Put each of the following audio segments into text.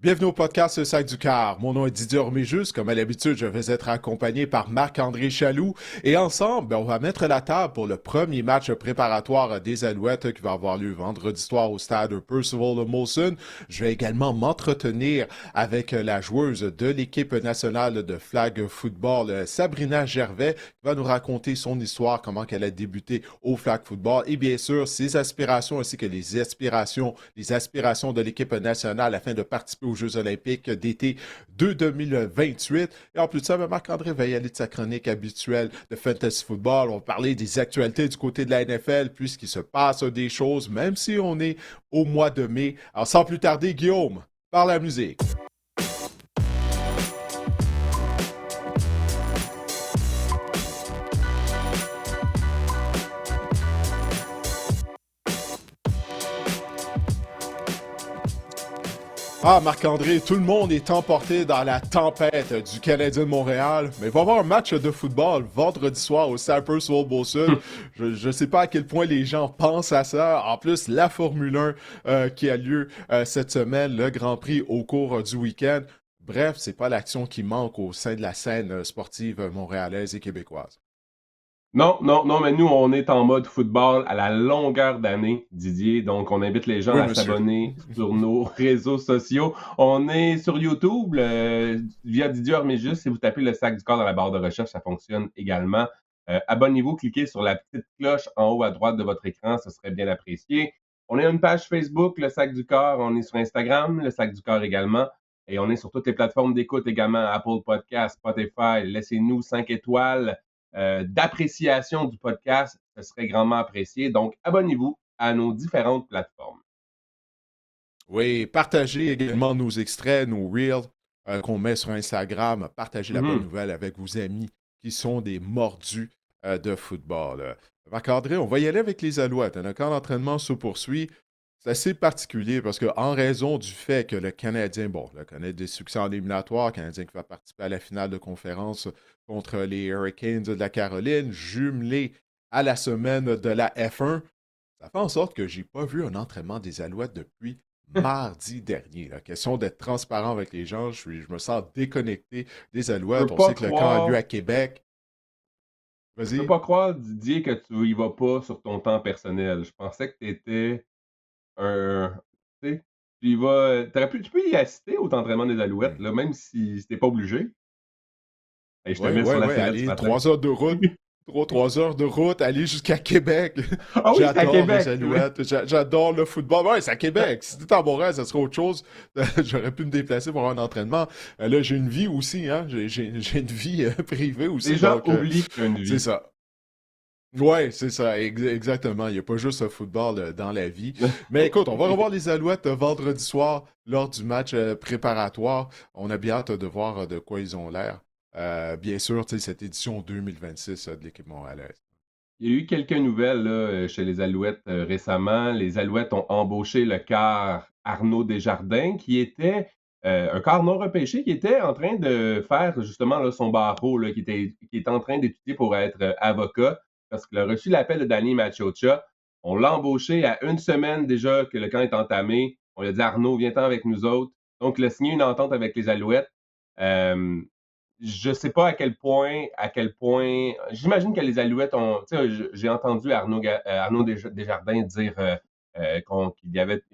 Bienvenue au podcast Le Sac du Car. Mon nom est Didier Orméjus. Comme à l'habitude, je vais être accompagné par Marc-André Chaloux. Et ensemble, on va mettre la table pour le premier match préparatoire des Alouettes qui va avoir lieu vendredi soir au stade Percival Molson. Je vais également m'entretenir avec la joueuse de l'équipe nationale de flag football, Sabrina Gervais, qui va nous raconter son histoire, comment elle a débuté au flag football et bien sûr ses aspirations ainsi que les aspirations de l'équipe nationale afin de participer aux Jeux olympiques d'été de 2028. Et en plus de ça, Marc-André va y aller de sa chronique habituelle de Fantasy Football. On va parler des actualités du côté de la NFL, puisqu'il se passe des choses, même si on est au mois de mai. Alors, sans plus tarder, Guillaume, par la musique. Ah, Marc-André, tout le monde est emporté dans la tempête du Canadien de Montréal, mais il va y avoir un match de football vendredi soir au Cypress Bowl. Je ne sais pas à quel point les gens pensent à ça. En plus, la Formule 1 qui a lieu cette semaine, le Grand Prix au cours du week-end. Bref, c'est pas l'action qui manque au sein de la scène sportive montréalaise et québécoise. Non, non, non, mais nous, on est en mode football à la longueur d'année, Didier. Donc, on invite les gens Oui, à monsieur. s'abonner sur nos réseaux sociaux. On est sur YouTube via Didier Orméjus. Si vous tapez le sac du corps dans la barre de recherche, ça fonctionne également. Abonnez-vous, cliquez sur la petite cloche en haut à droite de votre écran, ce serait bien apprécié. On a une page Facebook, le sac du corps. On est sur Instagram, le sac du corps également. Et on est sur toutes les plateformes d'écoute également, Apple Podcasts, Spotify. Laissez-nous 5 étoiles d'appréciation du podcast, ce serait grandement apprécié. Donc, abonnez-vous à nos différentes plateformes. Oui, partagez également nos extraits, nos reels qu'on met sur Instagram. Partagez la bonne Mhm. nouvelle avec vos amis qui sont des mordus de football. Marc-André, on va y aller avec les Alouettes. Hein. Quand l'entraînement se poursuit, c'est assez particulier parce qu'en raison du fait que le Canadien, bon, le connaît des succès en éliminatoire, le Canadien qui va participer à la finale de conférence contre les Hurricanes de la Caroline, jumelé à la semaine de la F1, ça fait en sorte que j'ai pas vu un entraînement des Alouettes depuis mardi dernier. La question d'être transparent avec les gens, je me sens déconnecté des Je Alouettes. peux On pas sait que le camp a lieu croire, à Québec. je peux Vas-y. pas croire, Didier, que tu y vas pas sur ton temps personnel. Je pensais que tu étais un. Tu sais, tu peux y assister au entraînement des Alouettes, Hmm. là, même si t'es pas obligé. Et je te Ouais, mets sur ouais, la ouais. sellette ce Allez, matin. 3 heures de route. 3 heures de route, aller jusqu'à Québec. Ah oui, c'est à J'adore les Québec, c'est vrai. Alouettes. J'adore le football. Ouais, c'est à Québec. Si c'était à Montréal, ça serait autre chose. J'aurais pu me déplacer pour avoir un entraînement. Là, j'ai une vie aussi, hein. J'ai une vie privée Les aussi, gens donc oublient que tu as une c'est vie. ça. Ouais, c'est ça, exactement. Il n'y a pas juste le football dans la vie. Mais écoute, on va revoir les Alouettes vendredi soir lors du match préparatoire. On a bien hâte de voir de quoi ils ont l'air. Bien sûr, tu sais, cette édition 2026 de l'équipe montréalaise. Il y a eu quelques nouvelles là, chez les Alouettes récemment. Les Alouettes ont embauché le quart Arnaud Desjardins, qui était un quart non repêché, qui était en train de faire justement là, son barreau, là, qui était en train d'étudier pour être avocat, parce qu'il a reçu l'appel de Danny Machocha. On l'a embauché à une semaine déjà que le camp est entamé. On lui a dit Arnaud, viens-t'en avec nous autres. Donc, il a signé une entente avec les Alouettes. Euh, je sais pas à quel point, j'imagine que les Alouettes ont, tu sais, j'ai entendu Arnaud Desjardins dire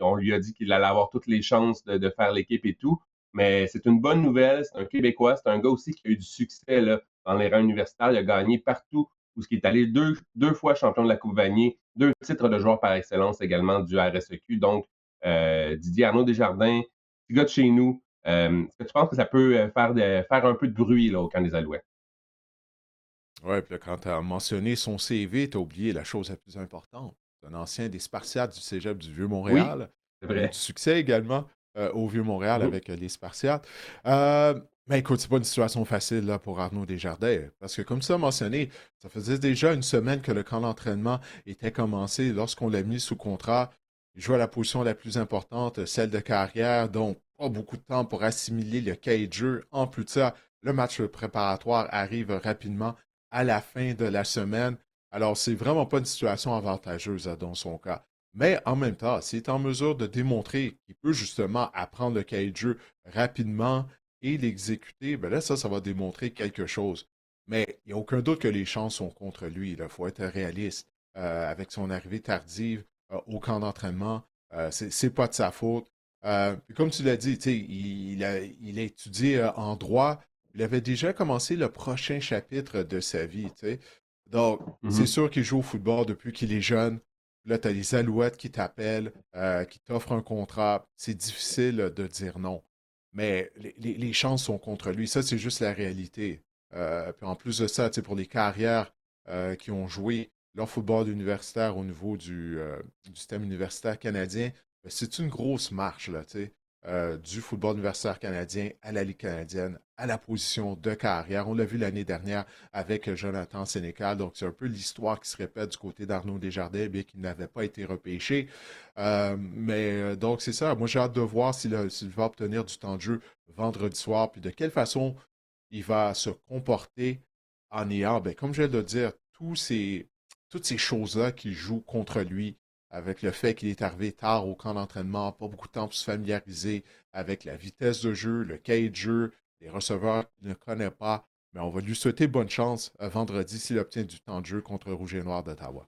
on lui a dit qu'il allait avoir toutes les chances de faire l'équipe et tout, mais c'est une bonne nouvelle, c'est un Québécois, c'est un gars aussi qui a eu du succès là, dans les rangs universitaires, il a gagné partout où ce qui est allé deux fois champion de la Coupe Vanier, deux titres de joueur par excellence également du RSEQ, donc Didier Arnaud Desjardins, petit gars de chez nous, est-ce que tu penses que ça peut faire un peu de bruit là, au camp des Alouettes? Ouais, puis là, quand tu as mentionné son CV, tu as oublié la chose la plus importante. C'est un ancien des Spartiates du Cégep du Oui, Vieux-Montréal. c'est Il a eu du vrai. succès également au Vieux-Montréal Mhm. avec les Spartiates. Mais écoute, c'est pas une situation facile là, pour Arnaud Desjardins, parce que comme tu as mentionné, ça faisait déjà une semaine que le camp d'entraînement était commencé lorsqu'on l'a mis sous contrat. Il jouait à la position la plus importante, celle de carrière, donc pas beaucoup de temps pour assimiler le cahier de jeu. En plus de ça, le match préparatoire arrive rapidement à la fin de la semaine. Alors, c'est vraiment pas une situation avantageuse dans son cas. Mais en même temps, s'il est en mesure de démontrer qu'il peut justement apprendre le cahier de jeu rapidement et l'exécuter, ben là, ça va démontrer quelque chose. Mais il n'y a aucun doute que les chances sont contre lui. Il faut être réaliste. Avec son arrivée tardive au camp d'entraînement, c'est pas de sa faute. Puis comme tu l'as dit, tu sais, il a étudié en droit. Il avait déjà commencé le prochain chapitre de sa vie, tu sais. Donc, c'est Mhm. sûr qu'il joue au football depuis qu'il est jeune. Là, tu as les Alouettes qui t'appellent, qui t'offrent un contrat. C'est difficile de dire non. Mais les chances sont contre lui. Ça, c'est juste la réalité. Puis en plus de ça, tu sais, pour les carrières qui ont joué leur football universitaire au niveau du système universitaire canadien, ben, c'est une grosse marche, là, tu sais, du football universitaire canadien à la Ligue canadienne, à la position de carrière. On l'a vu l'année dernière avec Jonathan Sénécal. Donc, c'est un peu l'histoire qui se répète du côté d'Arnaud Desjardins, bien qu'il n'avait pas été repêché. Donc, c'est ça. Moi, j'ai hâte de voir s'il va obtenir du temps de jeu vendredi soir, puis de quelle façon il va se comporter en ayant, ben, comme je viens de le dire, toutes ces choses-là qui jouent contre lui, avec le fait qu'il est arrivé tard au camp d'entraînement, pas beaucoup de temps pour se familiariser avec la vitesse de jeu, le cahier de jeu, les receveurs qu'il ne connaît pas. Mais on va lui souhaiter bonne chance vendredi s'il obtient du temps de jeu contre Rouge et Noir d'Ottawa.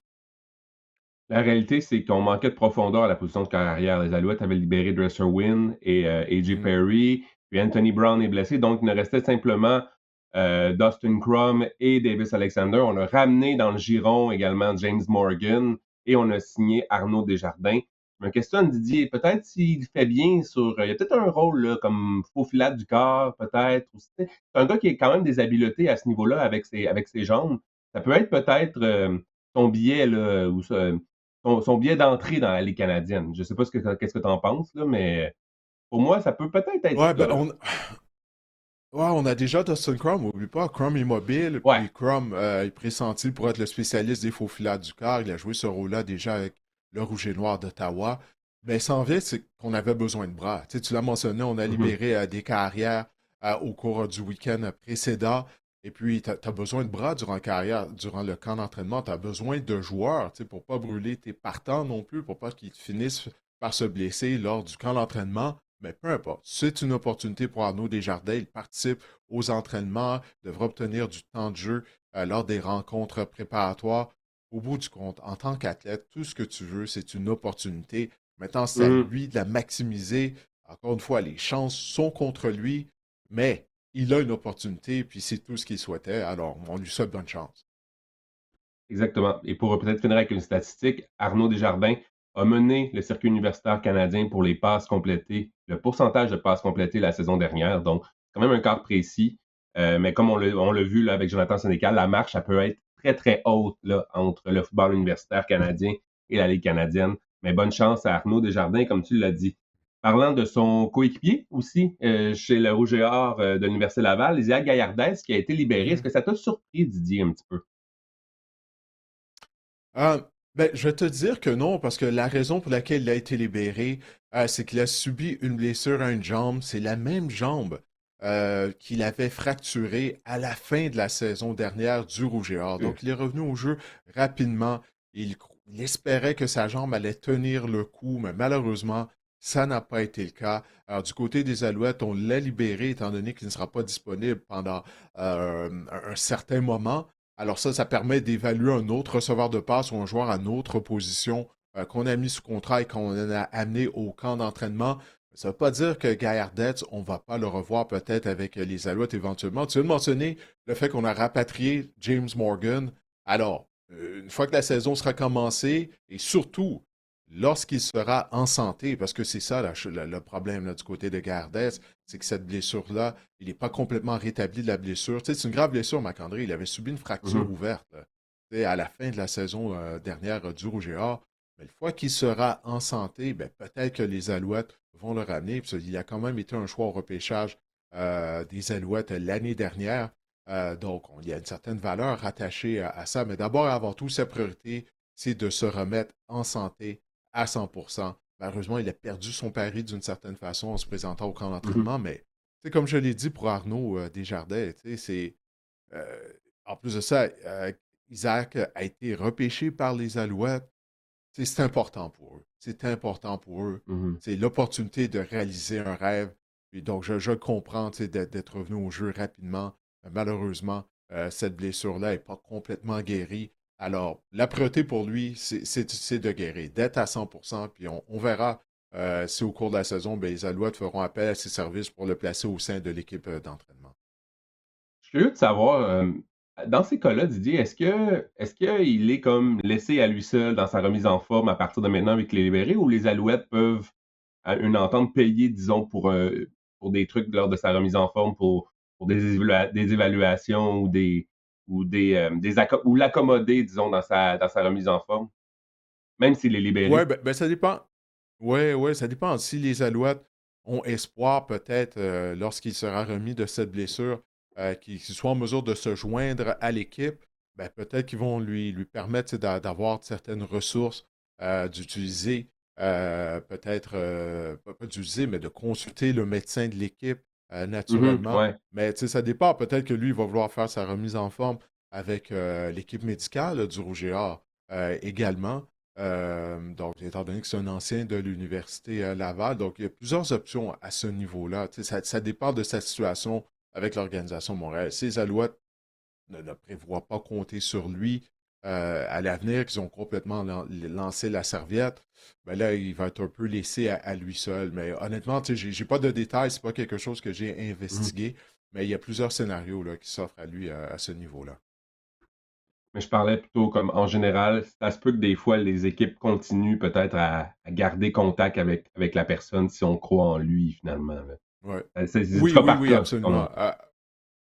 La réalité, c'est qu'on manquait de profondeur à la position de carrière. Les Alouettes avaient libéré Dresser Wynn et A.J. Mhm, Perry, puis Anthony Brown est blessé, donc il ne restait simplement Dustin Crum et Davis Alexander. On a ramené dans le giron également James Morgan et on a signé Arnaud Desjardins. Je me questionne, Didier, peut-être s'il fait bien sur. Il y a peut-être un rôle là, comme faux filat du corps, peut-être. C'est un gars qui a quand même des habiletés à ce niveau-là avec ses jambes. Ça peut être peut-être son billet là, ou son billet d'entrée dans la Ligue canadienne. Je ne sais pas qu'est-ce que tu en penses, là, mais pour moi, ça peut peut-être être ouais, ça. ben Là. ouais, on a déjà Dustin Crum, oublie pas, Crum est mobile, Ouais. puis Crum est pressenti pour être le spécialiste des faux filats du corps. Il a joué ce rôle-là déjà avec le Rouge et Noir d'Ottawa. Mais sans vient, c'est qu'on avait besoin de bras. Tu sais, tu l'as mentionné, on a Mhm. libéré des carrières au cours du week-end précédent. Et puis, tu as besoin de bras durant la carrière, durant le camp d'entraînement. Tu as besoin de joueurs, tu sais, pour pas brûler tes partants non plus, pour pas qu'ils finissent par se blesser lors du camp d'entraînement. Mais peu importe, c'est une opportunité pour Arnaud Desjardins. Il participe aux entraînements, devra obtenir du temps de jeu lors des rencontres préparatoires. Au bout du compte, en tant qu'athlète, tout ce que tu veux, c'est une opportunité. Maintenant, c'est à Mhm. lui de la maximiser. Encore une fois, les chances sont contre lui, mais il a une opportunité, puis c'est tout ce qu'il souhaitait. Alors, on lui souhaite bonne chance. Exactement. Et pour peut-être finir avec une statistique, Arnaud Desjardins a mené le circuit universitaire canadien pour les passes complétées, le pourcentage de passes complétées la saison dernière. Donc, c'est quand même un quart précis. Mais comme on l'a vu là, avec Jonathan Sénécal, la marche, ça peut être très, très haute là, entre le football universitaire canadien et la Ligue canadienne. Mais bonne chance à Arnaud Desjardins, comme tu l'as dit. Parlant de son coéquipier aussi, chez le Rouge et Or de l'Université Laval, Isiah Gaillardès, qui a été libéré. Est-ce Mhm. que ça t'a surpris, Didier, un petit peu? Euh, ben, je vais te dire que non, parce que la raison pour laquelle il a été libéré, c'est qu'il a subi une blessure à une jambe. C'est la même jambe qu'il avait fracturée à la fin de la saison dernière du Rouge et Or. Donc, il est revenu au jeu rapidement. Il espérait que sa jambe allait tenir le coup, mais malheureusement, ça n'a pas été le cas. Alors, du côté des Alouettes, on l'a libéré étant donné qu'il ne sera pas disponible pendant un certain moment. Alors ça permet d'évaluer un autre receveur de passe ou un joueur à notre position qu'on a mis sous contrat et qu'on a amené au camp d'entraînement. Ça ne veut pas dire que Gaillardette, on ne va pas le revoir peut-être avec les Alouettes éventuellement. Tu viens de mentionner le fait qu'on a rapatrié James Morgan. Alors, une fois que la saison sera commencée, et surtout lorsqu'il sera en santé, parce que c'est ça le problème là, du côté de Gaillardette, c'est que cette blessure-là, il n'est pas complètement rétabli de la blessure. Tu sais, c'est une grave blessure, Marc-André. Il avait subi une fracture Mhm. ouverte là, tu sais, à la fin de la saison dernière du Rouge et Or. Mais une fois qu'il sera en santé, ben, peut-être que les Alouettes vont le ramener. Puis, il a quand même été un choix au repêchage des Alouettes l'année dernière. Donc, il y a une certaine valeur rattachée à ça. Mais d'abord et avant tout, sa priorité, c'est de se remettre en santé à 100%. Malheureusement, il a perdu son pari d'une certaine façon en se présentant au camp Mhm. d'entraînement, mais comme je l'ai dit pour Arnaud Desjardins, c'est en plus de ça, Isaac a été repêché par les Alouettes. C'est important pour eux. C'est important pour eux. Mhm. C'est l'opportunité de réaliser un rêve. Et donc, je comprends d'être revenu au jeu rapidement. Malheureusement, cette blessure-là n'est pas complètement guérie. Alors, la priorité pour lui, c'est de guérir, d'être à 100%. Puis on verra si au cours de la saison, ben, les Alouettes feront appel à ses services pour le placer au sein de l'équipe d'entraînement. Je suis curieux de savoir, dans ces cas-là, Didier, est-ce qu'il est comme laissé à lui seul dans sa remise en forme à partir de maintenant avec les libérés ou les Alouettes peuvent, à une entente, payer, disons, pour des trucs lors de sa remise en forme, pour des évaluations ou l'accommoder, disons, dans sa remise en forme, même s'il est Ouais, libéré? ben, ça dépend. Ouais, ouais, ça dépend. Si les Alouettes ont espoir, peut-être, lorsqu'il sera remis de cette blessure, qu'il soit en mesure de se joindre à l'équipe, ben, peut-être qu'ils vont lui permettre tu sais, d'avoir certaines ressources, d'utiliser, peut-être, pas d'utiliser, mais de consulter le médecin de l'équipe, Mhm, naturellement. ouais. Mais tu sais, ça dépend. Peut-être que lui, il va vouloir faire sa remise en forme avec l'équipe médicale du Rouge et Or également. Donc, étant donné que c'est un ancien de l'Université Laval, donc il y a plusieurs options à ce niveau-là. Tu sais, ça dépend de sa situation avec l'organisation Montréal. Si les Alouettes ne prévoient pas compter sur lui à l'avenir, qu'ils ont complètement lancé la serviette, ben là, il va être un peu laissé à lui seul. Mais honnêtement, tu sais, j'ai pas de détails, c'est pas quelque chose que j'ai Mhm. investigué, mais il y a plusieurs scénarios là, qui s'offrent à lui à ce niveau-là. Mais je parlais plutôt comme en général, ça se peut que des fois les équipes continuent peut-être à garder contact avec la personne si on croit en lui finalement, là. Ouais. C'est du Oui, cas oui, par oui, cas, comme on absolument. dit.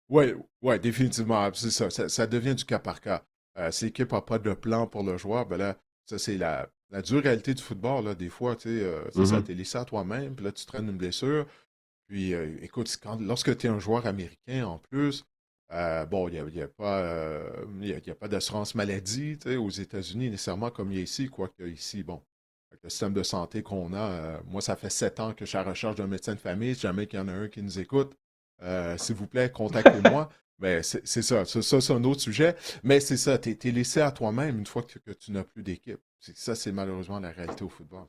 Oui, ouais, définitivement. C'est ça. Ça devient du cas par cas. Si l'équipe n'a pas de plan pour le joueur, ben là, ça, c'est la dure réalité du football. Là. Des fois, tu sais, c'est ça, Mhm. t'es laissé à toi-même, puis là, tu traînes une blessure. Puis, écoute, lorsque tu es un joueur américain en plus, bon, il y a pas d'assurance maladie, tu sais, aux États-Unis nécessairement comme il y a ici, quoique ici, bon, avec le système de santé qu'on a, moi, ça fait 7 ans que je suis à la recherche d'un médecin de famille. Si jamais il y en a un qui nous écoute, s'il vous plaît, contactez-moi. Mais c'est ça, c'est un autre sujet. Mais c'est ça, t'es laissé à toi-même une fois que tu n'as plus d'équipe. Ça, c'est malheureusement la réalité au football.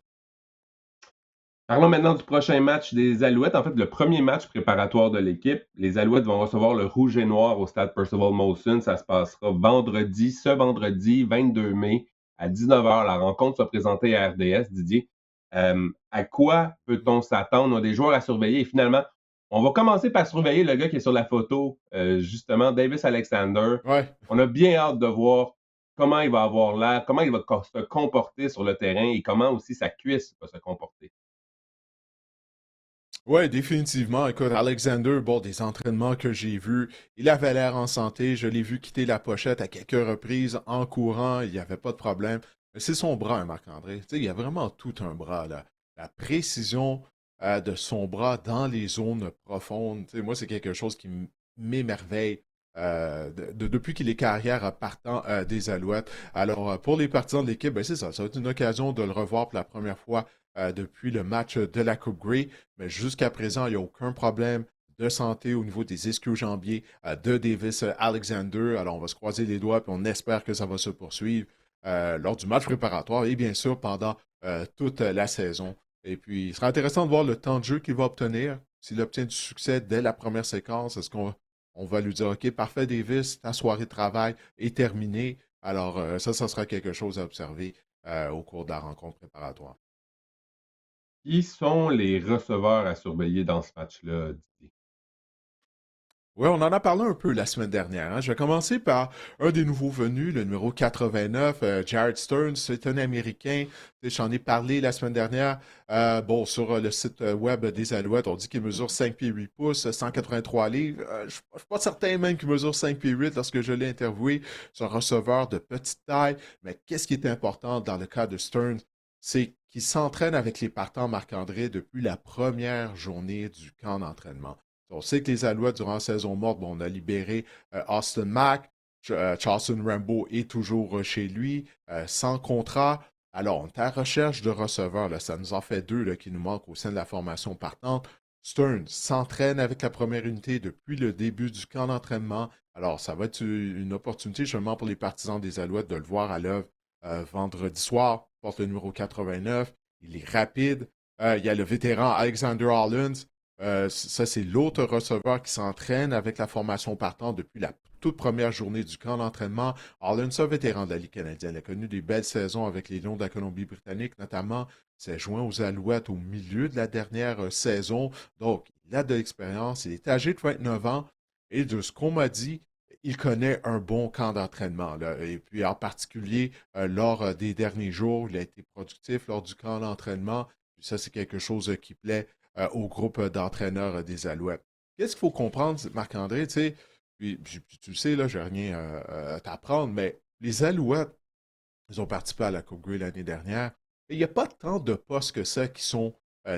Parlons maintenant du prochain match des Alouettes. En fait, le premier match préparatoire de l'équipe. Les Alouettes vont recevoir le Rouge et Noir au stade Percival Molson. Ça se passera ce vendredi 22 mai à 19h. La rencontre sera présentée à RDS. Didier, à quoi peut-on s'attendre? On a des joueurs à surveiller. Et finalement, on va commencer par surveiller le gars qui est sur la photo, justement, Davis Alexander. Ouais. On a bien hâte de voir comment il va avoir l'air, comment il va se comporter sur le terrain et comment aussi sa cuisse va se comporter. Ouais, définitivement. Écoute, Alexander, bon, des entraînements que j'ai vus, il avait l'air en santé. Je l'ai vu quitter la pochette à quelques reprises en courant. Il n'y avait pas de problème. Mais c'est son bras, hein, Marc-André. Tu sais, il y a vraiment tout un bras, là. La précision de son bras dans les zones profondes. Tu sais, moi, c'est quelque chose qui m'émerveille depuis qu'il est carrière partant des Alouettes. Alors, pour les partisans de l'équipe, ben, c'est ça. Ça va être une occasion de le revoir pour la première fois depuis le match de la Coupe Grey. Mais jusqu'à présent, il n'y a aucun problème de santé au niveau des ischio-jambiers de Davis Alexander. Alors, on va se croiser les doigts et on espère que ça va se poursuivre lors du match préparatoire et bien sûr pendant toute la saison. Et puis, il sera intéressant de voir le temps de jeu qu'il va obtenir. S'il obtient du succès dès la première séquence, est-ce qu'on va lui dire, OK, parfait, Davis, ta soirée de travail est terminée. Alors, ça sera quelque chose à observer au cours de la rencontre préparatoire. Qui sont les receveurs à surveiller dans ce match-là, Didier? Oui, on en a parlé un peu la semaine dernière, hein. Je vais commencer par un des nouveaux venus, le numéro 89, Jared Stearns. C'est un Américain. Tu sais, j'en ai parlé la semaine dernière. Bon, sur le site web des Alouettes, on dit qu'il mesure 5 pieds 8 pouces, 183 livres. Je ne suis pas certain même qu'il mesure 5 pieds 8 lorsque je l'ai interviewé. C'est un receveur de petite taille. Mais qu'est-ce qui est important dans le cas de Stearns? C'est qu'il s'entraîne avec les partants Marc-André depuis la première journée du camp d'entraînement. On sait que les Alouettes, durant la saison morte, bon, on a libéré Austin Mack. Charleston Rambo est toujours chez lui, sans contrat. Alors, on est à la recherche de receveurs. Là. Ça nous en fait deux là, qui nous manquent au sein de la formation partante. Stearns s'entraîne avec la première unité depuis le début du camp d'entraînement. Alors, ça va être une opportunité justement pour les partisans des Alouettes de le voir à l'œuvre vendredi soir, porte le numéro 89. Il est rapide. Il y a le vétéran Alexander Hollins. Ça, c'est l'autre receveur qui s'entraîne avec la formation partant depuis la toute première journée du camp d'entraînement. Hollins, un vétéran de la Ligue canadienne, il a connu des belles saisons avec les Lions de la Colombie-Britannique, notamment. Il s'est joint aux Alouettes au milieu de la dernière saison. Donc, il a de l'expérience. Il est âgé de 29 ans. Et de ce qu'on m'a dit, il connaît un bon camp d'entraînement, là. Et puis, en particulier, lors des derniers jours, il a été productif lors du camp d'entraînement. Puis ça, c'est quelque chose qui plaît au groupe d'entraîneurs des Alouettes. Qu'est-ce qu'il faut comprendre, Marc-André? Tu sais, puis tu le sais, là, je n'ai rien à t'apprendre, mais les Alouettes, ils ont participé à la Coupe Grey l'année dernière. Et il n'y a pas tant de postes que ça qui sont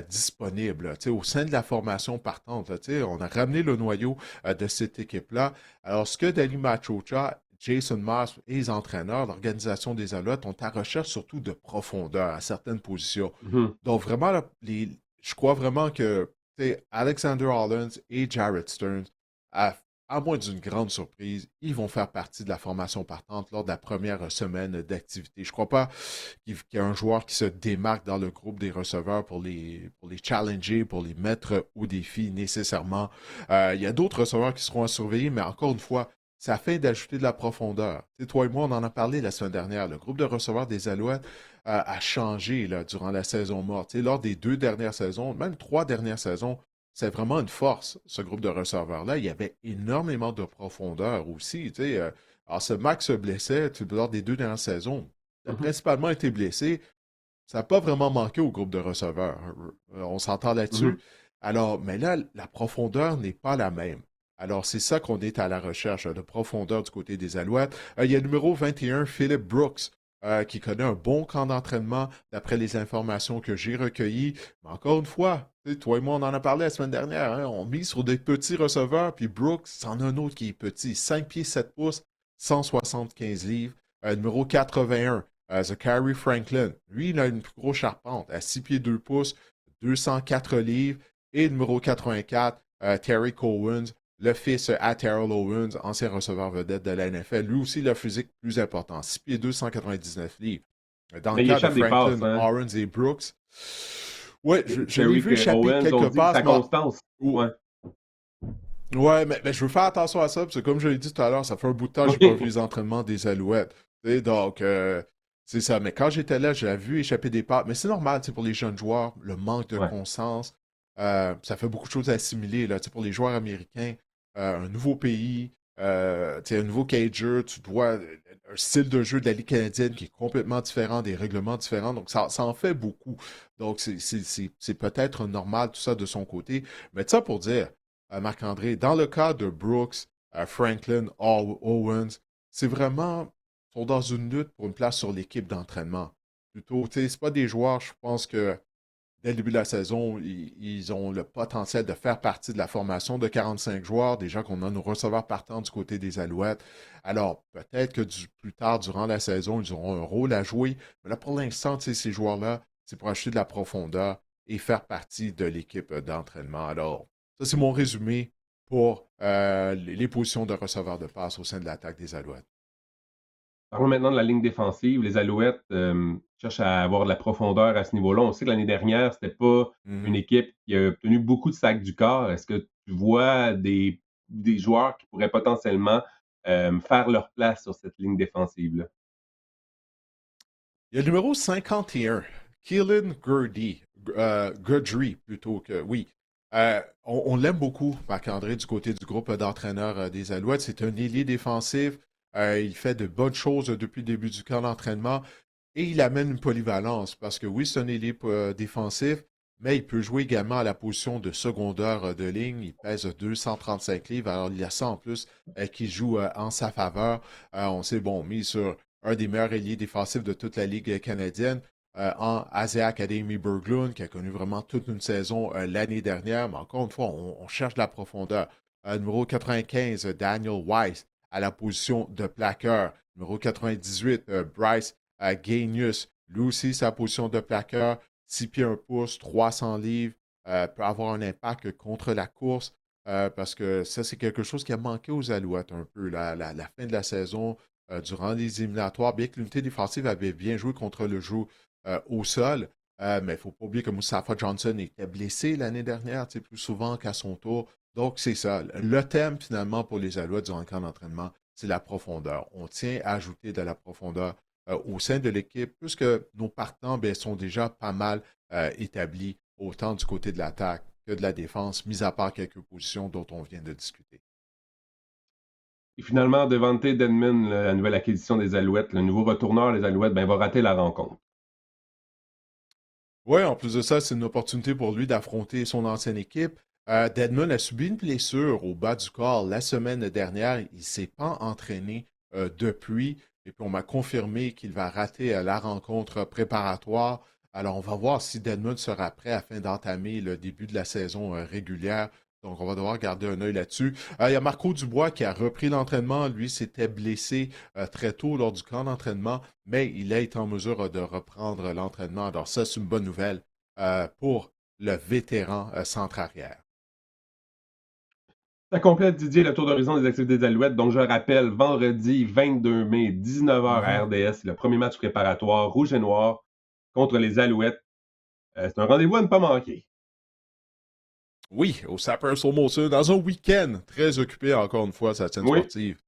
disponibles là, au sein de la formation partante. Là, on a ramené le noyau de cette équipe-là. Alors, ce que Dali Machocha, Jason Moss et les entraîneurs, l'organisation des Alouettes, ont à recherche surtout de profondeur à certaines positions. Mhm. Donc, vraiment, là, je crois vraiment que Alexander Hollins et Jared Stearns, à à moins d'une grande surprise, ils vont faire partie de la formation partante lors de la première semaine d'activité. Je ne crois pas qu'il y a un joueur qui se démarque dans le groupe des receveurs pour les challenger, pour les mettre au défi nécessairement. Il y a d'autres receveurs qui seront à surveiller, mais encore une fois, c'est afin d'ajouter de la profondeur. Toi et moi, on en a parlé la semaine dernière. Le groupe de receveurs des Alouettes a changé là, durant la saison morte. Lors des 2 dernières saisons, même 3 dernières saisons, c'est vraiment une force, ce groupe de receveurs-là. Il y avait énormément de profondeur aussi. Alors, ce Max se blessait lors des 2 dernières saisons. Il a Mhm. principalement été blessé. Ça n'a pas vraiment manqué au groupe de receveurs. On s'entend là-dessus. Mhm. Alors, mais là, la profondeur n'est pas la même. Alors, c'est ça qu'on est à la recherche, de profondeur du côté des Alouettes. Il y a le numéro 21, Philip Brooks, qui connaît un bon camp d'entraînement, d'après les informations que j'ai recueillies. Mais encore une fois, toi et moi, on en a parlé la semaine dernière. Hein, on mise sur des petits receveurs, puis Brooks, c'en a un autre qui est petit. 5 pieds 7 pouces, 175 livres. Numéro 81, Zachary Franklin. Lui, il a une plus grosse charpente à 6 pieds 2 pouces, 204 livres. Et numéro 84, Terry Owens, le fils à Terrell Owens, ancien receveur vedette de la NFL. Lui aussi, le physique plus important, 6 pieds 2, 199 livres. Dans le Mais il cas de échappe des passes, Franklin, hein. Owens et Brooks, ouais, je l'ai vu Derrick échapper Owens, on quelques dit passes, sa mais constance. Ouais. ouais, mais je veux faire attention à ça, parce que comme je l'ai dit tout à l'heure, ça fait un bout de temps que je n'ai pas vu Oui. les entraînements des Alouettes. Donc, c'est ça. Mais quand j'étais là, j'ai vu échapper des passes. Mais c'est normal, pour les jeunes joueurs, le manque de Ouais. constance, ça fait beaucoup de choses à assimiler. Là, pour les joueurs américains, un nouveau pays, un nouveau cager, tu dois un style de jeu de la Ligue canadienne qui est complètement différent, des règlements différents. Donc, ça en fait beaucoup. Donc, c'est peut-être normal tout ça de son côté. Mais ça pour dire, Marc-André, dans le cas de Brooks, Franklin, Owens, c'est vraiment, ils sont dans une lutte pour une place sur l'équipe d'entraînement. Plutôt, tu sais, c'est pas des joueurs, je pense que dès le début de la saison, ils ont le potentiel de faire partie de la formation de 45 joueurs, déjà qu'on a nos receveurs partants du côté des Alouettes. Alors, peut-être que plus tard, durant la saison, ils auront un rôle à jouer. Mais là, pour l'instant, tu sais, ces joueurs-là, c'est pour acheter de la profondeur et faire partie de l'équipe d'entraînement. Alors, ça, c'est mon résumé pour les positions de receveurs de passe au sein de l'attaque des Alouettes. Parlons maintenant de la ligne défensive. Les Alouettes cherchent à avoir de la profondeur à ce niveau-là. On sait que l'année dernière, c'était pas une Mhm. équipe qui a obtenu beaucoup de sacs du corps. Est-ce que tu vois des joueurs qui pourraient potentiellement faire leur place sur cette ligne défensive-là? Il y a le numéro 51, Keelan Gurdey, Gudry plutôt que, oui. On l'aime beaucoup, Marc-André, du côté du groupe d'entraîneurs des Alouettes. C'est un ailier défensif. Il fait de bonnes choses depuis le début du camp d'entraînement et il amène une polyvalence parce que oui, c'est un ailier défensif, mais il peut jouer également à la position de secondeur de ligne. Il pèse 235 livres, alors il y a ça en plus qui joue en sa faveur. On s'est bon mis sur un des meilleurs ailiers défensifs de toute la Ligue canadienne, en Asia Academy Berglund, qui a connu vraiment toute une saison l'année dernière. Mais encore une fois, on cherche de la profondeur. Numéro 95, Daniel Weiss, à la position de plaqueur. Numéro 98, Bryce Gainius, lui aussi, sa position de plaqueur, 6 pieds 1 pouce, 300 livres, peut avoir un impact contre la course. Parce que ça, c'est quelque chose qui a manqué aux Alouettes un peu. La fin de la saison, durant les éliminatoires, bien que l'unité défensive avait bien joué contre le jeu au sol. Mais il ne faut pas oublier que Moustapha Johnson était blessé l'année dernière, plus souvent qu'à son tour. Donc, c'est ça. Le thème, finalement, pour les Alouettes durant le camp d'entraînement, c'est la profondeur. On tient à ajouter de la profondeur au sein de l'équipe, puisque nos partants ben, sont déjà pas mal établis, autant du côté de l'attaque que de la défense, mis à part quelques positions dont on vient de discuter. Et finalement, Devante Denman, la nouvelle acquisition des Alouettes, le nouveau retourneur des Alouettes, ben, va rater la rencontre. Oui, en plus de ça, c'est une opportunité pour lui d'affronter son ancienne équipe. Dedmon a subi une blessure au bas du corps la semaine dernière. Il ne s'est pas entraîné depuis. Et puis, on m'a confirmé qu'il va rater la rencontre préparatoire. Alors, on va voir si Dedmon sera prêt afin d'entamer le début de la saison régulière. Donc, on va devoir garder un œil là-dessus. Il y a Marco Dubois qui a repris l'entraînement. Lui, s'était blessé très tôt lors du camp d'entraînement, mais il a été en mesure de reprendre l'entraînement. Alors, ça, c'est une bonne nouvelle pour le vétéran centre-arrière. Ça complète, Didier, le tour d'horizon des activités des Alouettes. Donc, je rappelle, vendredi 22 mai, 19h à RDS, le premier match préparatoire rouge et noir contre les Alouettes. C'est un rendez-vous à ne pas manquer. Oui, au Sapper Molson, dans un week-end très occupé, encore une fois, sa scène Oui. sportive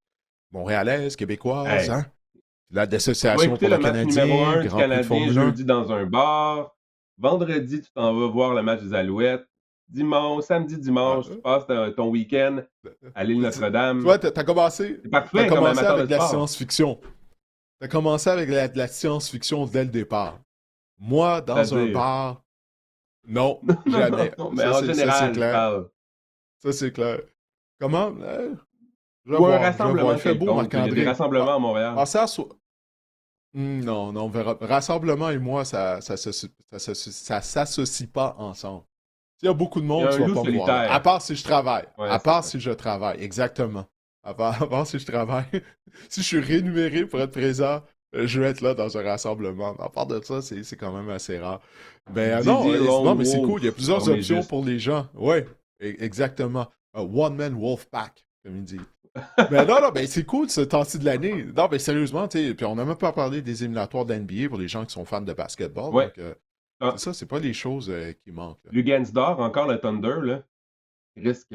montréalaise, québécoise, Hey. hein? Tu vas L'Association écouter pour le le match numéro Canadien, 1 du Grand Prix de Canadien Formule 1. jeudi dans un bar. Vendredi, tu t'en vas voir le match des Alouettes. Dimanche, samedi, Ah, dimanche, tu passes ton week-end à l'île Notre-Dame. toi, t'as commencé, C'est t'as parfait comme commencé amateur de avec de la sport. science-fiction. T'as commencé avec de la science-fiction dès le départ. Moi, dans un C'est-à-dire. bar, non, Non, non, jamais. non, mais Ça, en c'est général, je clair. parle. Ça, c'est clair. Comment? Je vais Ou un voir, je vais voir. rassemblement Il fait beau, quelconque. Il y a des Marc-André. rassemblements à Montréal. Pensez à non, non, on verra. Rassemblement et moi, ça s'associe pas ensemble. S'il y a beaucoup de Il y a monde, un tu vas loup pas me voir là. À solitaire. part si je travaille. Ouais, À c'est part ça. si je travaille, exactement. À part si je travaille. Si je suis rémunéré pour être présent, je vais être là dans un rassemblement. À part de ça, c'est quand même assez rare. Ben non, Didier non, Lone mais c'est cool. Il y a Wolf, plusieurs options Ormégiste. pour les gens. Ouais, exactement. One Man Wolf Pack, comme il dit. Ben non, non, ben c'est cool ce temps-ci de l'année. Non, ben sérieusement, tu sais, puis on n'a même pas parlé des éliminatoires de l'NBA pour les gens qui sont fans de basketball, Ouais. donc c'est Ah, ça, c'est pas les choses qui manquent. Là. Lugansdor, encore le Thunder, là. Il risque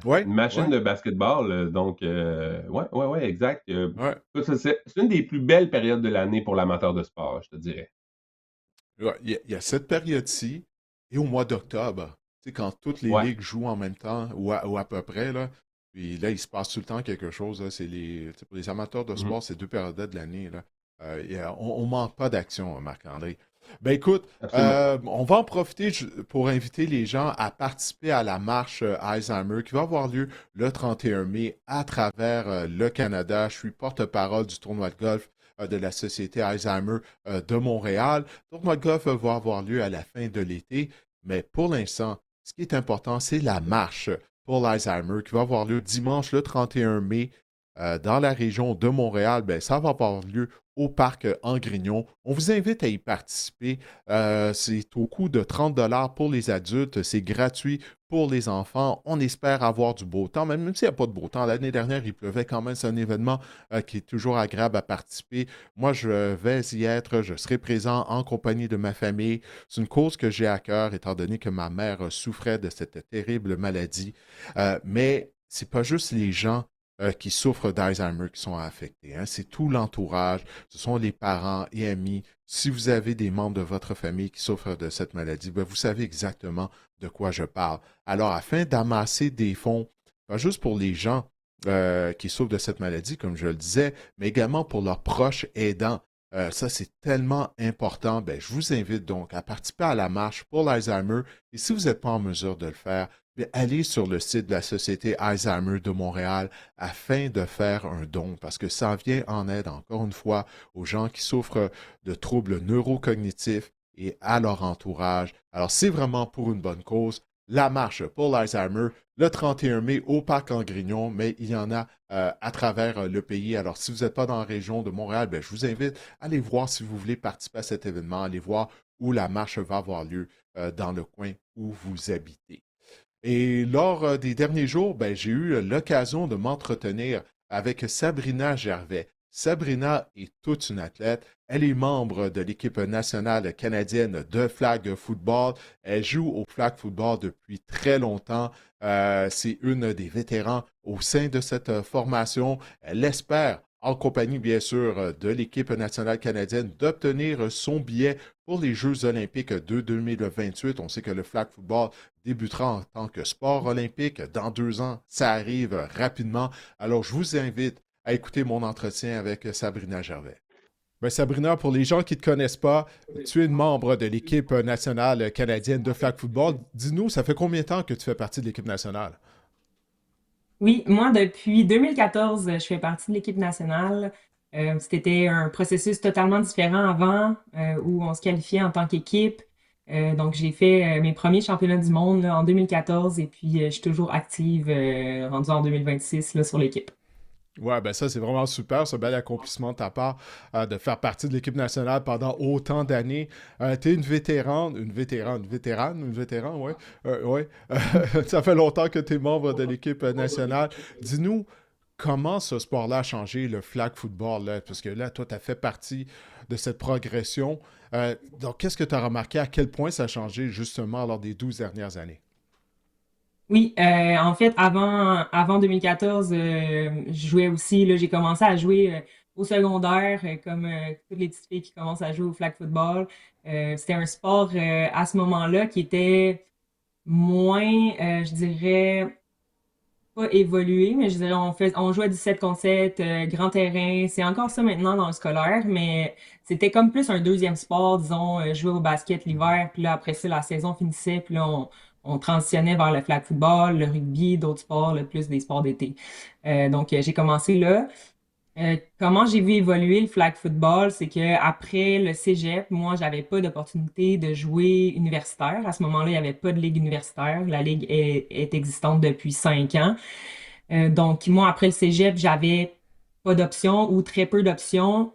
Ouais, une machine ouais, de basketball. Donc, ouais, exact. ouais. C'est une des plus belles périodes de l'année pour l'amateur de sport, je te dirais. Ouais, il y a cette période-ci et au mois d'octobre, tu sais, quand toutes les Ouais. ligues jouent en même temps, ou à peu près, là, puis là, il se passe tout le temps quelque chose, là, tu sais, pour les amateurs de Mhm. sport, c'est deux périodes de l'année, là. On manque pas d'action, hein, Marc-André. Ben écoute, Absolument pas. on va en profiter pour inviter les gens à participer à la marche Alzheimer qui va avoir lieu le 31 mai à travers le Canada. Je suis porte-parole du tournoi de golf de la Société Alzheimer de Montréal. Le tournoi de golf va avoir lieu à la fin de l'été, mais pour l'instant, ce qui est important, c'est la marche pour l'Alzheimer qui va avoir lieu dimanche le 31 mai dans la région de Montréal. Ben, ça va avoir lieu au parc Angrignon. On vous invite à y participer. C'est au coût de 30 pour les adultes. C'est gratuit pour les enfants. On espère avoir du beau temps, même s'il n'y a pas de beau temps. L'année dernière, il pleuvait quand même. C'est un événement qui est toujours agréable à participer. Moi, je vais y être. Je serai présent en compagnie de ma famille. C'est une cause que j'ai à cœur, étant donné que ma mère souffrait de cette terrible maladie. Mais c'est pas juste les gens qui souffrent d'Alzheimer qui sont affectés. Hein. C'est tout l'entourage, ce sont les parents et amis. Si vous avez des membres de votre famille qui souffrent de cette maladie, ben vous savez exactement de quoi je parle. Alors, afin d'amasser des fonds, pas juste pour les gens qui souffrent de cette maladie, comme je le disais, mais également pour leurs proches aidants. Ça, c'est tellement important. Ben, je vous invite donc à participer à la marche pour l'Alzheimer. Et si vous n'êtes pas en mesure de le faire, bien, allez sur le site de la Société Alzheimer de Montréal afin de faire un don, parce que ça vient en aide, encore une fois, aux gens qui souffrent de troubles neurocognitifs et à leur entourage. Alors, c'est vraiment pour une bonne cause. La marche pour l'Alzheimer, le 31 mai au Parc Angrignon, mais il y en a à travers le pays. Alors, si vous n'êtes pas dans la région de Montréal, ben, je vous invite à aller voir si vous voulez participer à cet événement, aller voir où la marche va avoir lieu dans le coin où vous habitez. Et lors des derniers jours, ben, j'ai eu l'occasion de m'entretenir avec Sabrina Gervais. Sabrina est toute une athlète. Elle est membre de l'équipe nationale canadienne de flag football. Elle joue au flag football depuis très longtemps. C'est une des vétérans au sein de cette formation. Elle espère, en compagnie bien sûr de l'équipe nationale canadienne, d'obtenir son billet pour les Jeux olympiques de 2028. On sait que le flag football débutera en tant que sport olympique dans 2 ans. Ça arrive rapidement. Alors, je vous invite à écouter mon entretien avec Sabrina Gervais. Ben Sabrina, pour les gens qui ne te connaissent pas, tu es une membre de l'équipe nationale canadienne de flag football. Dis-nous, ça fait combien de temps que tu fais partie de l'équipe nationale? Oui, moi, depuis 2014, je fais partie de l'équipe nationale. C'était un processus totalement différent avant, où on se qualifiait en tant qu'équipe. Donc, j'ai fait mes premiers championnats du monde là, en 2014 et puis je suis toujours active, rendue en 2026 là, sur l'équipe. Ouais, ben ça, c'est vraiment super, ce bel accomplissement de ta part de faire partie de l'équipe nationale pendant autant d'années. Tu es une vétéran, ouais. Ouais. Ça fait longtemps que tu es membre de l'équipe nationale. Dis-nous, comment ce sport-là a changé le flag football, là? Parce que là, toi, tu as fait partie de cette progression. Donc, qu'est-ce que tu as remarqué? À quel point ça a changé justement lors des 12 dernières années? Oui, en fait, avant 2014, je jouais aussi, là, j'ai commencé à jouer au secondaire, comme toutes les petites filles qui commencent à jouer au flag football. C'était un sport à ce moment-là qui était moins, je dirais, pas évolué, mais je dirais on jouait à 17 contre 7, grand terrain. C'est encore ça maintenant dans le scolaire, mais c'était comme plus un deuxième sport, disons, jouer au basket l'hiver, puis là après ça, la saison finissait, puis là on transitionnait vers le flag football, le rugby, d'autres sports, le plus des sports d'été. Donc j'ai commencé là. Comment j'ai vu évoluer le flag football, c'est que après le cégep, moi, j'avais pas d'opportunité de jouer universitaire. À ce moment-là, il n'y avait pas de ligue universitaire. La ligue est existante depuis 5 ans. Donc, moi, après le cégep, j'avais pas d'option ou très peu d'options.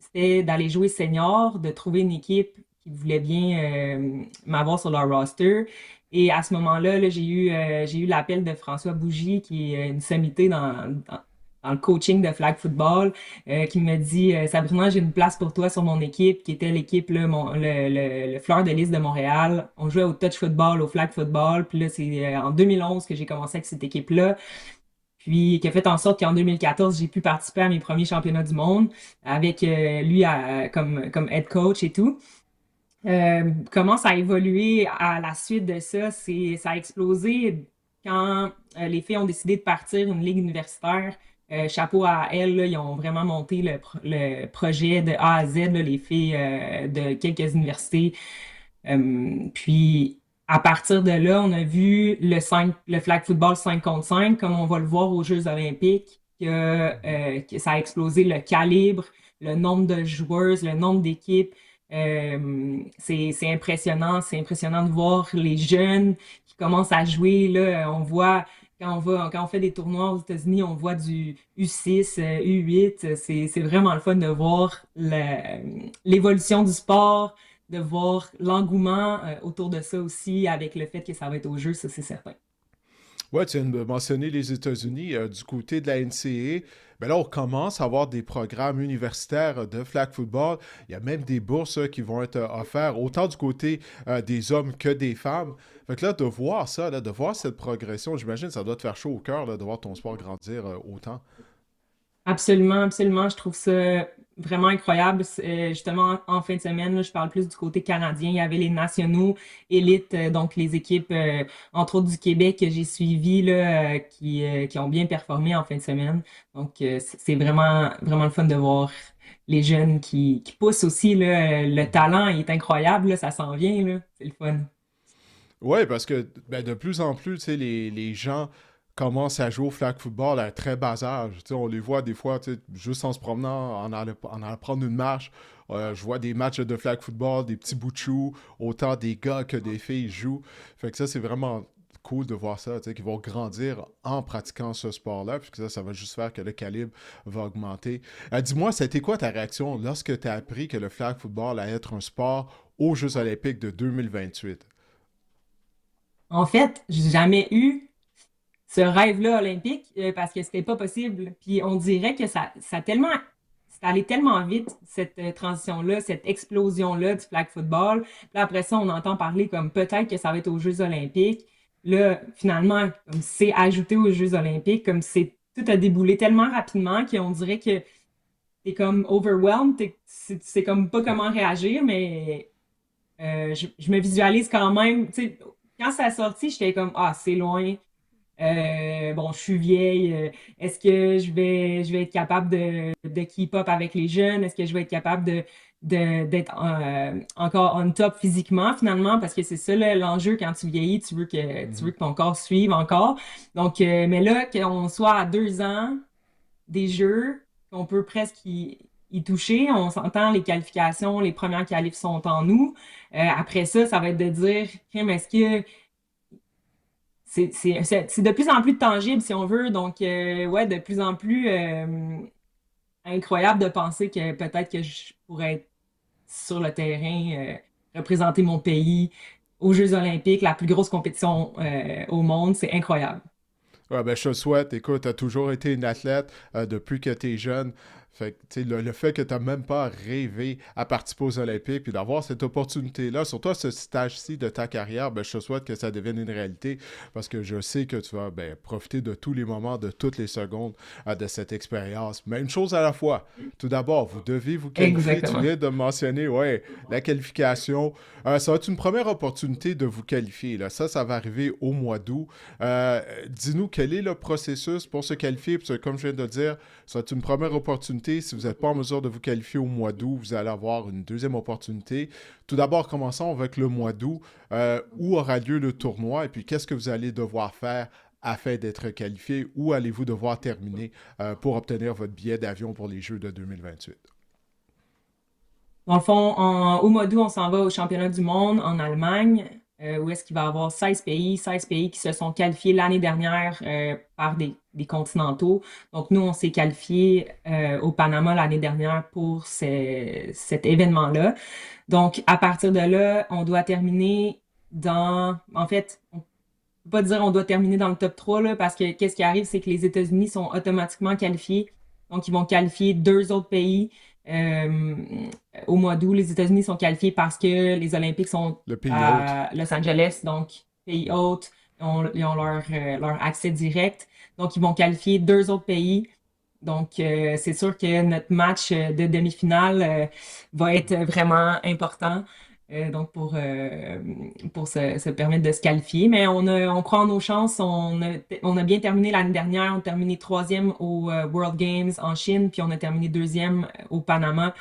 C'était d'aller jouer senior, de trouver une équipe qui voulait bien m'avoir sur leur roster. Et à ce moment-là, là, j'ai eu l'appel de François Bougie, qui est une sommité dans le coaching de flag football, qui me dit Sabrina, j'ai une place pour toi sur mon équipe, qui était l'équipe, là, le Fleur de Lys de Montréal. On jouait au touch football, au flag football. Puis là, c'est en 2011 que j'ai commencé avec cette équipe-là. Puis qui a fait en sorte qu'en 2014, j'ai pu participer à mes premiers championnats du monde avec lui comme head coach et tout. Comment ça a évolué à la suite de ça? Ça a explosé quand les filles ont décidé de partir une ligue universitaire. Chapeau à elles, là, ils ont vraiment monté le projet de A à Z, là, les filles de quelques universités. Puis à partir de là, on a vu le flag football 5 contre 5, comme on va le voir aux Jeux olympiques, que ça a explosé le calibre, le nombre de joueuses, le nombre d'équipes. C'est impressionnant de voir les jeunes qui commencent à jouer. Là, on voit quand on fait des tournois aux États-Unis, on voit du U6, U8. C'est vraiment le fun de voir l'évolution du sport, de voir l'engouement autour de ça aussi, avec le fait que ça va être au jeu, ça c'est certain. Ouais, tu viens de mentionner les États-Unis. Du côté de la NCAA, ben là, on commence à avoir des programmes universitaires de flag football. Il y a même des bourses qui vont être offertes, autant du côté des hommes que des femmes. Fait que là, de voir ça, là, de voir cette progression, j'imagine que ça doit te faire chaud au cœur là, de voir ton sport grandir autant. Absolument, absolument. Je trouve ça vraiment incroyable. Justement, en fin de semaine, là, je parle plus du côté canadien. Il y avait les nationaux élites, donc les équipes, entre autres du Québec, que j'ai suivies, là, qui ont bien performé en fin de semaine. Donc, c'est vraiment, vraiment le fun de voir les jeunes qui poussent aussi. Là, le talent est incroyable, là, ça s'en vient, là. C'est le fun. Ouais, parce que ben, de plus en plus, tu sais, les gens commencent à jouer au flag football à un très bas âge. Tu sais, on les voit des fois, tu sais, juste en se promenant, en allant prendre une marche. Je vois des matchs de flag football, des petits bouts de chou, autant des gars que des filles jouent. Fait que ça, c'est vraiment cool de voir ça, tu sais, qu'ils vont grandir en pratiquant ce sport-là, puis que ça va juste faire que le calibre va augmenter. Dis-moi, ça a été quoi ta réaction lorsque tu as appris que le flag football allait être un sport aux Jeux olympiques de 2028? En fait, j'ai jamais eu ce rêve-là olympique parce que c'était pas possible. Puis on dirait que ça a tellement c'est allé tellement vite, cette transition-là, cette explosion-là du flag football. Puis là, après ça, on entend parler comme peut-être que ça va être aux Jeux olympiques. Là, finalement, comme c'est ajouté aux Jeux olympiques, comme c'est tout a déboulé tellement rapidement qu'on dirait que t'es comme overwhelmed, c'est comme pas comment réagir, mais je me visualise quand même. Tu sais, quand ça a sorti, j'étais comme, ah, c'est loin. Bon, je suis vieille. Est-ce que je vais être capable de keep up avec les jeunes? Est-ce que je vais être capable d'être encore on top physiquement, finalement? Parce que c'est ça l'enjeu quand tu vieillis, tu veux que ton corps suive encore. Donc, mais là, qu'on soit à 2 ans des Jeux, qu'on peut presque y toucher. On s'entend, les qualifications, les premières qualifs sont en nous. Après ça, ça va être de dire, Crème, est-ce que c'est de plus en plus tangible, si on veut. Donc, ouais, de plus en plus incroyable de penser que peut-être que je pourrais être sur le terrain, représenter mon pays aux Jeux olympiques, la plus grosse compétition au monde. C'est incroyable. Ouais, ben, je te le souhaite. Écoute, tu as toujours été une athlète depuis que tu es jeune. Fait que, tu sais, le fait que tu n'as même pas rêvé à participer aux Olympiques puis d'avoir cette opportunité-là, surtout à ce stage-ci de ta carrière, ben, je te souhaite que ça devienne une réalité parce que je sais que tu vas ben, profiter de tous les moments, de toutes les secondes de cette expérience. Mais une chose à la fois. Tout d'abord, vous devez vous qualifier. Tu Exactement. viens de mentionner, ouais, la qualification. Ça va être une première opportunité de vous qualifier. Là. Ça va arriver au mois d'août. Dis-nous quel est le processus pour se qualifier. Parce que, comme je viens de le dire, ça va être une première opportunité. Si vous n'êtes pas en mesure de vous qualifier au mois d'août, vous allez avoir une deuxième opportunité. Tout d'abord, commençons avec le mois d'août. Où aura lieu le tournoi et puis qu'est-ce que vous allez devoir faire afin d'être qualifié? Où allez-vous devoir terminer pour obtenir votre billet d'avion pour les Jeux de 2028? Dans le fond, au mois d'août, on s'en va au championnat du monde en Allemagne, où est-ce qu'il va y avoir 16 pays qui se sont qualifiés l'année dernière par des continentaux. Donc, nous, on s'est qualifiés au Panama l'année dernière pour cet événement-là. Donc, à partir de là, on doit terminer en fait, on peut pas dire on doit terminer dans le top 3 là, parce que qu'est-ce qui arrive, c'est que les États-Unis sont automatiquement qualifiés. Donc, ils vont qualifier 2 autres pays. Euh, Au mois d'août, les États-Unis sont qualifiés parce que les Olympiques sont Le pays hôte. à Los Angeles, donc pays hôte, ils ont leur accès direct. Donc, ils vont qualifier 2 autres pays. Donc, c'est sûr que notre match de demi-finale va être vraiment important. Donc, pour se permettre de se qualifier. Mais on croit en nos chances. On a bien terminé l'année dernière. On a terminé troisième au World Games en Chine, puis on a terminé deuxième au Panama.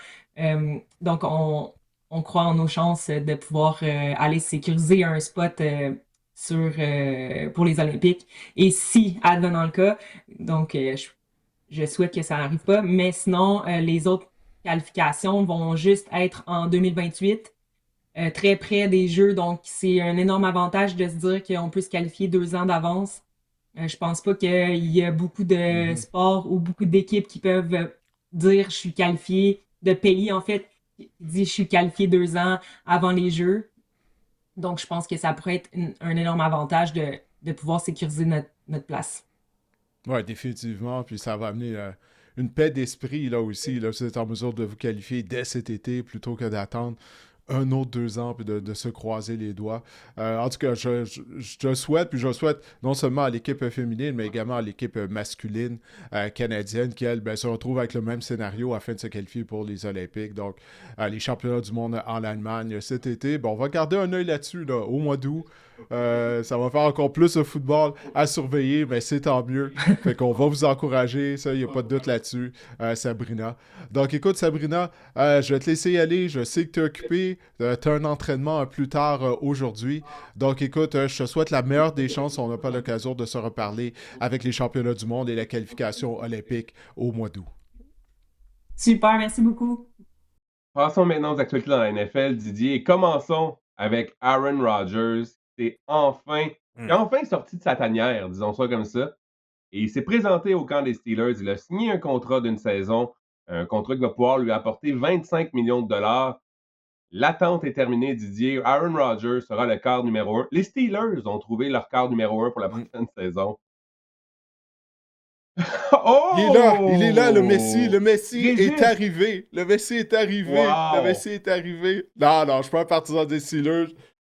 Donc, on croit en nos chances de pouvoir aller sécuriser un spot pour les Olympiques. Et si, advenant le cas, donc je souhaite que ça n'arrive pas, mais sinon, les autres qualifications vont juste être en 2028, très près des Jeux. Donc, c'est un énorme avantage de se dire qu'on peut se qualifier 2 ans d'avance. Je pense pas qu'il y a beaucoup de Mhm. sports ou beaucoup d'équipes qui peuvent dire je suis qualifié, de pays en fait, qui dit je suis qualifié 2 ans avant les Jeux. Donc, je pense que ça pourrait être un énorme avantage de pouvoir sécuriser notre place. Oui, définitivement. Puis ça va amener une paix d'esprit là aussi. Là, vous êtes en mesure de vous qualifier dès cet été plutôt que d'attendre un autre 2 ans puis de se croiser les doigts. En tout cas, je te souhaite, puis je souhaite non seulement à l'équipe féminine, mais également à l'équipe masculine canadienne qui, elle, ben, se retrouve avec le même scénario afin de se qualifier pour les Olympiques. Donc, les championnats du monde en Allemagne cet été. Bon, on va garder un œil là-dessus là, au mois d'août. Ça va faire encore plus de football à surveiller, mais c'est tant mieux. Fait qu'on va vous encourager, ça, il n'y a pas de doute là-dessus, Sabrina. Donc, écoute, Sabrina, je vais te laisser y aller. Je sais que tu es occupé. Tu as un entraînement plus tard aujourd'hui. Donc, écoute, je te souhaite la meilleure des chances. On n'a pas l'occasion de se reparler avec les championnats du monde et la qualification olympique au mois d'août. Super, merci beaucoup. Passons maintenant aux actualités dans la NFL, Didier, et commençons avec Aaron Rodgers, qui est enfin sorti de sa tanière, disons ça comme ça, et il s'est présenté au camp des Steelers. Il a signé un contrat d'une saison, un contrat qui va pouvoir lui apporter 25 millions de dollars. L'attente est terminée, Didier. Aaron Rodgers sera le quart numéro 1. Les Steelers ont trouvé leur quart numéro 1 pour la Mm. prochaine saison. Il est là, le Messi. Oh! Le Messi est Résiste! arrivé. Le Messi est arrivé. Le Wow! Messi est arrivé. Non, non, je suis pas un partisan des Steelers.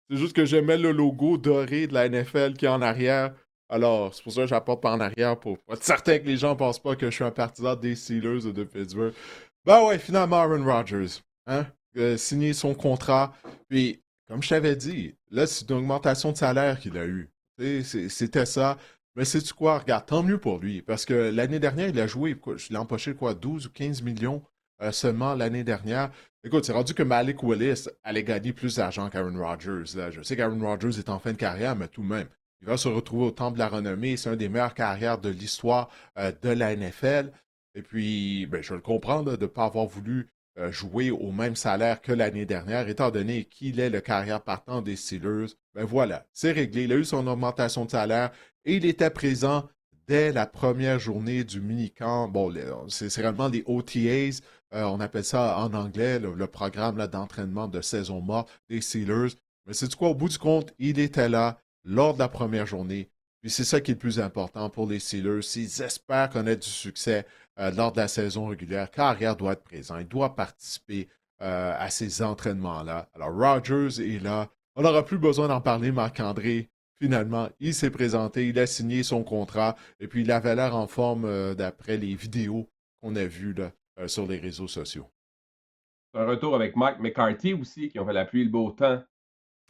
C'est juste que j'aimais le logo doré de la NFL qui est en arrière. Alors, c'est pour ça que j'apporte par en arrière pour être certain que les gens pensent pas que je suis un partisan des Steelers ou de Pittsburgh. Ben ouais, finalement, Aaron Rodgers, hein, signé son contrat. Puis, comme je t'avais dit, là, c'est une augmentation de salaire qu'il a eu. C'était ça. Mais sais-tu quoi? Regarde, tant mieux pour lui. Parce que l'année dernière, il a joué, quoi, il a empoché quoi, 12 ou 15 millions seulement l'année dernière. Écoute, c'est rendu que Malik Willis allait gagner plus d'argent qu'Aaron Rodgers. Là. Je sais qu'Aaron Rodgers est en fin de carrière, mais tout de même. Il va se retrouver au temple de la renommée. C'est un des meilleures carrières de l'histoire de la NFL. Et puis, ben, je le comprends là, de ne pas avoir voulu jouer au même salaire que l'année dernière, étant donné qu'il est le carrière partant des Steelers. Ben voilà, c'est réglé. Il a eu son augmentation de salaire et il était présent dès la première journée du mini-camp. Bon, c'est réellement les OTAs, on appelle ça en anglais, le programme d'entraînement de saison morte des Steelers. Mais c'est quoi, au bout du compte, il était là lors de la première journée. Puis c'est ça qui est le plus important pour les Steelers. S'ils espèrent connaître du succès lors de la saison régulière, Carrière doit être présent, il doit participer à ces entraînements-là. Alors, Rodgers est là. On n'aura plus besoin d'en parler, Marc-André. Finalement, il s'est présenté, il a signé son contrat, et puis il avait l'air en forme d'après les vidéos qu'on a vues là, sur les réseaux sociaux. Un retour avec Mike McCarthy aussi, qui ont fait la pluie et le beau temps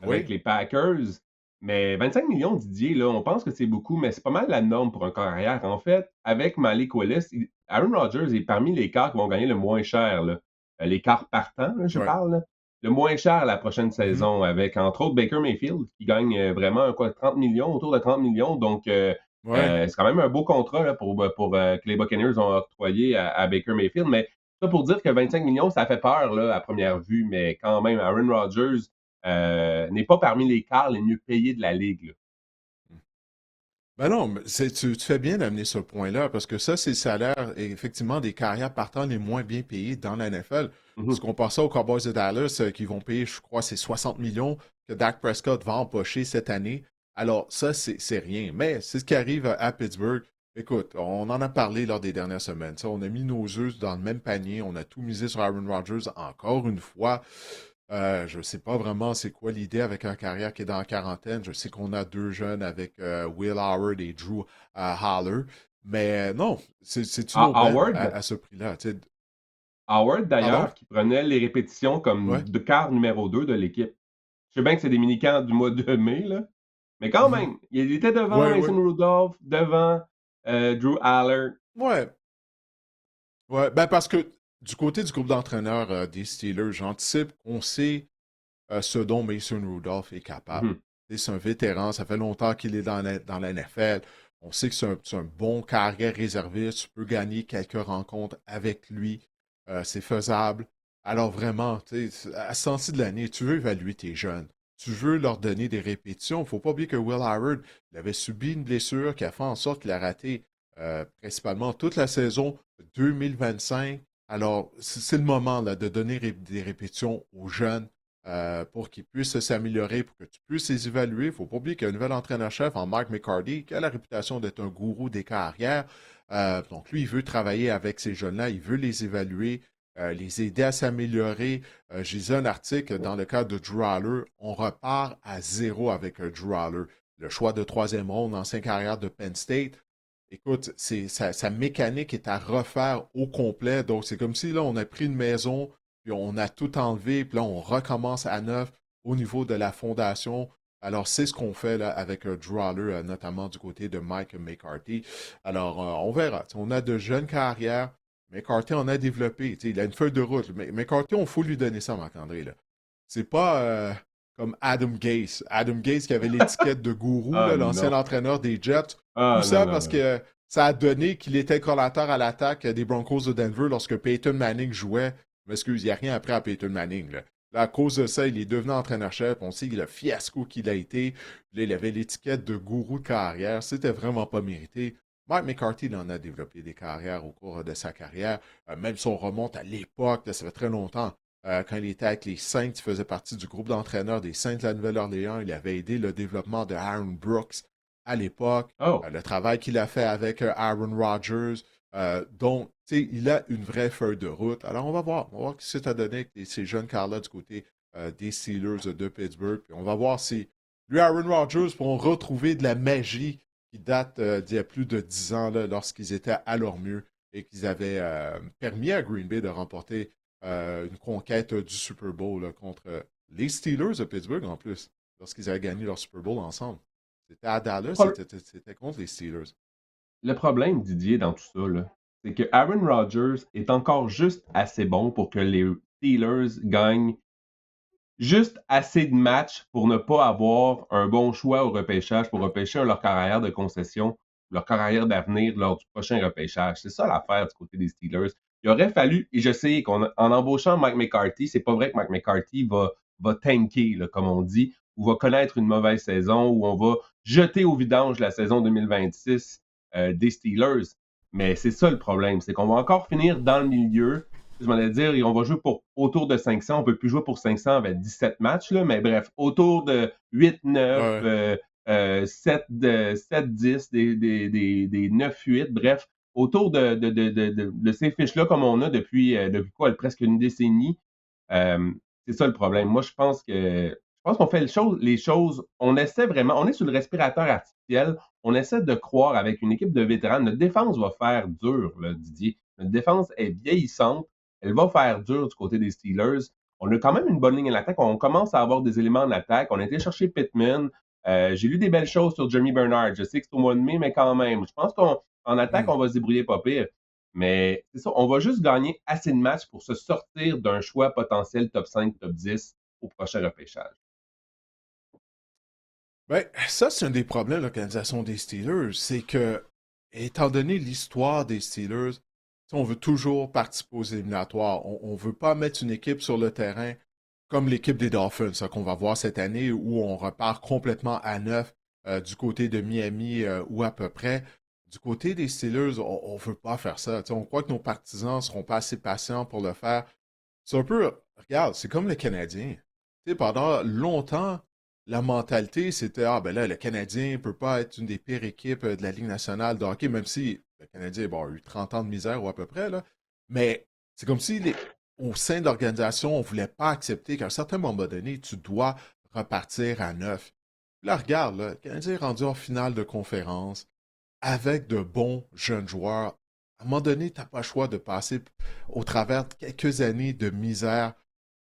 avec Oui, les Packers. Mais 25 millions, Didier, là, on pense que c'est beaucoup, mais c'est pas mal la norme pour un carrière. En fait, avec Malik Willis, Aaron Rodgers est parmi les quarts qui vont gagner le moins cher. Là. Les quarts partants, là, je oui. parle. Là. Le moins cher la prochaine Mhm. saison, avec entre autres Baker Mayfield, qui gagne vraiment quoi, 30 millions, autour de 30 millions. Donc, Ouais. c'est quand même un beau contrat là, pour que les Buccaneers ont octroyé à Baker Mayfield. Mais ça pour dire que 25 millions, ça fait peur là, à première vue, mais quand même, Aaron Rodgers n'est pas parmi les quarts les mieux payés de la ligue. Là. Ben non, mais tu fais bien d'amener ce point-là, parce que ça, c'est le salaire, effectivement, des carrières partant les moins bien payées dans la NFL. Si Mhm. on compare ça aux Cowboys de Dallas, qui vont payer, je crois, c'est 60 millions que Dak Prescott va empocher cette année. Alors, ça, c'est rien. Mais c'est ce qui arrive à Pittsburgh. Écoute, on en a parlé lors des dernières semaines. Ça, on a mis nos œufs dans le même panier. On a tout misé sur Aaron Rodgers encore une fois. Je ne sais pas vraiment c'est quoi l'idée avec un carrière qui est dans la quarantaine. Je sais qu'on a deux jeunes avec Will Howard et Drew Haller. Mais non, c'est une aubaine Howard, à ce prix-là. Tu sais. Howard Pardon? d'ailleurs, qui prenait les répétitions comme Ouais. de quart numéro 2 de l'équipe. Je sais bien que c'est des mini-camps du mois de mai, là. Mais quand Mhm. même, il était devant Ouais, Mason ouais. Rudolph, devant Drew Aller. Ouais. Ouais. Ben parce que du côté du groupe d'entraîneurs des Steelers, j'anticipe qu'on sait ce dont Mason Rudolph est capable. Mhm. Tu sais, c'est un vétéran, ça fait longtemps qu'il est dans la NFL. On sait que c'est un bon carrière réserviste. Tu peux gagner quelques rencontres avec lui. C'est faisable. Alors vraiment, tu sais, à ce temps-ci de l'année, tu veux évaluer tes jeunes. Tu veux leur donner des répétitions. Il ne faut pas oublier que Will Howard il avait subi une blessure qui a fait en sorte qu'il a raté principalement toute la saison 2025. Alors, c'est le moment là, de donner des répétitions aux jeunes pour qu'ils puissent s'améliorer, pour que tu puisses les évaluer. Il ne faut pas oublier qu'il y a un nouvel entraîneur-chef en Mike McCarthy qui a la réputation d'être un gourou des carrières. Donc lui, il veut travailler avec ces jeunes-là, il veut les évaluer, les aider à s'améliorer. J'ai lu un article dans le cadre de Drew Aller. On repart à zéro avec Drew Aller. Le choix de troisième ronde, ancien carrière de Penn State. Écoute, sa mécanique est à refaire au complet. Donc, c'est comme si là, on a pris une maison, puis on a tout enlevé, puis là, on recommence à neuf au niveau de la fondation. Alors, c'est ce qu'on fait là, avec Drew Aller, notamment du côté de Mike McCarthy. Alors, on verra. T'sais, on a de jeunes carrières. McCarthy en a développé. Il a une feuille de route. Mais McCarthy, on faut lui donner ça, Marc-André. C'est pas comme Adam Gase. Adam Gase qui avait l'étiquette de gourou, Ah l'ancien non. entraîneur des Jets. Tout Ah non, ça non, parce non. que ça a donné qu'il était collateur à l'attaque des Broncos de Denver lorsque Peyton Manning jouait. Je m'excuse, il n'y a rien après à Peyton Manning. Là. Là, à cause de ça, il est devenu entraîneur-chef. On sait le fiasco qu'il a été. Là, il avait l'étiquette de gourou de carrière. C'était vraiment pas mérité. Mike McCarthy il en a développé des carrières au cours de sa carrière. Même si on remonte à l'époque, ça fait très longtemps. Quand il était avec les Saints, il faisait partie du groupe d'entraîneurs des Saints de la Nouvelle-Orléans. Il avait aidé le développement de Aaron Brooks à l'époque, Oh, le travail qu'il a fait avec Aaron Rodgers. Donc, tu sais, il a une vraie feuille de route. Alors, on va voir ce que ça donné avec ces jeunes cars-là du côté des Steelers de Pittsburgh. Puis on va voir si lui, Aaron Rodgers, pourront retrouver de la magie qui date d'il y a plus de 10 ans, là, lorsqu'ils étaient à leur mieux et qu'ils avaient permis à Green Bay de remporter une conquête du Super Bowl là, contre les Steelers de Pittsburgh en plus, lorsqu'ils avaient gagné leur Super Bowl ensemble. C'était à Dallas, pro- c'était contre les Steelers. le problème, Didier, dans tout ça, là, c'est que Aaron Rodgers est encore juste assez bon pour que les Steelers gagnent juste assez de matchs pour ne pas avoir un bon choix au repêchage pour repêcher leur carrière de concession, leur carrière d'avenir lors du prochain repêchage. C'est ça l'affaire du côté des Steelers. Il aurait fallu, et je sais qu'en embauchant Mike McCarthy, c'est pas vrai que Mike McCarthy va tanker, là, comme on dit, ou va connaître une mauvaise saison, ou on va jeter au vidange la saison 2026 des Steelers. Mais c'est ça le problème, c'est qu'on va encore finir dans le milieu. Je m'en allais dire, on va jouer pour autour de 500. On ne peut plus jouer pour 500 avec 17 matchs, là, mais bref, autour de 8, 9, Ouais. 7, 10, des 9, 8, bref, autour de ces fiches-là, comme on a depuis quoi, presque une décennie. Euh, c'est ça le problème. Moi, je pense qu'on fait les choses, on essaie vraiment, on est sur le respirateur artificiel, on essaie de croire avec une équipe de vétérans. Notre défense va faire dur, là, Didier. Notre défense est vieillissante. Elle va faire dur du côté des Steelers. On a quand même une bonne ligne à l'attaque. On commence à avoir des éléments en attaque. On a été chercher Pittman. J'ai lu des belles choses sur Jeremy Bernard. Je sais que c'est au mois de mai, mais quand même. Je pense qu'en attaque, Hmm. on va se débrouiller pas pire. Mais c'est ça, on va juste gagner assez de matchs pour se sortir d'un choix potentiel top 5, top 10 au prochain repêchage. Ben, ça, c'est un des problèmes de l'organisation des Steelers. C'est que, étant donné l'histoire des Steelers, tu sais, on veut toujours participer aux éliminatoires. On ne veut pas mettre une équipe sur le terrain comme l'équipe des Dolphins, ça, qu'on va voir cette année, où on repart complètement à neuf du côté de Miami ou à peu près. Du côté des Steelers, on ne veut pas faire ça. Tu sais, on croit que nos partisans ne seront pas assez patients pour le faire. C'est un peu, regarde, c'est comme le Canadien. Tu sais, pendant longtemps, la mentalité, c'était, ah ben là, le Canadien ne peut pas être une des pires équipes de la Ligue nationale de hockey, même si le Canadien bon, a eu 30 ans de misère ou à peu près, là. Mais c'est comme si au sein de l'organisation, on ne voulait pas accepter qu'à un certain moment donné, tu dois repartir à neuf. Là, regarde, là, le Canadien est rendu en finale de conférence avec de bons jeunes joueurs. À un moment donné, tu n'as pas le choix de passer au travers de quelques années de misère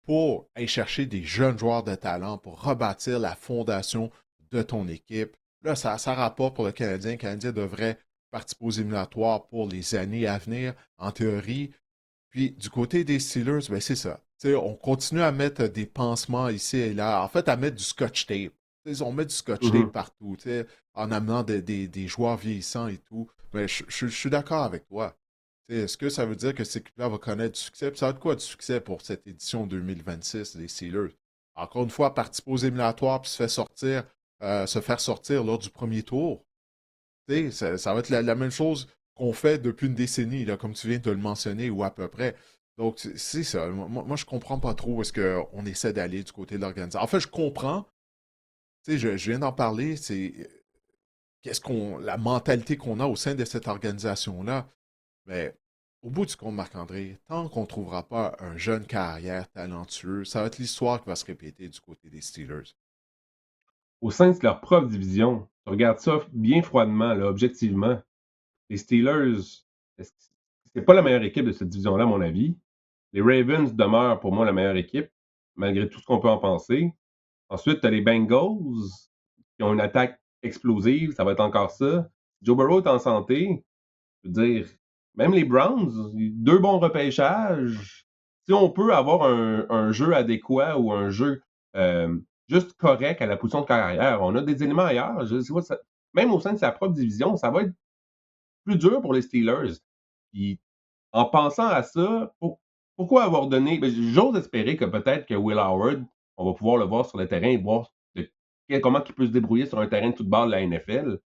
pour aller chercher des jeunes joueurs de talent, pour rebâtir la fondation de ton équipe. Là, ça rapporte pour le Canadien. Le Canadien devrait participer aux éliminatoires pour les années à venir, en théorie. Puis du côté des Steelers, ben c'est ça. Tu sais, on continue à mettre des pansements ici et là. En fait, à mettre du scotch tape. Tu sais, on met du scotch tape Mhm. partout, tu sais, en amenant des joueurs vieillissants et tout. Mais je suis d'accord avec toi. Tu sais, est-ce que ça veut dire que cette équipe-là va connaître du succès? Puis ça va être quoi du succès pour cette édition 2026 des Steelers? Encore une fois, participer aux éliminatoires puis se faire sortir lors du premier tour. Tu sais, ça va être la même chose qu'on fait depuis une décennie, là, comme tu viens de le mentionner, ou à peu près. Donc, c'est ça. Moi, je comprends pas trop où est-ce qu'on essaie d'aller du côté de l'organisation. En fait, je comprends. Tu sais, je viens d'en parler. C'est la mentalité qu'on a au sein de cette organisation-là. Mais au bout du compte, Marc-André, tant qu'on ne trouvera pas un jeune carrière talentueux, ça va être l'histoire qui va se répéter du côté des Steelers. Au sein de leur propre division, tu regardes ça bien froidement, là, objectivement. Les Steelers, c'est pas la meilleure équipe de cette division-là, à mon avis. Les Ravens demeurent pour moi la meilleure équipe, malgré tout ce qu'on peut en penser. Ensuite, tu as les Bengals qui ont une attaque explosive, ça va être encore ça. Joe Burrow est en santé. Je veux dire, même les Browns, deux bons repêchages. Si on peut avoir un jeu adéquat ou un jeu euh, juste correct à la position de carrière, on a des éléments ailleurs. Je sais pas, même au sein de sa propre division, ça va être plus dur pour les Steelers. Puis, en pensant à ça, pourquoi avoir donné. Ben, j'ose espérer que peut-être que Will Howard, on va pouvoir le voir sur le terrain et voir comment il peut se débrouiller sur un terrain de football de la NFL.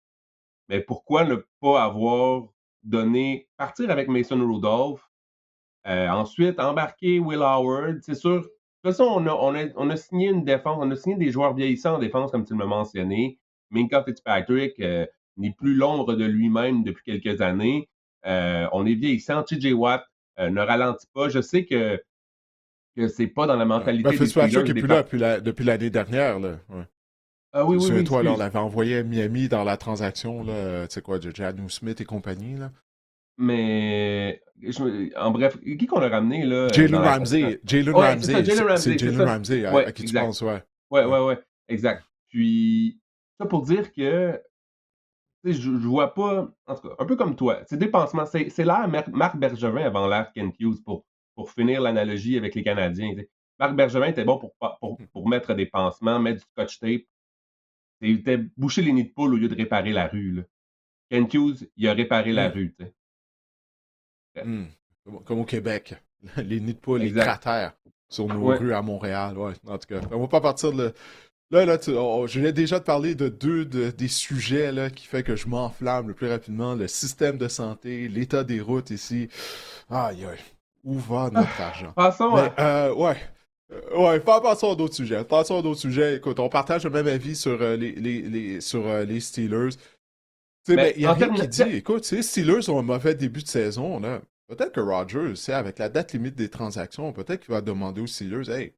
Mais pourquoi ne pas avoir donné, partir avec Mason Rudolph, ensuite embarquer Will Howard, c'est sûr. De toute façon, on a signé une défense, on a signé des joueurs vieillissants en défense, comme tu l'as mentionné. Minkah Fitzpatrick n'est plus l'ombre de lui-même depuis quelques années. On est vieillissant. TJ Watt ne ralentit pas. Je sais que c'est pas dans la mentalité des Fitzpatrick Steelers. n'est plus là depuis l'année dernière. Là. Ouais. Ah oui, oui, Souviens-toi, là, on excuse. l'avait envoyé à Miami dans la transaction, là, tu sais quoi, de Janu Smith et compagnie. Là. Mais, en bref, qui qu'on a ramené là, dans Jalen la Ramsey. Jalen Ouais, c'est ça, Ramsey. Jalen C'est Ramsey, c'est Jalen ça. Ramsey Ouais, à qui tu exact. penses, ouais. Ouais, Ouais. ouais, ouais, exact. Puis, ça pour dire que, tu sais, je vois pas, en tout cas, un peu comme toi, c'est dépensement, c'est l'ère Marc Bergevin avant l'ère Kent Hughes pour finir l'analogie avec les Canadiens. Tu sais. Marc Bergevin était bon pour mettre des pansements, mettre du scotch tape. Il était boucher les nids de poule au lieu de réparer la rue. Là. Kent Hughes, il a réparé la Mm. rue. Tu sais. Mm. Comme au Québec. Les nids de poule, les Exact. cratères sur nos Ouais. rues à Montréal. Ouais, en tout cas, on va pas partir de là, je viens déjà de parler de des sujets là, qui fait que je m'enflamme le plus rapidement. Le système de santé, l'état des routes ici. Aïe, aïe. Où va notre argent? Passons Mais, à... ouais. Ouais, passons à d'autres sujets. Passons à d'autres sujets. Écoute, on partage le même avis sur, les Steelers. Tu sais, mais Mais il n'y a en rien termes... qui dit, écoute, les Steelers ont un mauvais début de saison. Là. Peut-être que Rodgers, tu sais, avec la date limite des transactions, peut-être qu'il va demander aux Steelers, hey,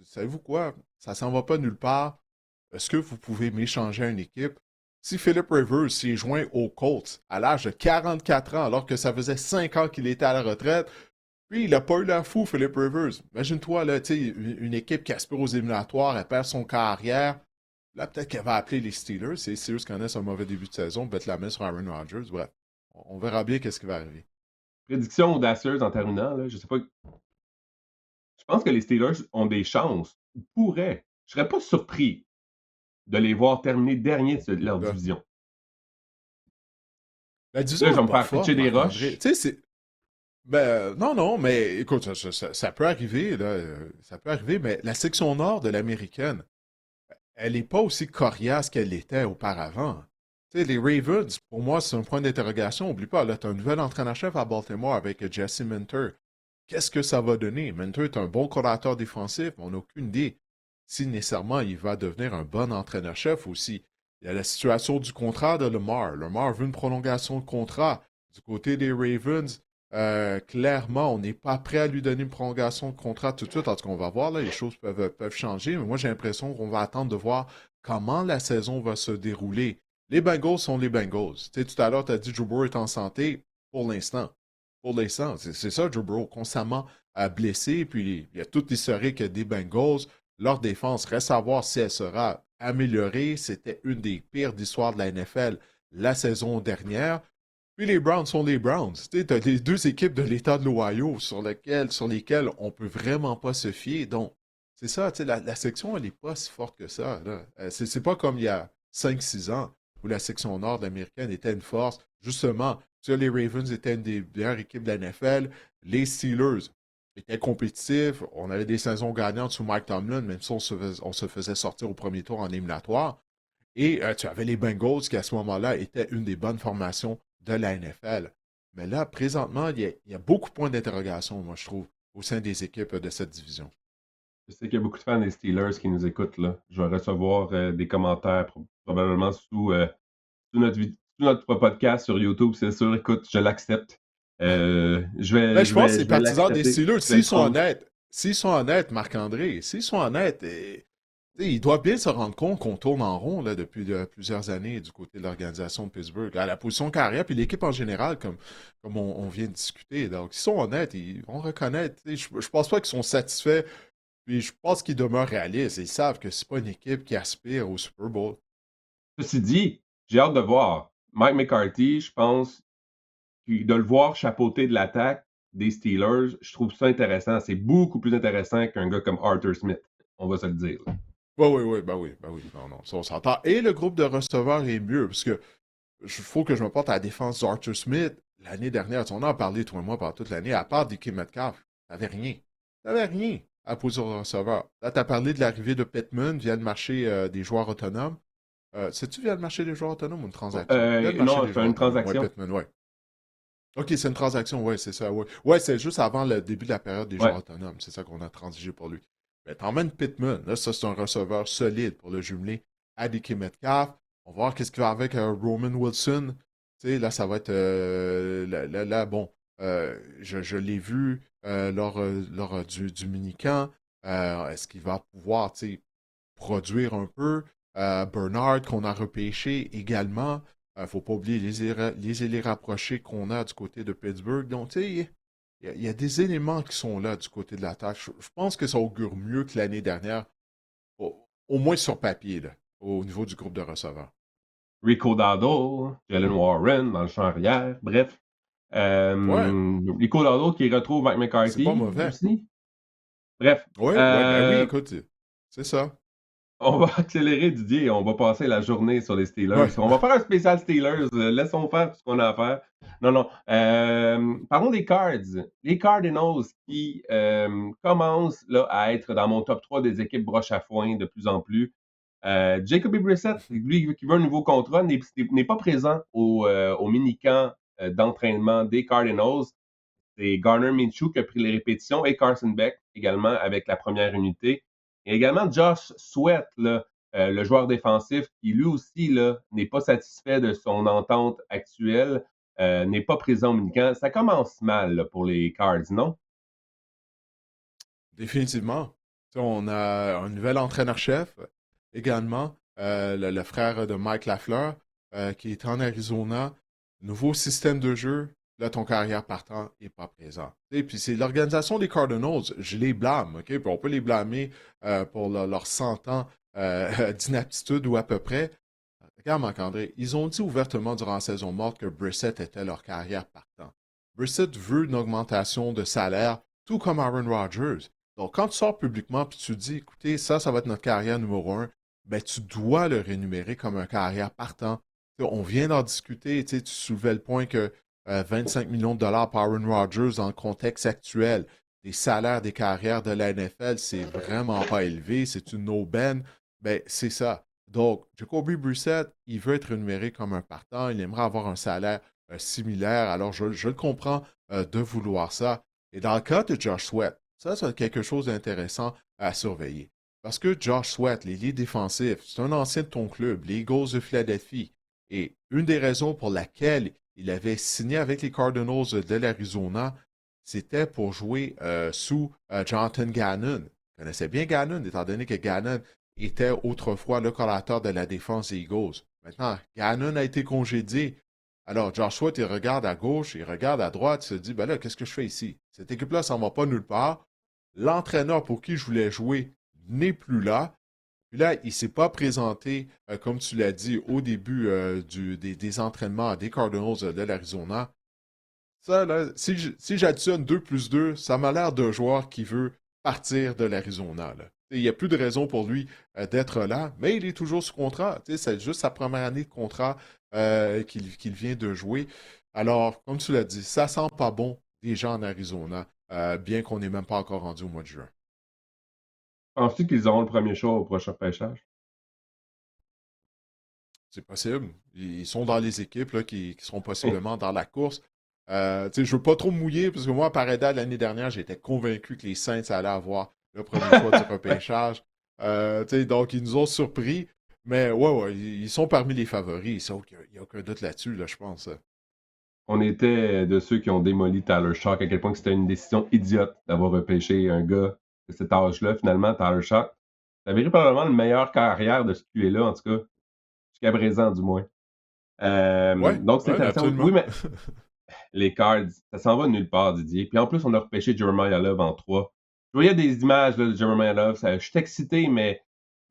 savez-vous quoi? Ça s'en va pas nulle part. Est-ce que vous pouvez m'échanger à une équipe? Si Philip Rivers s'est joint aux Colts à l'âge de 44 ans, alors que ça faisait 5 ans qu'il était à la retraite, puis il n'a pas eu la fou, Philip Rivers. Imagine-toi, là, tu sais, une équipe qui aspire aux éliminatoires, elle perd son carrière. Là, peut-être qu'elle va appeler les Steelers. Si les Steelers connaissent un mauvais début de saison, mettre la main sur Aaron Rodgers. Bref, on verra bien qu'est-ce qui va arriver. Prédiction audacieuse en terminant, là, je sais pas. Je pense que les Steelers ont des chances, ou pourraient. Je serais pas surpris de les voir terminer dernier de leur Là, division. la Là, division je vais n'est me pas faire pitcher forte, des Marc-André. roches. Tu sais, c'est. Ben, non, mais écoute, ça peut arriver, là, ça peut arriver, mais la section nord de l'américaine, elle n'est pas aussi coriace qu'elle l'était auparavant. Tu sais, les Ravens, pour moi, c'est un point d'interrogation. Oublie pas, là, tu as un nouvel entraîneur-chef à Baltimore avec Jesse Minter. Qu'est-ce que ça va donner? Minter est un bon coordinateur défensif, mais on n'a aucune idée si nécessairement il va devenir un bon entraîneur-chef aussi. Il y a la situation du contrat de Lamar. Lamar veut une prolongation de contrat. Du côté des Ravens, clairement, on n'est pas prêt à lui donner une prolongation de contrat tout de suite. En tout cas, on va voir, là, les choses peuvent changer, mais moi, j'ai l'impression qu'on va attendre de voir comment la saison va se dérouler. Les Bengals sont les Bengals. Tu sais, tout à l'heure, tu as dit Joe Burrow est en santé pour l'instant. Pour l'instant, c'est ça, Joe Burrow, constamment blessé. Puis il y a toute l'historique des Bengals. Leur défense reste à voir si elle sera améliorée. C'était une des pires d'histoire de la NFL la saison dernière. Puis les Browns sont les Browns. Tu as les deux équipes de l'État de l'Ohio sur lesquelles on peut vraiment pas se fier. Donc, c'est ça, la section, elle n'est pas si forte que ça. Là. C'est pas comme il y a 5-6 ans où la section nord américaine était une force. Justement, les Ravens étaient une des meilleures équipes de la NFL. Les Steelers étaient compétitifs. On avait des saisons gagnantes sous Mike Tomlin, même si on se faisait sortir au premier tour en éliminatoire. Et tu avais les Bengals qui, à ce moment-là, étaient une des bonnes formations de la NFL. Mais là, présentement, il y a beaucoup de points d'interrogation, moi, je trouve, au sein des équipes de cette division. Je sais qu'il y a beaucoup de fans des Steelers qui nous écoutent. Là. Je vais recevoir des commentaires probablement sous notre podcast sur YouTube, c'est sûr. Écoute, je l'accepte. Je pense que les partisans des Steelers, s'ils sont honnêtes, Marc-André, s'ils sont honnêtes, ils doivent bien se rendre compte qu'on tourne en rond là, depuis plusieurs années du côté de l'organisation de Pittsburgh, à la position carrière, puis l'équipe en général, comme on vient de discuter. Donc, s'ils sont honnêtes, ils vont reconnaître. Je pense pas qu'ils sont satisfaits, puis je pense qu'ils demeurent réalistes. Ils savent que c'est pas une équipe qui aspire au Super Bowl. Ceci dit, j'ai hâte de voir. Mike McCarthy, je pense, de le voir chapeauter de l'attaque des Steelers, je trouve ça intéressant. C'est beaucoup plus intéressant qu'un gars comme Arthur Smith. On va se le dire. Là. Oui. Non, ça on s'entend. Et le groupe de receveurs est mieux, parce que il faut que je me porte à la défense d'Arthur Smith. L'année dernière, on en a parlé, toi et moi, pendant toute l'année, à part DK Metcalf, t'avais rien. T'avais rien à poser au receveur. Là, t'as parlé de l'arrivée de Pittman via le marché des joueurs autonomes. C'est-tu via le marché des joueurs autonomes ou une transaction? Via le marché Non, des c'est joueurs une autonomes. transaction. Ouais, Pittman, ouais. Ok, c'est une transaction, ouais, c'est ça, ouais. Ouais, c'est juste avant le début de la période des joueurs autonomes. C'est ça qu'on a transigé pour lui. Mais t'emmènes Pittman, là, ça, c'est un receveur solide pour le jumeler à DK Metcalf. On va voir qu'est-ce qu'il va avec Roman Wilson. Tu sais, là, ça va être. Là, bon, je l'ai vu lors du mini-camp. Est-ce qu'il va pouvoir, tu sais, produire un peu? Bernard, qu'on a repêché également. Faut pas oublier les ailiers rapprochés qu'on a du côté de Pittsburgh. Donc, tu sais, il y a des éléments qui sont là du côté de l'attaque. Je pense que ça augure mieux que l'année dernière, au moins sur papier, là, au niveau du groupe de receveurs. Rico Dowdle, Jalen Warren dans le champ arrière, bref. Ouais, Rico Dowdle qui retrouve Mike c'est pas McCarthy mauvais. aussi. Bref, Ouais, ouais, ben oui, écoute, c'est ça. on va accélérer, Didier, et on va passer la journée sur les Ouais. Steelers. On va faire un spécial Steelers. Laissons faire tout ce qu'on a à faire. Non, non. Parlons des Cards. Les Cardinals qui commencent là, à être dans mon top 3 des équipes broche à foin de plus en plus. Jacoby Brissett, lui qui veut un nouveau contrat, n'est pas présent au mini-camp d'entraînement des Cardinals. C'est Garner Minshew qui a pris les répétitions et Carson Beck également avec la première unité. Et également Josh Sweat, là, le joueur défensif, qui lui aussi là, n'est pas satisfait de son entente actuelle, n'est pas présent au mini-camp. Ça commence mal là, pour les Cards, non? Définitivement. Tu sais, on a un nouvel entraîneur-chef également, le frère de Mike Lafleur, qui est en Arizona. Nouveau système de jeu. Là, ton carrière partant n'est pas présent. Et puis c'est l'organisation des Cardinals. Je les blâme, OK? Puis on peut les blâmer pour leur 100 ans d'inaptitude ou à peu près. Regarde, Marc-André, ils ont dit ouvertement durant la saison morte que Brissett était leur carrière partant. Brissett veut une augmentation de salaire, tout comme Aaron Rodgers. Donc, quand tu sors publiquement et tu dis, écoutez, ça va être notre carrière numéro un, ben, tu dois le rémunérer comme un carrière partant. On vient d'en discuter, tu soulevais le point que 25 millions de dollars par Aaron Rodgers dans le contexte actuel, les salaires des carrières de la NFL, c'est vraiment pas élevé, c'est une aubaine. Ben, c'est ça. Donc, Jacoby Brissett, il veut être rémunéré comme un partant, il aimerait avoir un salaire similaire, alors je le comprends de vouloir ça. Et dans le cas de Josh Sweat, ça, c'est quelque chose d'intéressant à surveiller. Parce que Josh Sweat, l'ailier défensif, c'est un ancien de ton club, les Eagles de Philadelphie. Et une des raisons pour laquelle il avait signé avec les Cardinals de l'Arizona, c'était pour jouer sous Jonathan Gannon. Il connaissait bien Gannon, étant donné que Gannon était autrefois le collateur de la défense des Eagles. Maintenant, Gannon a été congédié. Alors, Joshua, il regarde à gauche, il regarde à droite, il se dit, ben là, qu'est-ce que je fais ici? Cette équipe-là, ça ne va pas nulle part. L'entraîneur pour qui je voulais jouer n'est plus là. Puis là, il ne s'est pas présenté, comme tu l'as dit, au début des entraînements des Cardinals de l'Arizona. Ça, là, si j'additionne 2 plus 2, ça m'a l'air d'un joueur qui veut partir de l'Arizona. Il n'y a plus de raison pour lui d'être là, mais il est toujours sous contrat. C'est juste sa première année de contrat qu'il vient de jouer. Alors, comme tu l'as dit, ça sent pas bon déjà en Arizona, bien qu'on n'ait même pas encore rendu au mois de juin. Penses-tu qu'ils auront le premier choix au prochain pêchage? C'est possible. Ils sont dans les équipes là, qui seront possiblement dans la course. Je ne veux pas trop me mouiller, parce que moi, par Pareda, l'année dernière, j'étais convaincu que les Saints allaient avoir le premier choix du repêchage. Donc, ils nous ont surpris. Mais ouais, ouais, ils sont parmi les favoris. Il n'y a aucun doute là-dessus, là, je pense. On était de ceux qui ont démoli Tyler Shock, à quel point c'était une décision idiote d'avoir repêché un gars de cet âge-là, finalement, Tyler Shock. Ça avait probablement le meilleur carrière de ce QA-là, en tout cas, jusqu'à présent, du moins. Ouais, Donc, c'est ouais, intéressant. Oui, absolument. mais les Cards, ça s'en va de nulle part, Didier. Puis en plus, on a repêché Jeremiah Love en 3. Je voyais des images là, de Jeremiah Love. Je suis excité,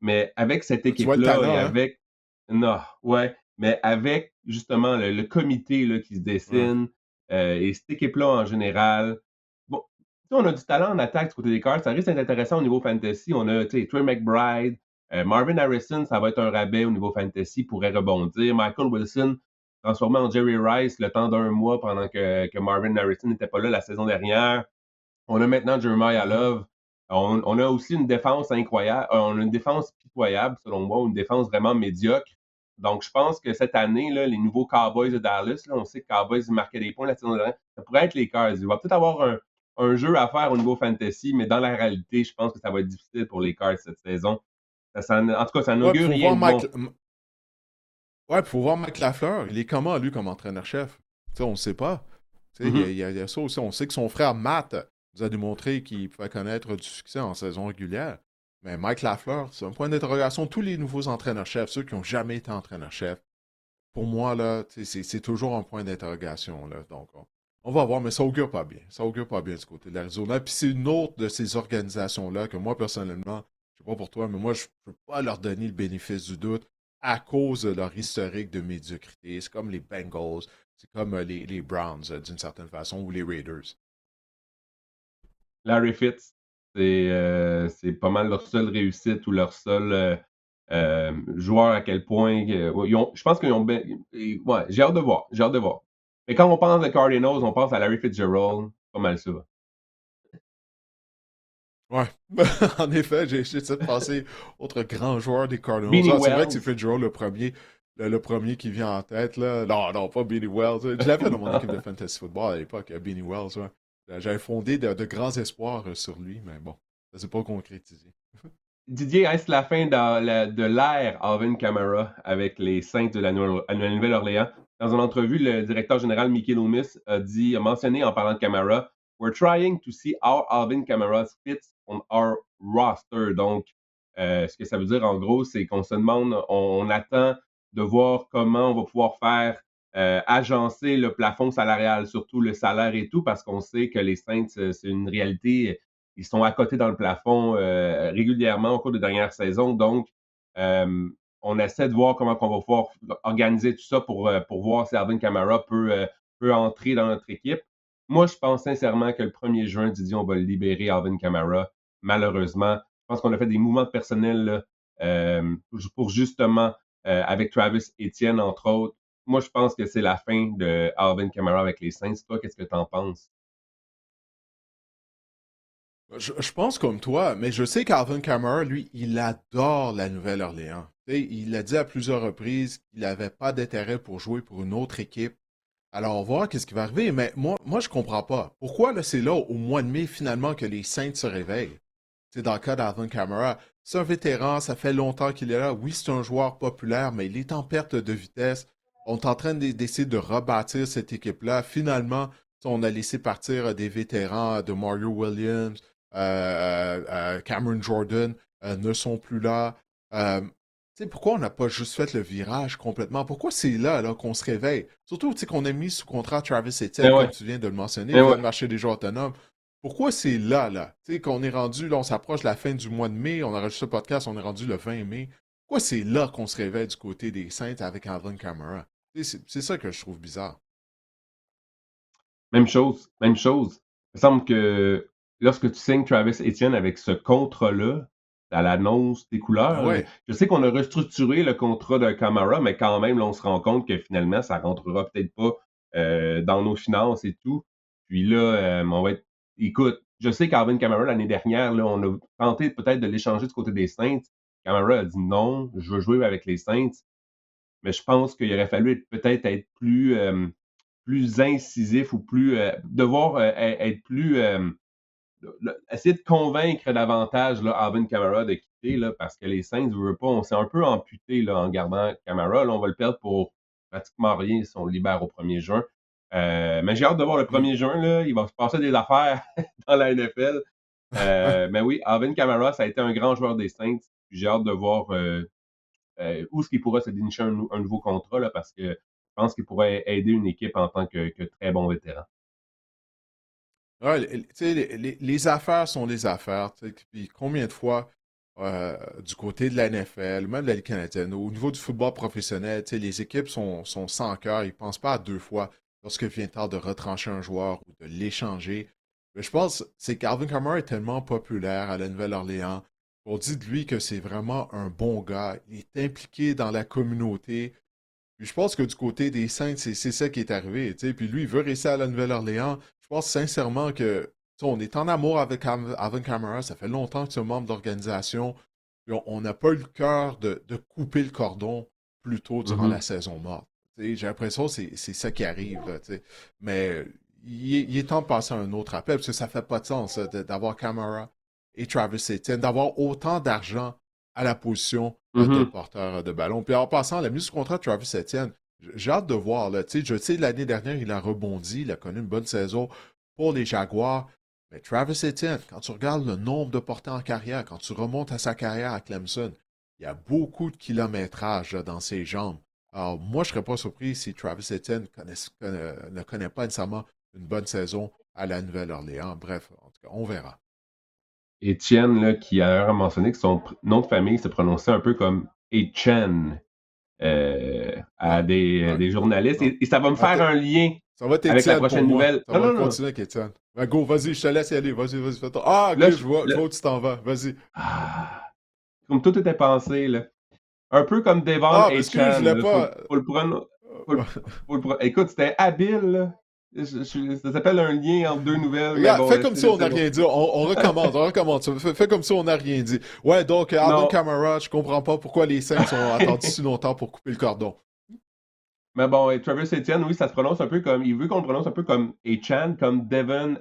mais avec cette Tu vois le équipe-là et talent, hein? avec. Non, ouais. Mais avec justement le comité là, qui se Ouais. dessine et cette équipe-là en général. Bon, on a du talent en attaque du côté des Cards. Ça risque d'être intéressant au niveau fantasy. On a Trey McBride, Marvin Harrison, ça va être un rabais au niveau fantasy, pourrait rebondir. Michael Wilson, transformé en Jerry Rice le temps d'un mois pendant que Marvin Harrison n'était pas là la saison dernière. On a maintenant Jeremiah Mhm. Love. On a aussi une défense incroyable. On a une défense pitoyable, selon moi, une défense vraiment médiocre. Donc, je pense que cette année, là, les nouveaux Cowboys de Dallas, là, on sait que Cowboys marquaient des points la saison dernière, ça pourrait être les Cards. Il va peut-être avoir un jeu à faire au niveau fantasy, mais dans la réalité, je pense que ça va être difficile pour les Cards cette saison. En tout cas, ça Ouais, puis n'augure faut rien voir de bon. Ouais, pour voir Mike Lafleur, il est comment, lui, comme entraîneur-chef? On ne sait pas. Mhm. Il y a ça aussi. On sait que son frère Matt nous a démontré qu'il pouvait connaître du succès en saison régulière. Mais Mike Lafleur, c'est un point d'interrogation. Tous les nouveaux entraîneurs-chefs, ceux qui n'ont jamais été entraîneurs-chefs, pour moi, là, c'est toujours un point d'interrogation. Là. Donc, on va voir, mais ça augure pas bien. Ça augure pas bien du côté de l'Arizona. Puis c'est une autre de ces organisations-là que moi, personnellement, je sais pas pour toi, mais moi, je peux pas leur donner le bénéfice du doute à cause de leur historique de médiocrité. C'est comme les Bengals, c'est comme les Browns, d'une certaine façon, ou les Raiders. Larry Fitz, c'est pas mal leur seule réussite ou leur seul joueur à quel point. Je pense qu'ils ont. Ouais, j'ai hâte de voir. J'ai hâte de voir. Mais quand on pense de Cardinals, on pense à Larry Fitzgerald. Pas mal ça. Ouais, en effet, j'ai essayé de passer autre grand joueur des Cardinals. Beanie Ah, c'est vrai que c'est Wells. Fitzgerald le premier qui vient en tête, là. Non, non, pas Beanie Wells. Je l'avais dans mon équipe de fantasy football à l'époque, Beanie Wells, ouais. J'avais fondé de grands espoirs sur lui, mais bon, ça s'est pas concrétisé. Didier, est-ce la fin de l'ère Alvin Kamara avec les Saints de la Nouvelle-Orléans? Dans une entrevue, le directeur général Mickey Loomis a mentionné en parlant de Kamara, We're trying to see how Alvin Kamara fits on our roster. Donc, ce que ça veut dire en gros, c'est qu'on se demande, on attend de voir comment on va pouvoir faire agencer le plafond salarial, surtout le salaire et tout, parce qu'on sait que les Saints, c'est une réalité, ils sont à côté dans le plafond régulièrement au cours des dernières saisons. Donc, on essaie de voir comment on va pouvoir organiser tout ça pour voir si Alvin Kamara peut entrer dans notre équipe. Moi, je pense sincèrement que le 1er juin, Didier, on va libérer Alvin Kamara. Malheureusement, je pense qu'on a fait des mouvements personnels là, pour justement, avec Travis Etienne, entre autres. Moi, je pense que c'est la fin de Alvin Kamara avec les Saints. Toi, qu'est-ce que tu en penses? Je pense comme toi, mais je sais qu'Alvin Kamara, lui, il adore la Nouvelle-Orléans. Il a dit à plusieurs reprises qu'il n'avait pas d'intérêt pour jouer pour une autre équipe. Alors, on va voir qu'est-ce qui va arriver. Mais moi je comprends pas. Pourquoi là, c'est là, au mois de mai, finalement, que les Saints se réveillent? C'est dans le cas d'Alvin Kamara. C'est un vétéran, ça fait longtemps qu'il est là. Oui, c'est un joueur populaire, mais il est en perte de vitesse. On est en train d'essayer de rebâtir cette équipe-là. Finalement, on a laissé partir des vétérans de Mario Williams, Cameron Jordan, ne sont plus là. Pourquoi on n'a pas juste fait le virage complètement? Pourquoi c'est là qu'on se réveille? Surtout qu'on a mis sous contrat Travis Eh Etienne, ouais, comme tu viens de le mentionner, eh via ouais. le marché des joueurs autonomes. Pourquoi c'est là? Qu'on est rendu, là, on s'approche de la fin du mois de mai, on enregistre ce podcast, on est rendu le 20 mai. Pourquoi c'est là qu'on se réveille du côté des Saints avec Alvin Kamara? C'est ça que je trouve bizarre. Même chose, même chose. Il me semble que lorsque tu signes Travis Etienne avec ce contrat-là, à l'annonce des Ah couleurs, ouais. je sais qu'on a restructuré le contrat de Camara, mais quand même, là, on se rend compte que finalement, ça rentrera peut-être pas dans nos finances et tout. Puis là, on va être. Écoute, je sais qu'Alvin Kamara, l'année dernière, là, on a tenté peut-être de l'échanger du côté des Saints. Camara a dit non, je veux jouer avec les Saints. Mais je pense qu'il aurait fallu peut-être être plus incisif ou plus devoir être plus essayer de convaincre davantage là, Alvin Kamara de quitter là, parce que les Saints ne veulent pas, on s'est un peu amputé là, en gardant Kamara. Là, on va le perdre pour pratiquement rien si on le libère au 1er juin. Mais j'ai hâte de voir le Hmm. 1er juin, là, il va se passer des affaires dans la NFL. Mais oui, Alvin Kamara, ça a été un grand joueur des Saints. J'ai hâte de voir où est-ce qu'il pourra se dénicher un nouveau contrat là, parce que je pense qu'il pourrait aider une équipe en tant que très bon vétéran. Ouais, les affaires sont les affaires. Puis combien de fois, du côté de la NFL, même de la Ligue canadienne, au niveau du football professionnel, les équipes sont sans cœur. Ils ne pensent pas à deux fois lorsque vient le temps de retrancher un joueur ou de l'échanger. Mais je pense c'est qu'Alvin Kamara est tellement populaire à la Nouvelle-Orléans. On dit de lui que c'est vraiment un bon gars. Il est impliqué dans la communauté. Puis je pense que du côté des Saints, c'est ça qui est arrivé. Puis lui, il veut rester à la Nouvelle-Orléans. Je pense sincèrement que on est en amour avec Alvin Kamara. Ça fait longtemps que c'est un membre d'organisation. Puis on n'a pas eu le cœur de couper le cordon plus tôt durant la Mhm. saison morte. J'ai l'impression que c'est ça qui arrive. Là. Mais il est temps de passer à un autre appel parce que ça fait pas de sens d'avoir Kamara et Travis Etienne, d'avoir autant d'argent à la position de Mhm. porteur de ballon. Puis en passant, la mise sous contrat de Travis Etienne, j'ai hâte de voir. Là. Tu sais, je sais, l'année dernière, il a rebondi, il a connu une bonne saison pour les Jaguars. Mais Travis Etienne, quand tu regardes le nombre de portées en carrière, quand tu remontes à sa carrière à Clemson, il y a beaucoup de kilométrage là, dans ses jambes. Alors, moi, je ne serais pas surpris si Travis Etienne ne connaît pas nécessairement une bonne saison à la Nouvelle-Orléans. Bref, en tout cas, on verra. Étienne, là, qui a d'ailleurs mentionné que son nom de famille se prononçait un peu comme Etchen à Ouais, ouais. des journalistes. Non. Et ça va me Ah, faire un lien ça va être avec la Étienne pour prochaine moi. nouvelle. Ça Non, va non, non. continuer avec Étienne. Ben, go, vas-y, je te laisse y aller. Vas-y, fais-toi. Ah, ok, Là, je là- vois où tu t'en vas. Vas-y. ah, comme tout était pensé, là. Un peu comme Devon Ah, mais excuse, je Achan. voulais pas. Faut le prendre. Écoute, c'était habile, là. Ça s'appelle un lien entre deux nouvelles, mais Regarde, bon, fais comme si on laissez n'a bon. rien dit. On recommence, on recommence. Fais comme si on n'a rien dit. Ouais, donc, Alvin Non. Kamara, je comprends pas pourquoi les Saints ont attendu si longtemps pour couper le cordon. Mais bon, et Travis Etienne, oui, ça se prononce un peu comme. Il veut qu'on le prononce un peu comme Achan, comme Devon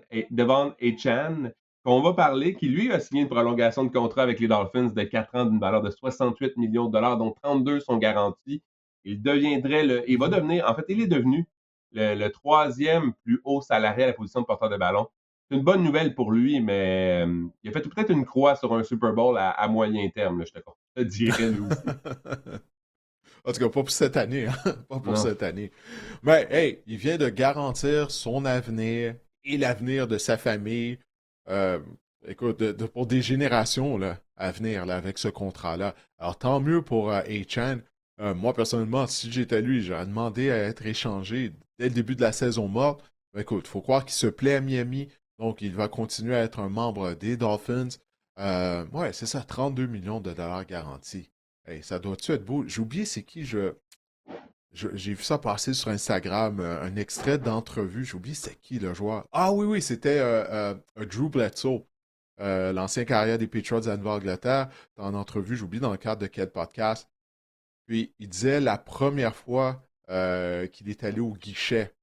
Achan, qu'on va parler, qui lui a signé une prolongation de contrat avec les Dolphins de 4 ans d'une valeur de 68 millions de dollars, dont 32 sont garantis. Il va devenir, en fait, il est devenu le troisième plus haut salarié à la position de porteur de ballon. C'est une bonne nouvelle pour lui, mais il a fait peut-être une croix sur un Super Bowl à moyen terme, là, je te dirais, lui aussi. En tout cas, pas pour cette année, hein? Pas pour Non. cette année. Mais, hey, il vient de garantir son avenir et l'avenir de sa famille. euh, Écoute, pour des générations là, à venir là, avec ce contrat-là. Alors, tant mieux pour Achan. Moi, personnellement, si j'étais lui, j'aurais demandé à être échangé dès le début de la saison morte. Mais écoute, il faut croire qu'il se plaît à Miami. Donc, il va continuer à être un membre des Dolphins. Ouais, c'est ça, 32 millions de dollars garantis. Hey, ça doit-tu être beau? J'ai oublié c'est qui j'ai vu ça passer sur Instagram, un extrait d'entrevue. J'ai oublié c'est qui le joueur. Ah oui, oui, c'était Drew Bledsoe, l'ancien carrière des Patriots de la Nouvelle-Angleterre. En entrevue, j'ai oublié dans le cadre de quel podcast. Puis il disait la première fois qu'il est allé au guichet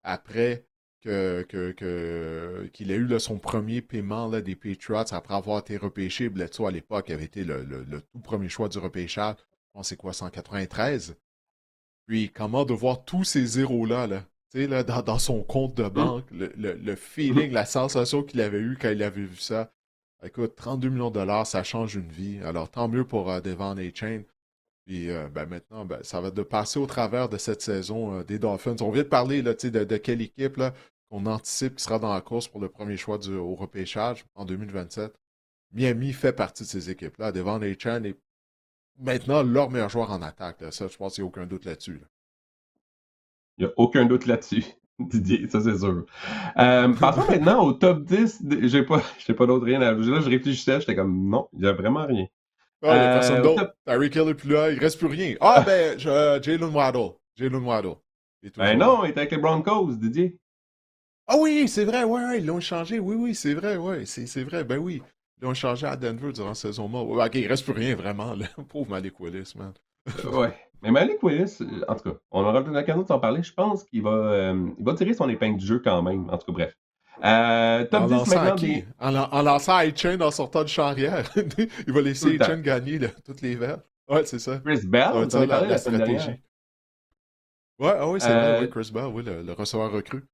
après qu'il ait eu là, son premier paiement là, des Patriots après avoir été repêché. Bledsoe, à l'époque, avait été le tout premier choix du repêchage. On sait quoi, 193. Puis comment de voir tous ces zéros-là, là, tu sais, là, dans son compte de Hum, banque, le hum. feeling, la sensation qu'il avait eue quand il avait vu ça. Écoute, 32 millions de dollars, ça change une vie. Alors, tant mieux pour Devon A-Chain. Puis ben, maintenant, ben, ça va de passer au travers de cette saison des Dolphins. On vient de parler là, tu sais, de quelle équipe là, qu'on anticipe qui sera dans la course pour le premier choix au repêchage en 2027. Miami fait partie de ces équipes-là. Devon A-Chan est maintenant leur meilleur joueur en attaque. Là. Ça, je pense qu'il n'y a aucun doute là-dessus. Là. Il n'y a aucun doute là-dessus, Didier, ça c'est sûr. Passons maintenant au top 10. J'ai pas d'autre rien à ajouter. Là, je réfléchissais, j'étais comme non, il n'y a vraiment rien. Ah, il n'y a personne Au d'autre. top. Tyreek Hill n'est plus là, il reste plus rien. Ah, ben, Jalen Waddle. Jalen Waddle. Il est Ben toujours là. non, il était avec les Broncos, Didier. Ah oui, c'est vrai, ouais, ouais, ils l'ont changé. Oui, oui, c'est vrai, ouais, c'est vrai, ben oui. Ils l'ont changé à Denver durant la saison morte. Ouais, ok, il reste plus rien, vraiment, là. Pauvre Malik Willis, man. Ouais. Mais Malik Willis, en tout cas, on aura l'occasion de s'en parler. Je pense il va tirer son épingle du jeu quand même. En tout cas, bref. Top En 10 lançant à maintenant qui? des. En lançant à A-Chain en sortant de charrière. Il va Tout laisser le temps. A-Chain gagner là, toutes les verges. Ouais, c'est ça. Chris Ça va Bell, être j'en ça ai parlé la la semaine dernière. stratégie. Ouais, ah oui, c'est vrai, ouais, Euh, Chris Bell, oui, le receveur recru.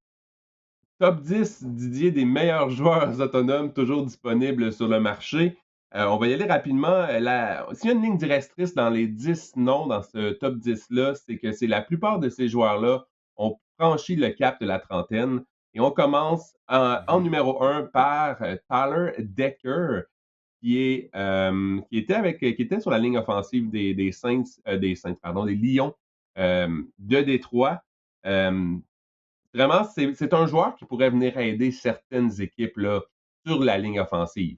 Top 10, Didier, des meilleurs joueurs autonomes toujours disponibles sur le marché. On va y aller rapidement. S'il y a une ligne directrice dans les 10 noms dans ce top 10-là, c'est que c'est la plupart de ces joueurs-là ont franchi le cap de la trentaine. Et on commence en Mhm. numéro 1 par Tyler Decker, qui était sur la ligne offensive des Lions de Détroit. Euh, Vraiment, c'est un joueur qui pourrait venir aider certaines équipes là, sur la ligne offensive.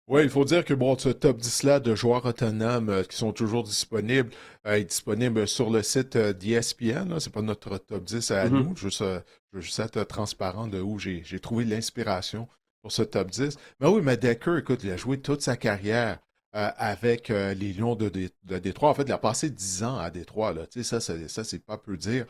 Oui, il faut dire que bon, ce top 10-là de joueurs autonomes qui sont toujours disponibles est disponible sur le site d'ESPN. C'est pas notre top 10 à Mhm. nous. Je veux juste être transparent de où j'ai trouvé l'inspiration pour ce top 10. Mais oui, mais Decker, écoute, il a joué toute sa carrière avec les Lions de Détroit. En fait, il a passé 10 ans à Détroit. Là. Tu sais, ça, c'est pas peu dire.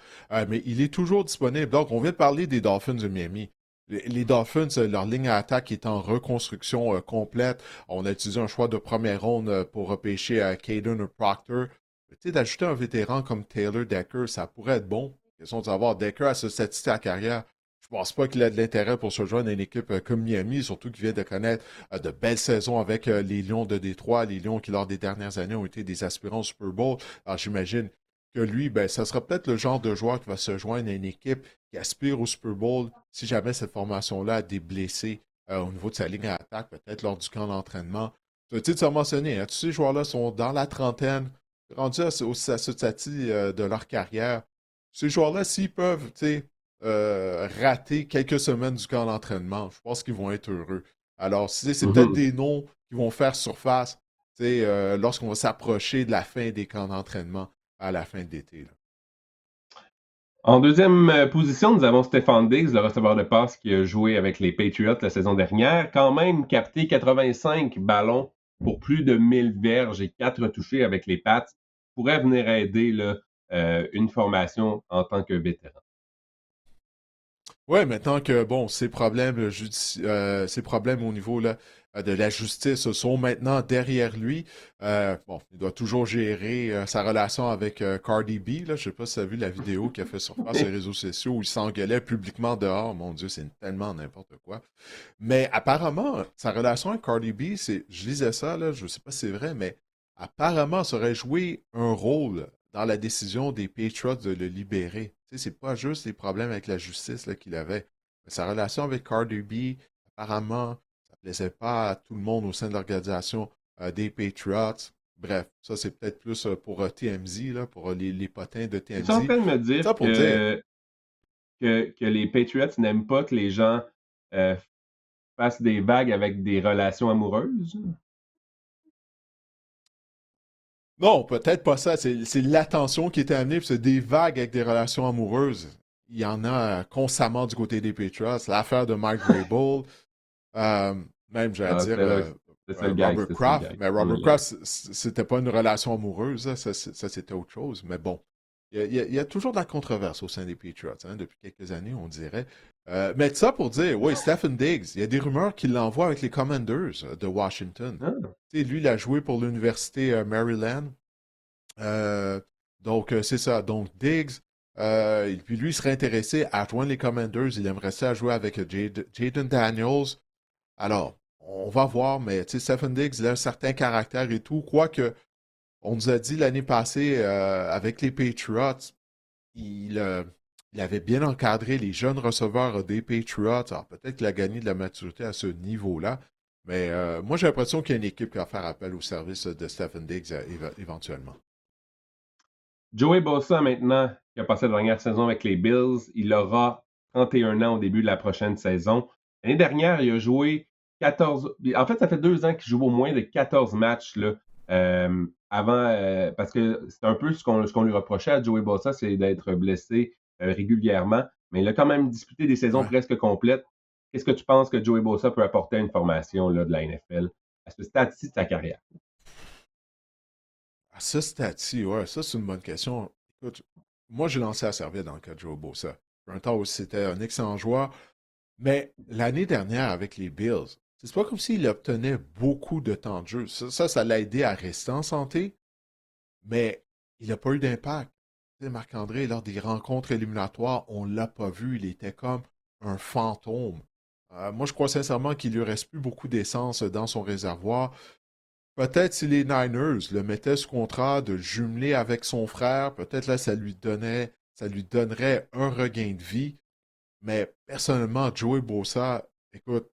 Mais il est toujours disponible. Donc, on vient de parler des Dolphins de Miami. Les Dolphins, leur ligne à attaque est en reconstruction complète. On a utilisé un choix de première ronde pour repêcher Caden Proctor. Tu sais, d'ajouter un vétéran comme Taylor Decker, ça pourrait être bon. Question de savoir, Decker a ce statut à carrière. Je pense pas qu'il a de l'intérêt pour se joindre à une équipe comme Miami, surtout qu'il vient de connaître de belles saisons avec les Lions de Détroit, les Lions qui, lors des dernières années, ont été des aspirants au Super Bowl. Alors, j'imagine que lui, ben, ça sera peut-être le genre de joueur qui va se joindre à une équipe qui aspire au Super Bowl si jamais cette formation-là a des blessés au niveau de sa ligne à attaque, peut-être lors du camp d'entraînement. Tu as mentionné, hein, tous ces joueurs-là sont dans la trentaine, rendus à ce stade de leur carrière. Ces joueurs-là, s'ils peuvent rater quelques semaines du camp d'entraînement, je pense qu'ils vont être heureux. Alors, c'est peut-être Mhm. des noms qui vont faire surface lorsqu'on va s'approcher de la fin des camps d'entraînement à la fin de l'été. En deuxième position, nous avons Stefan Diggs, le receveur de passe qui a joué avec les Patriots la saison dernière. Quand même capté 85 ballons pour plus de 1000 verges et 4 touchés avec les Pats. Pourrait venir aider là, une formation en tant que vétéran. Ouais, maintenant que, bon, ces problèmes au niveau là, de la justice sont maintenant derrière lui, bon, il doit toujours gérer sa relation avec Cardi B. Là. Je sais pas si tu as vu la vidéo qu'il a fait surface sur les réseaux sociaux où il s'engueulait publiquement dehors. Mon Dieu, c'est tellement n'importe quoi. Mais apparemment, sa relation avec Cardi B, je lisais ça, là, je sais pas si c'est vrai, mais apparemment, ça aurait joué un rôle dans la décision des Patriots de le libérer. Tu sais, c'est pas juste les problèmes avec la justice là, qu'il avait. Mais sa relation avec Cardi B, apparemment, ça plaisait pas à tout le monde au sein de l'organisation des Patriots. Bref, ça c'est peut-être plus pour TMZ, là, pour les potins de Tu es en TMZ. train de me dire Ça pour dire, que les Patriots n'aiment pas que les gens euh, fassent des vagues avec des relations amoureuses? non, peut-être pas ça. C'est l'attention qui était amenée, puis c'est des vagues avec des relations amoureuses. Il y en a constamment du côté des Patriots. L'affaire de Mike Vrabel, euh, même, j'allais Ah, dire, c'était ça le gag, Robert c'était ça le Kraft. gag. Mais Robert Kraft, c'était pas une relation amoureuse. Là. Ça, c'était autre chose. Mais bon, il y a toujours de la controverse au sein des Patriots, hein, depuis quelques années, on dirait. Mais ça pour dire, oui, Stephen Diggs, il y a des rumeurs qu'il l'envoie avec les Commanders de Washington. Ah, Tu sais, lui, il a joué pour l'Université Maryland. Euh, donc, c'est ça. Donc, Diggs, et puis lui, il serait intéressé à joindre les Commanders. Il aimerait ça jouer avec Jaden Daniels. Alors, on va voir, mais tu sais, Stephen Diggs, il a un certain caractère et tout. Quoique, on nous a dit l'année passée, avec les Patriots, il, euh, il avait bien encadré les jeunes receveurs des Patriots. Alors, peut-être qu'il a gagné de la maturité à ce niveau-là. Mais moi, j'ai l'impression qu'il y a une équipe qui va faire appel au service de Stephen Diggs éventuellement. Joey Bosa, maintenant, qui a passé la dernière saison avec les Bills, il aura 31 ans au début de la prochaine saison. L'année dernière, il a joué 14. En fait, ça fait 2 ans qu'il joue au moins de 14 matchs là, parce que c'est un peu ce qu'on lui reprochait à Joey Bosa, c'est d'être blessé régulièrement. Mais il a quand même disputé des saisons Ouais. presque complètes. Qu'est-ce que tu penses que Joey Bosa peut apporter à une formation là, de la NFL à ce stade-ci de sa carrière? À ce stade-ci, ouais, ça c'est une bonne question. Écoute, moi j'ai lancé à servir dans le cas de Joe Bosa. Un temps où c'était un excellent joueur, mais l'année dernière avec les Bills, c'est pas comme s'il obtenait beaucoup de temps de jeu. Ça l'a aidé à rester en santé, mais il n'a pas eu d'impact. Tu sais, Marc-André, lors des rencontres éliminatoires, on l'a pas vu. Il était comme un fantôme. Moi, je crois sincèrement qu'il lui reste plus beaucoup d'essence dans son réservoir. Peut-être si les Niners le mettaient sous contrat de jumeler avec son frère, peut-être là, ça lui donnerait un regain de vie. Mais personnellement, Joey Bosa, écoute,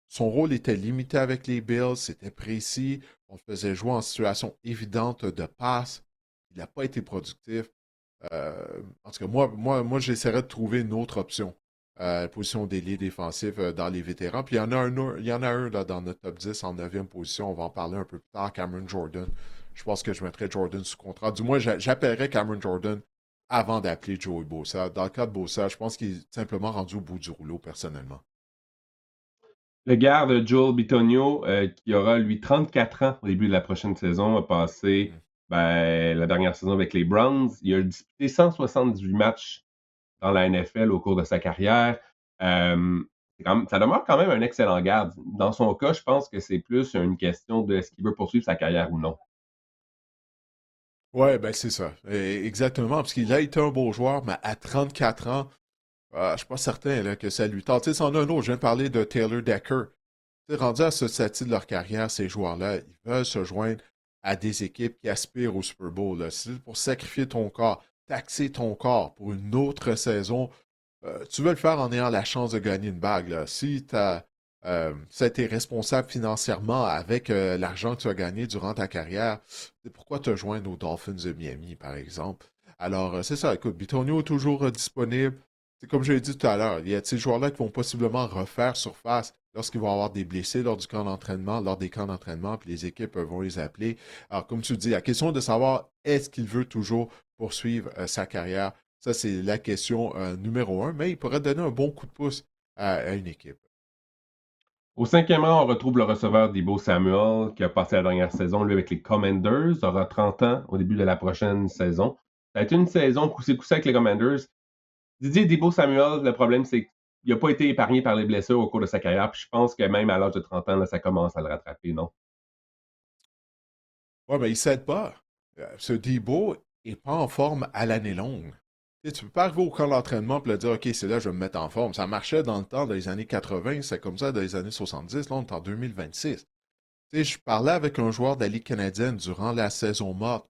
son rôle était limité avec les Bills, c'était précis, on le faisait jouer en situation évidente de passe. Il n'a pas été productif. En tout cas, moi j'essaierais de trouver une autre option. Position d'ailier défensif dans les vétérans. Puis il y en a un là, dans notre top 10 en 9e position. On va en parler un peu plus tard. Cameron Jordan. Je pense que je mettrais Jordan sous contrat. Du moins, j'appellerais Cameron Jordan avant d'appeler Joey Bosa. Dans le cas de Bosa, je pense qu'il est simplement rendu au bout du rouleau, personnellement. Le garde Joel Bitonio, qui aura, lui, 34 ans au début de la prochaine saison, a passé Mm. la dernière saison avec les Browns. Il a disputé 178 matchs dans la NFL au cours de sa carrière. Euh, ça demeure quand même un excellent garde. Dans son cas, je pense que c'est plus une question de est-ce qu'il veut poursuivre sa carrière ou non. Ouais, ben c'est ça. Exactement, parce qu'il a été un beau joueur, mais à 34 ans, je suis pas certain là, que ça lui tente. Tu sais, c'en a un autre, je viens de parler de Taylor Decker. Tu sais, rendu à ce stade de leur carrière, ces joueurs-là, ils veulent se joindre à des équipes qui aspirent au Super Bowl. Là. C'est pour sacrifier ton corps, taxer ton corps pour une autre saison. Tu veux le faire en ayant la chance de gagner une bague. Là. Si tu as été responsable financièrement avec l'argent que tu as gagné durant ta carrière, c'est pourquoi te joindre aux Dolphins de Miami, par exemple. Alors, c'est ça. Écoute, Bitonio est toujours disponible. C'est comme je l'ai dit tout à l'heure, il y a ces joueurs-là qui vont possiblement refaire surface lorsqu'ils vont avoir des blessés lors du camp d'entraînement, lors des camps d'entraînement, puis les équipes vont les appeler. Alors, comme tu dis, la question de savoir est-ce qu'il veut toujours poursuivre sa carrière, ça, c'est la question numéro un, mais il pourrait donner un bon coup de pouce à une équipe. Au cinquième rang, on retrouve le receveur Deebo Samuel, qui a passé la dernière saison, lui, avec les Commanders, aura 30 ans au début de la prochaine saison. Ça a été une saison coussée avec les Commanders. Didier Deebo Samuel, le problème, c'est qu'il n'a pas été épargné par les blessures au cours de sa carrière, puis je pense que même à l'âge de 30 ans, là, ça commence à le rattraper, non? Ouais, mais il ne s'aide pas. Ce Debo n'est pas en forme à l'année longue. Tu ne peux pas arriver au camp d'entraînement et dire OK, c'est là, je vais me mettre en forme. Ça marchait dans le temps, dans les années 80, c'est comme ça dans les années 70. Là, on est en 2026. Tu sais, je parlais avec un joueur de la Ligue canadienne durant la saison morte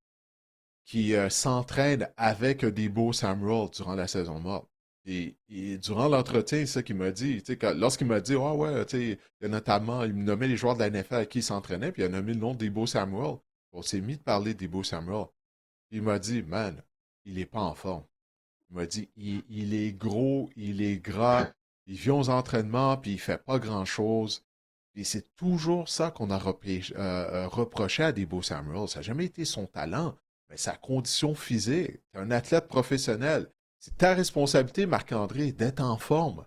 qui s'entraîne avec Debo Samuel durant la saison morte. Et durant l'entretien, c'est ça qu'il m'a dit. Tu sais, lorsqu'il m'a dit, ah ouais, tu sais, il y a notamment, il me nommait les joueurs de la NFL avec qui il s'entraînait, puis il a nommé le nom de Debo Samuel. On s'est mis de parler de Debo Samuel. Puis il m'a dit, man, il est pas en forme. Il m'a dit, il est gros, il est gras, il vient aux entraînements, puis il fait pas grand-chose. Et c'est toujours ça qu'on a reproché à Debo Samuel. Ça n'a jamais été son talent, mais sa condition physique. T'es un athlète professionnel. C'est ta responsabilité, Marc-André, d'être en forme.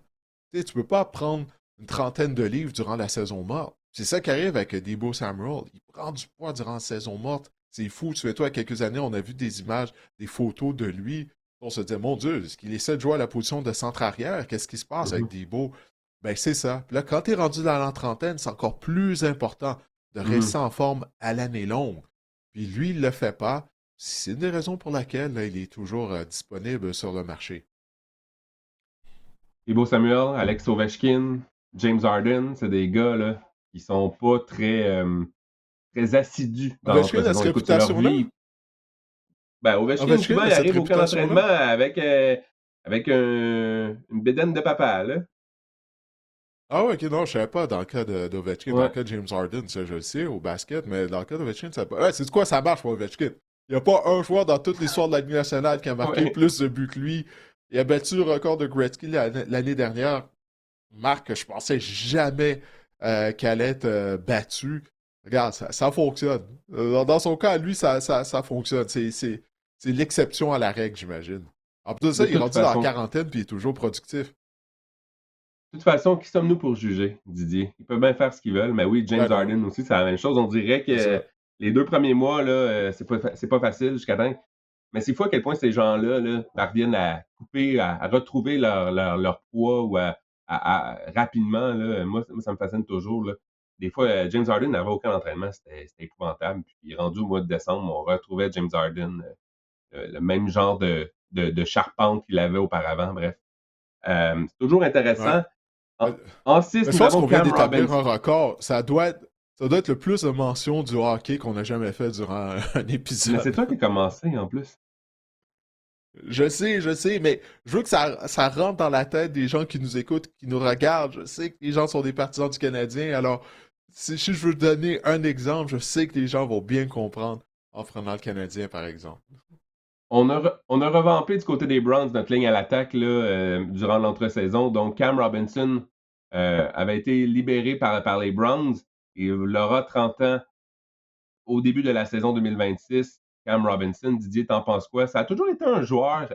Tu sais, tu peux pas prendre une trentaine de livres durant la saison morte. C'est ça qui arrive avec Debo Samuel. Il prend du poids durant la saison morte. C'est fou. Tu fais toi, il y a quelques années, on a vu des images, des photos de lui. On se dit, mon Dieu, est-ce qu'il essaie de jouer à la position de centre arrière? Qu'est-ce qui se passe avec Mhm. Debo? Ben, c'est ça. Puis là, quand tu es rendu dans la trentaine, c'est encore plus important de Mhm. rester en forme à l'année longue. Puis lui, il ne le fait pas. C'est une des raisons pour laquelle là, il est toujours disponible sur le marché. Deebo Samuel, Alex Ovechkin, James Harden, c'est des gars là, qui sont pas très assidus dans Ovechkin a cette l'entre-saison. Écoute, c'est leur réputation-là? vie. Ben, Ovechkin, souvent, Ovechkin a il cette arrive au camp d'entraînement réputation-là? avec une bédaine de papa, là. Ah ouais, ok, non, je savais pas dans le cas d'Ovechkin. Dans le Ouais. cas de James Harden, ça je le sais, au basket, mais dans le cas d'Ovechkin, ça pas. Ouais, c'est quoi ça marche pour Ovechkin? Il n'y a pas un joueur dans toute l'histoire de la Ligue nationale qui a marqué Ouais. plus de buts que lui. Il a battu le record de Gretzky l'année dernière. Marque que je pensais jamais qu'elle allait être battue. Regarde, ça fonctionne. Dans son cas, lui, ça fonctionne. C'est l'exception à la règle, j'imagine. En plus de ça, De il est toute rendu dans la façon, quarantaine puis il est toujours productif. qui sommes-nous pour juger, Didier? Ils peuvent bien faire ce qu'ils veulent, mais oui, James Ben non, Harden aussi, c'est la même chose. On dirait c'est que ça. les 2 premiers mois, là, c'est pas facile jusqu'à temps. Mais c'est fou à quel point ces gens-là là, parviennent à couper, à retrouver leur poids ou rapidement. Là. Moi, ça me fascine toujours. Là. Des fois, James Harden n'avait aucun entraînement, c'était épouvantable. Puis rendu au mois de décembre, on retrouvait James Harden, le même genre de charpente qu'il avait auparavant. Bref, c'est toujours Ouais. intéressant. En, Mais, en mais 6, je nous pense avons qu'on vient Cam d'établir un Robinson. record. Ça doit être le plus de mentions du hockey qu'on a jamais fait durant un Mais c'est épisode. toi qui as commencé en plus. Je sais, mais je veux que ça rentre dans la tête des gens qui nous écoutent, qui nous regardent. Je sais que les gens sont des partisans du Canadien, alors si je veux donner un exemple, je sais que les gens vont bien comprendre en prenant le Canadien, par exemple. On a revampé du côté des Browns notre ligne à l'attaque là, durant l'entre-saison. Donc, Cam Robinson avait été libéré par les Browns et il aura 30 ans au début de la saison 2026. Cam Robinson, Didier, t'en penses quoi? Ça a toujours été un joueur.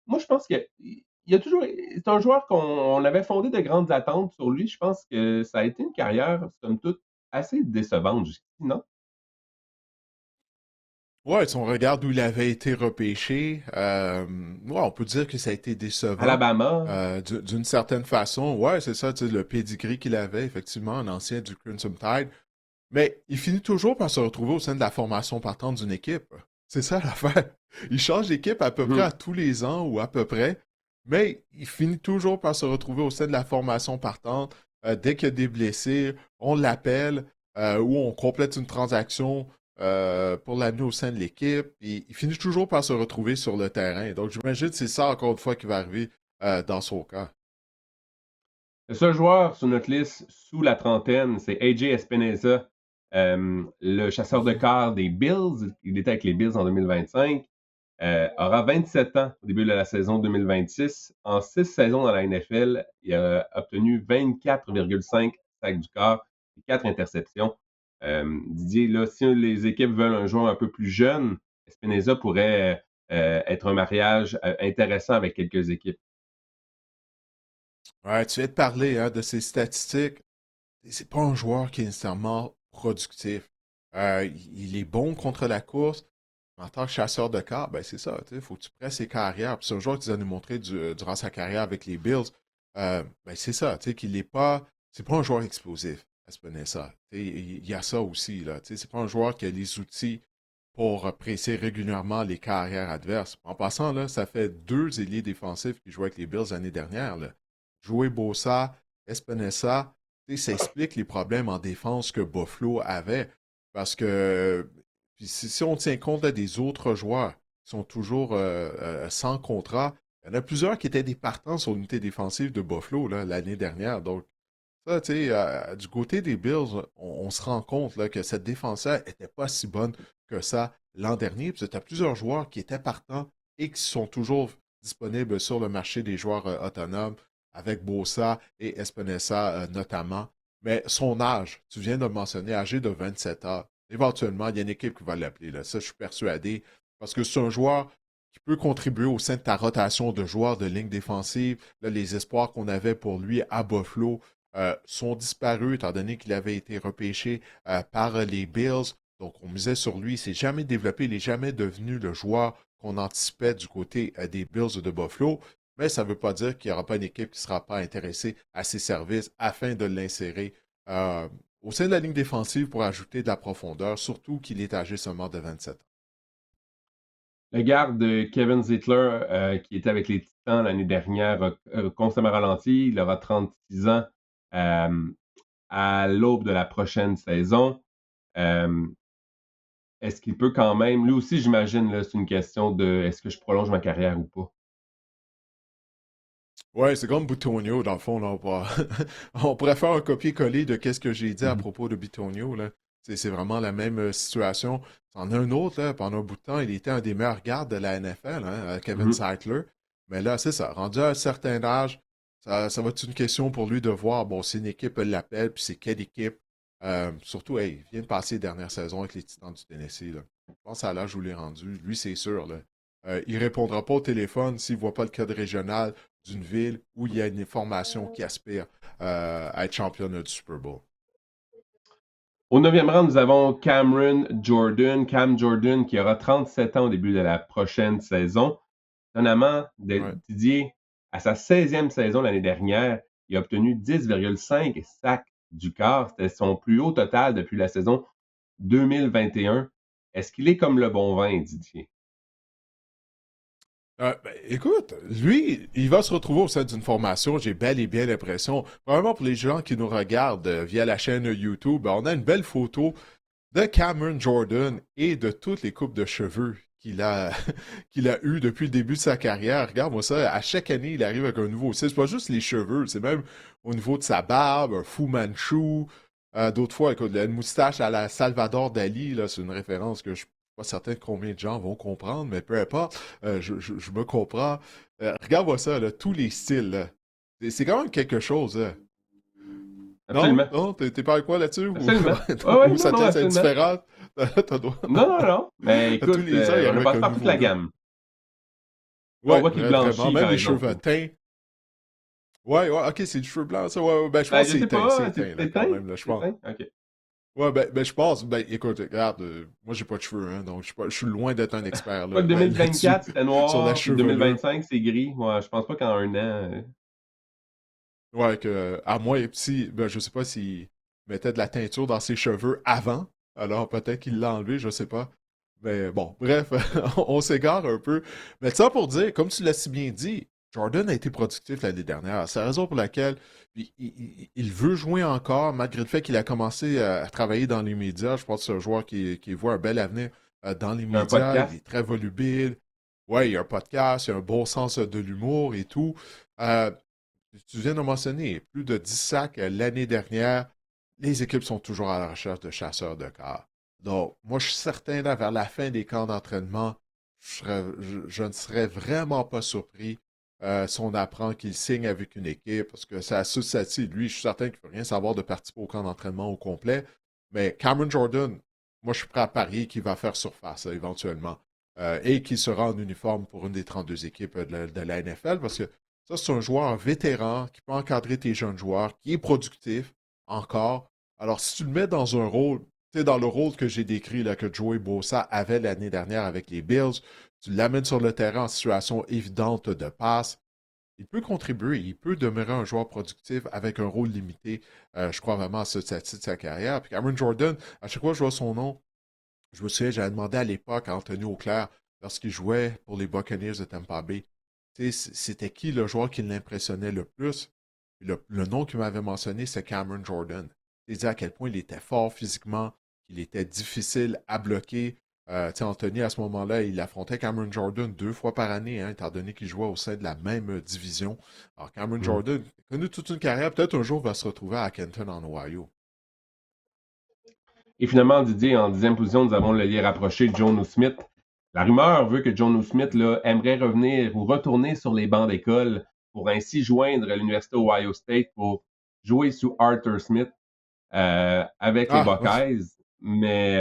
Moi, je pense que il a toujours. C'est un joueur qu'on avait fondé de grandes attentes sur lui. Je pense que ça a été une carrière, somme toute, assez décevante jusqu'ici, non? Ouais, si on regarde où il avait été repêché, ouais, on peut dire que ça a été décevant. Alabama. D'une certaine façon, ouais, c'est ça, tu sais, le pedigree qu'il avait, effectivement, un ancien du Crimson Tide. Mais il finit toujours par se retrouver au sein de la formation partante d'une équipe. C'est ça l'affaire. Il change d'équipe à peu près à Mhm. tous les ans ou à peu près, mais il finit toujours par se retrouver au sein de la formation partante. Dès qu'il y a des blessés, on l'appelle ou on complète une transaction pour l'amener au sein de l'équipe. Et il finit toujours par se retrouver sur le terrain. Donc j'imagine que c'est ça encore une fois qui va arriver dans son cas. Le seul joueur sur notre liste sous la trentaine, c'est AJ Espinoza, le chasseur de Mhm. quart des Bills. Il était avec les Bills en 2025. Aura 27 ans au début de la saison 2026. En 6 saisons dans la NFL, il a obtenu 24,5 sacs du quart et 4 interceptions. Didier, là, si les équipes veulent un joueur un peu plus jeune, Espinoza pourrait être un mariage intéressant avec quelques équipes. Ouais, tu viens de parler hein, de ses statistiques. C'est pas un joueur qui est nécessairement productif. Il est bon contre la course. En tant que chasseur de cartes, ben c'est ça. Il faut que tu prennes ses carrières. Puis c'est un joueur qui nous a nous montré durant sa carrière avec les Bills. Ben c'est ça, qu'il n'est pas. C'est pas un joueur explosif, Espinosa. Il y a ça aussi. Là, c'est pas un joueur qui a les outils pour presser régulièrement les carrières adverses. En passant, là, ça fait 2 ailiers défensifs qui jouaient avec les Bills l'année dernière. Là. Jouer Bosa, Espinosa, ça explique les problèmes en défense que Buffalo avait. Parce que puis si on tient compte là, des autres joueurs qui sont toujours sans contrat, il y en a plusieurs qui étaient des partants sur l'unité défensive de Buffalo là, l'année dernière. Donc, ça, tu sais, du côté des Bills, on se rend compte là, que cette défense-là n'était pas si bonne que ça l'an dernier. Puis tu as plusieurs joueurs qui étaient partants et qui sont toujours disponibles sur le marché des joueurs autonomes, avec Bosa et Espinosa notamment. Mais son âge, tu viens de le mentionner, âgé de 27 ans, éventuellement, il y a une équipe qui va l'appeler. Là. Ça, je suis persuadé. Parce que c'est un joueur qui peut contribuer au sein de ta rotation de joueurs de ligne défensive. Là, les espoirs qu'on avait pour lui à Buffalo sont disparus étant donné qu'il avait été repêché par les Bills. Donc, on misait sur lui. Il s'est jamais développé. Il n'est jamais devenu le joueur qu'on anticipait du côté des Bills de Buffalo. Mais ça ne veut pas dire qu'il n'y aura pas une équipe qui ne sera pas intéressée à ses services afin de l'insérer euh, au sein de la ligne défensive pour ajouter de la profondeur, surtout qu'il est âgé seulement de 27 ans. Le garde Kevin Zittler, qui était avec les Titans l'année dernière, a constamment ralenti. Il aura 36 ans euh, à l'aube de la prochaine saison. Euh, Est-ce qu'il peut quand même, lui aussi, j'imagine, là, c'est une question de est-ce que je prolonge ma carrière ou pas? Ouais, c'est comme Butonio, dans le fond. Là, on pourrait faire un copier-coller de ce que j'ai dit à Mhm. propos de Butonio. Là. C'est vraiment la même situation. En a un autre, là, pendant un bout de temps, il était un des meilleurs gardes de la NFL, hein, Kevin Mhm. Zeitler. Mais là, c'est ça. Rendu à un certain âge, ça va être une question pour lui de voir, bon, si une équipe l'appelle, puis c'est quelle équipe. Surtout, hey, il vient de passer les dernières saisons avec les Titans du Tennessee. Là. Je pense à l'âge où il est rendu. Lui, c'est sûr. Là. Il répondra pas au téléphone s'il voit pas le code régional d'une ville où il y a une formation qui aspire à être championne du Super Bowl. Au neuvième rang, nous avons Cameron Jordan. Cam Jordan qui aura 37 ans au début de la prochaine saison. Étonnamment, Ouais. Didier, à sa 16e saison l'année dernière, il a obtenu 10,5 sacs du quart. C'était son plus haut total depuis la saison 2021. Est-ce qu'il est comme le bon vin, Didier? Ben, écoute, lui, il va se retrouver au sein d'une formation, j'ai bel et bien l'impression. Vraiment pour les gens qui nous regardent via la chaîne YouTube, ben, on a une belle photo de Cameron Jordan et de toutes les coupes de cheveux qu'il a, qu'il a eu depuis le début de sa carrière. Regarde-moi ça, à chaque année, il arrive avec un nouveau style. C'est pas juste les cheveux, c'est même au niveau de sa barbe, un Fu Manchu. D'autres fois, écoute, une moustache à la Salvador Dali, là, c'est une référence que je suis pas certain de combien de gens vont comprendre, mais peu importe, je me comprends. Regarde-moi ça, là, tous les styles. Là. C'est quand même quelque chose. Là. Non? Absolument. Non? T'es pas avec moi là-dessus? Ou, Absolument. Oui, oui, ou non, ça te non, laisse absolument. indifférent? T'as droit. Non, non, non. Mais À tous écoute, les ans, il on ne arrive avec passe un pas toute nouveau la look. gamme. Là, on Ouais, voit qu'il vraiment. blanchit, Même par les exemple. cheveux teints. Ouais, ouais, ok, c'est du cheveu blanc, ça. Ouais, ouais, ben, je Ben, pense je que c'est sais teint. pas, C'est teint, là, c'est quand teint? même, là, je C'est pense. teint? OK. Ouais, ben, je pense, ben, écoute, regarde, moi, j'ai pas de cheveux, hein, donc je suis loin d'être un expert Pas que là-dessus, 2024, c'était sur la noir, puis chevelure. 2025, c'est gris. Ouais, je pense pas qu'en un an. Ouais, à moins, si, ben, je sais pas s'il mettait de la teinture dans ses cheveux avant, alors peut-être qu'il l'a enlevé, je sais pas. Mais bon, bref, on s'égare un peu. Mais ça pour dire, comme tu l'as si bien dit, Jordan a été productif l'année dernière. C'est la raison pour laquelle il veut jouer encore, malgré le fait qu'il a commencé à travailler dans les médias. Je pense que c'est un joueur qui voit un bel avenir dans les Il y a un médias. Il podcast. est très volubile. Ouais, il a un podcast, il a un bon sens de l'humour et tout. Euh, Tu viens de mentionner plus de 10 sacs l'année dernière. Les équipes sont toujours à la recherche de chasseurs de quart. Donc, moi, je suis certain, là, vers la fin des camps d'entraînement, je ne serais vraiment pas surpris si on apprend qu'il signe avec une équipe, parce que c'est à ce stade-ci, lui, je suis certain qu'il ne peut rien savoir de participer au camp d'entraînement au complet. Mais Cameron Jordan, moi, je suis prêt à parier qu'il va faire surface, éventuellement, et qu'il sera en uniforme pour une des 32 équipes de la NFL, parce que ça, c'est un joueur vétéran qui peut encadrer tes jeunes joueurs, qui est productif encore. Alors, si tu le mets dans un rôle, tu sais, dans le rôle que j'ai décrit, là, que Joey Bosa avait l'année dernière avec les Bills, tu l'amènes sur le terrain en situation évidente de passe, il peut contribuer, il peut demeurer un joueur productif avec un rôle limité, je crois vraiment à ce stade de sa carrière. Puis Cameron Jordan, à chaque fois que je vois son nom, je me souviens, j'avais demandé à l'époque à Anthony Auclair, lorsqu'il jouait pour les Buccaneers de Tampa Bay, c'était qui le joueur qui l'impressionnait le plus? Le nom qu'il m'avait mentionné, c'est Cameron Jordan. Il disait à quel point il était fort physiquement, qu'il était difficile à bloquer. Anthony, à ce moment-là, il affrontait Cameron Jordan 2 fois par année, hein, étant donné qu'il jouait au sein de la même division. Alors, Cameron Hmm. Jordan a connu toute une carrière, peut-être un jour va se retrouver à Kenton, en Ohio. Et finalement, Didier, en 10e position, nous avons le lien rapproché Jonnu Smith. La rumeur veut que Jonnu Smith là, aimerait revenir ou retourner sur les bancs d'école pour ainsi joindre l'Université Ohio State pour jouer sous Arthur Smith avec les Ah, Buckeyes. Mais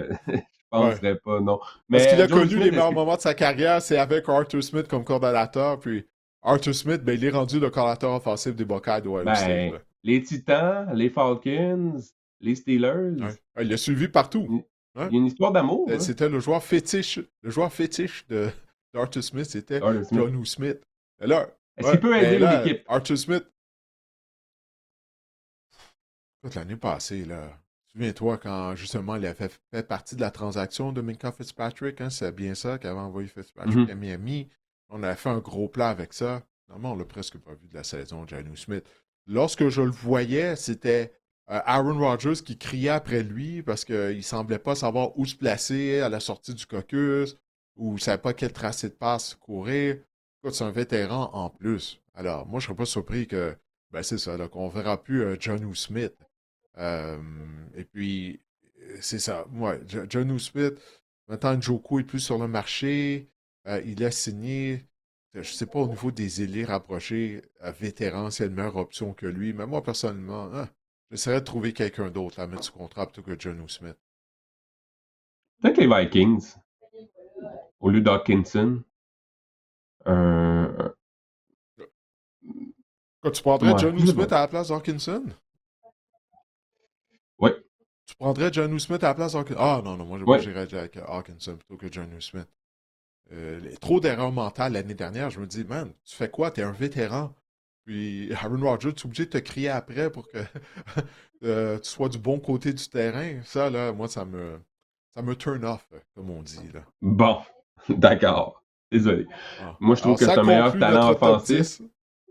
je ouais. penserais pas, non. Parce qu'il Mais a Jonnu connu les Smith, est-ce meilleurs que... moments de sa carrière, c'est avec Arthur Smith comme coordonnateur. Puis Arthur Smith, ben, il est rendu le coordonnateur offensif des Buckeyes d'Ohio State. Ben, Là. les Titans, les Falcons, les Steelers, Ouais. Ouais, il l'a suivi partout. il Hein? y a une histoire d'amour, hein, C'était le joueur fétiche. Le joueur fétiche d'Arthur Smith, c'était Arthur Smith. Jonnu Smith. Et là, Est-ce qu'il ouais, peut aider mais une là, équipe? Arthur Smith, écoute, l'année passée, là, souviens-toi quand justement il avait fait partie de la transaction de Minka Fitzpatrick, hein, c'est bien ça, qui avait envoyé Fitzpatrick Mhm. à Miami. On avait fait un gros plat avec ça. Normalement, on l'a presque pas vu de la saison, Jonnu Smith. Lorsque je le voyais, c'était Aaron Rodgers qui criait après lui parce qu'il semblait pas savoir où se placer à la sortie du caucus ou il savait pas quel tracé de passe courir. Écoute, c'est un vétéran en plus. Alors, moi, je serais pas surpris que, ben c'est ça, là, qu'on verra plus Jonnu Smith. Euh, et puis, c'est ça. Ouais, Jonnu Smith, maintenant, Njoku est plus sur le marché. Il a signé. Je sais pas au niveau des élits rapprochés, vétéran, c'est une meilleure option que lui. Mais moi, personnellement, j'essaierais de trouver quelqu'un d'autre à mettre sous contrat plutôt que Jonnu Smith. Peut-être les Vikings, au lieu d'Hawkinson. Euh, Quoi, tu prendrais ouais, je Jonnu sais pas. Smith à la place d'Hawkinson? Ouais, Tu prendrais Jonnu Smith à la place d'Hawkinson? Ah non, non, moi ouais. j'irais avec Hawkinson plutôt que Jonnu Smith. Trop d'erreurs mentales l'année dernière. Je me dis, man, tu fais quoi? T'es un vétéran. Puis Aaron Rodgers, tu es obligé de te crier après pour que tu sois du bon côté du terrain. Ça, là, moi, ça me turn off, comme on dit, là. Bon, d'accord. Désolé. Ah. Moi, je trouve Alors, que ça c'est un meilleur conclut talent notre top offensif. 10.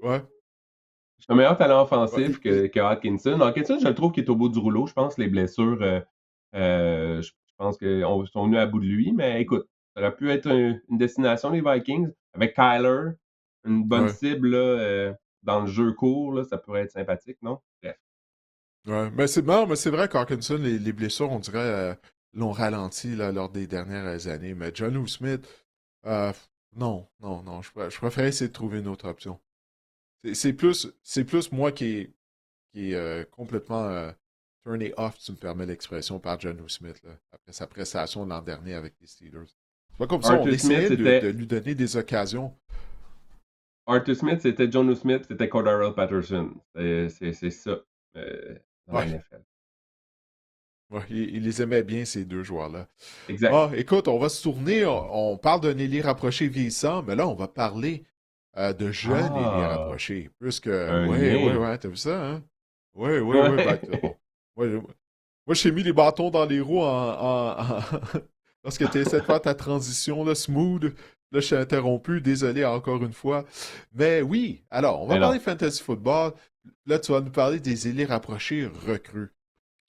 Ouais. C'est un meilleur talent Ouais, offensif que Hawkinson. Hawkinson, je le trouve qu'il est au bout du rouleau. Je pense les blessures, je pense qu'ils sont venus à bout de lui. Mais écoute, ça aurait pu être une destination, les Vikings. Avec Kyler, une bonne ouais, cible là, dans le jeu court, là, ça pourrait être sympathique, non? Bref. ouais. Mais c'est vrai qu'Hawkinson, les blessures, on dirait, l'ont ralenti là, lors des dernières années. Mais Jonnu Smith, euh, non, non, non. Je préférais essayer de trouver une autre option. C'est plus moi qui est complètement turné off, tu me permets l'expression, par Jonnu Smith, là, après sa prestation l'an dernier avec les Steelers. C'est pas comme ça, on Arthur Smith, essayait de c'était lui donner des occasions. Arthur Smith, c'était Jonnu Smith, c'était Cordarrelle Patterson. C'est ça dans la Ouais, NFL. Ouais, il les aimait bien, ces deux joueurs-là. Exact. Ah, écoute, on va se tourner, on parle d'un ailier rapproché vieillissant, mais là, on va parler de jeunes ailiers Ah, rapprochés. Plus un ouais, ouais, lien. ouais, t'as vu ça, hein? Ouais, ouais, ouais, ben, bon. Ouais. Ouais, moi, j'ai mis les bâtons dans les roues lorsque tu essaies de faire ta transition, là, smooth. Là, je t'ai interrompu, désolé encore une fois. Mais oui, alors, on va Mais parler non. fantasy football. Là, tu vas nous parler des ailiers rapprochés recrues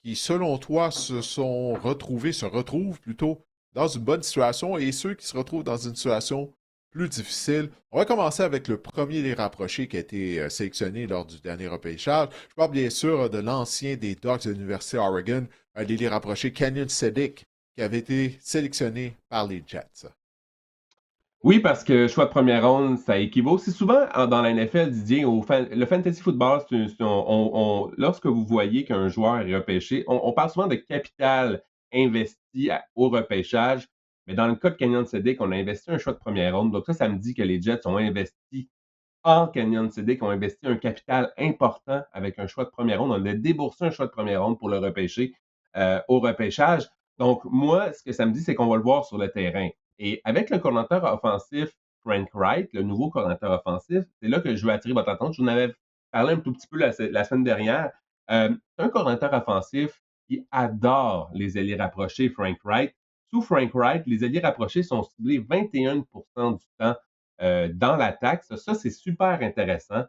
qui, selon toi, se retrouvent plutôt dans une bonne situation et ceux qui se retrouvent dans une situation plus difficile. On va commencer avec le premier des rapprochés qui a été sélectionné lors du dernier repêchage. Je parle bien sûr de l'ancien des Ducks de l'Université Oregon, un des rapprochés Canyon Sedic, qui avait été sélectionné par les Jets. Oui, parce que choix de première ronde, ça équivaut. C'est souvent dans la NFL, Didier, le fantasy football, lorsque vous voyez qu'un joueur est repêché, on parle souvent de capital investi au repêchage, mais dans le cas de Kenyon Sedic, on a investi un choix de première ronde. Donc ça me dit que les Jets ont investi en Kenyon Sedic, ont investi un capital important avec un choix de première ronde. On a déboursé un choix de première ronde pour le repêcher au repêchage. Donc moi, ce que ça me dit, c'est qu'on va le voir sur le terrain. Et avec le coordinateur offensif Frank Wright, le nouveau coordinateur offensif, c'est là que je veux attirer votre attention. Je vous en avais parlé un tout petit peu la semaine dernière. C'est un coordinateur offensif qui adore les ailiers rapprochés, Frank Wright. Sous Frank Wright, les ailiers rapprochés sont ciblés 21% du temps dans l'attaque. Ça c'est super intéressant.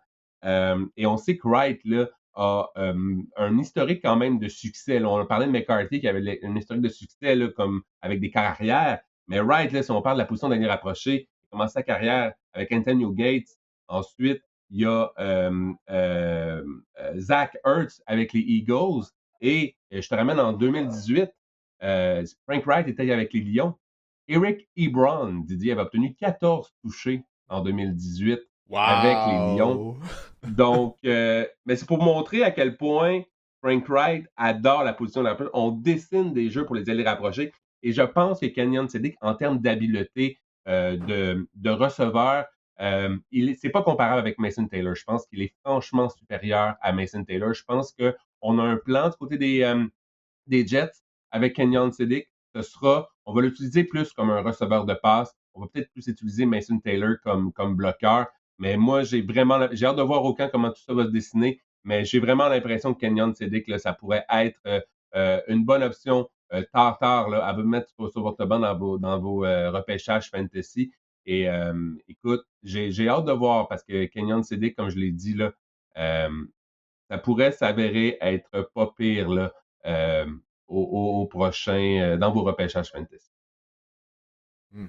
Et on sait que Wright là, a un historique quand même de succès. Là, on parlait de McCarthy qui avait un historique de succès là, comme avec des carrières. Mais Wright, là, si on parle de la position d'année rapprochée, il a commencé sa carrière avec Antonio Gates. Ensuite, il y a Zach Ertz avec les Eagles. Et je te ramène en 2018, Frank Wright était avec les Lions. Eric Ebron, Didier, avait obtenu 14 touchés en 2018 avec les Lions. Wow! Donc, mais c'est pour montrer à quel point Frank Wright adore la position de la place. On dessine des jeux pour les aller rapprocher. Et je pense que Kenyon Sedic, en termes d'habileté de receveur, c'est pas comparable avec Mason Taylor. Je pense qu'il est franchement supérieur à Mason Taylor. Je pense qu'on a un plan du côté des Jets avec Kenyon Sedic. On va l'utiliser plus comme un receveur de passe. On va peut-être plus utiliser Mason Taylor comme bloqueur. Mais moi, j'ai hâte de voir au camp comment tout ça va se dessiner. Mais j'ai vraiment l'impression que Kenyon Sedic, là, ça pourrait être une bonne option tard, là, à vous mettre sur votre banc dans vos repêchages fantasy. Et écoute, j'ai hâte de voir parce que Kenyon Sedic, comme je l'ai dit, là, euh, ça pourrait s'avérer être pas pire là, euh, au prochain, dans vos repêchages fantasy. Hmm.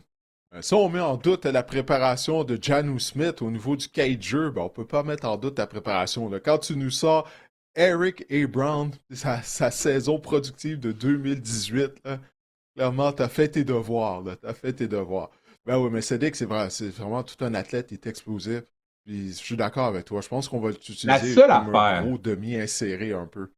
Si on met en doute la préparation de Janu Smith au niveau du cager, ben on peut pas mettre en doute ta préparation. Là. Quand tu nous sors Eric A. Brown, sa saison productive de 2018, là, clairement, t'as fait tes devoirs. Là, t'as fait tes devoirs. Ben oui, mais Cédric, c'est vraiment tout un athlète, il est explosif. Puis, je suis d'accord avec toi. Je pense qu'on va La l'utiliser seule comme un affaire, gros demi inséré un peu.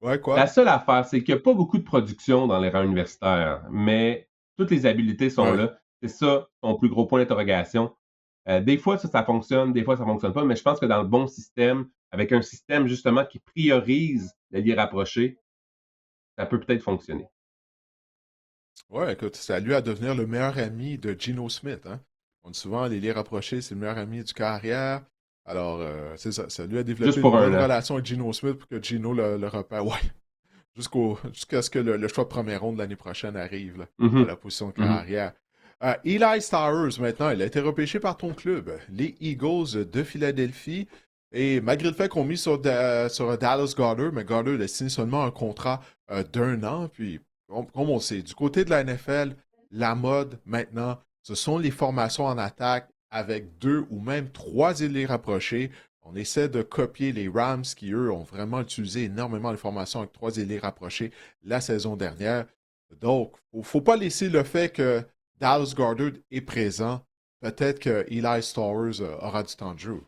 Ouais, la quoi? seule affaire, c'est qu'il n'y a pas beaucoup de production dans les rangs universitaires, mais toutes les habiletés sont Ouais. là. C'est ça ton plus gros point d'interrogation. Des fois, ça fonctionne, des fois, ça fonctionne pas, mais je pense que dans le bon système, avec un système justement qui priorise l'allié rapproché, ça peut peut-être fonctionner. Ouais, écoute, c'est à lui à devenir le meilleur ami de Geno Smith, hein. On dit souvent, les rapprochés, c'est le meilleur ami du carrière. Alors, c'est ça, ça lui a Juste développé pour une un bonne an. relation avec Geno Smith pour que Geno le repère. Ouais, jusqu'à ce que le choix de première ronde l'année prochaine arrive, là, à Mhm, la position de mhm. carrière. Eli Stowers, maintenant, il a été repêché par ton club, les Eagles de Philadelphie. Et malgré le fait qu'on mise sur Dallas Goddard, mais Goddard a signé seulement un contrat d'un an. Puis, comme on sait, du côté de la NFL, la mode maintenant, ce sont les formations en attaque avec deux ou même trois ailiers rapprochés. On essaie de copier les Rams qui, eux, ont vraiment utilisé énormément les formations avec trois ailiers rapprochés la saison dernière. Donc, il ne faut pas laisser le fait que Dallas Goddard est présent. Peut-être que Eli Stowers aura du temps de jeu.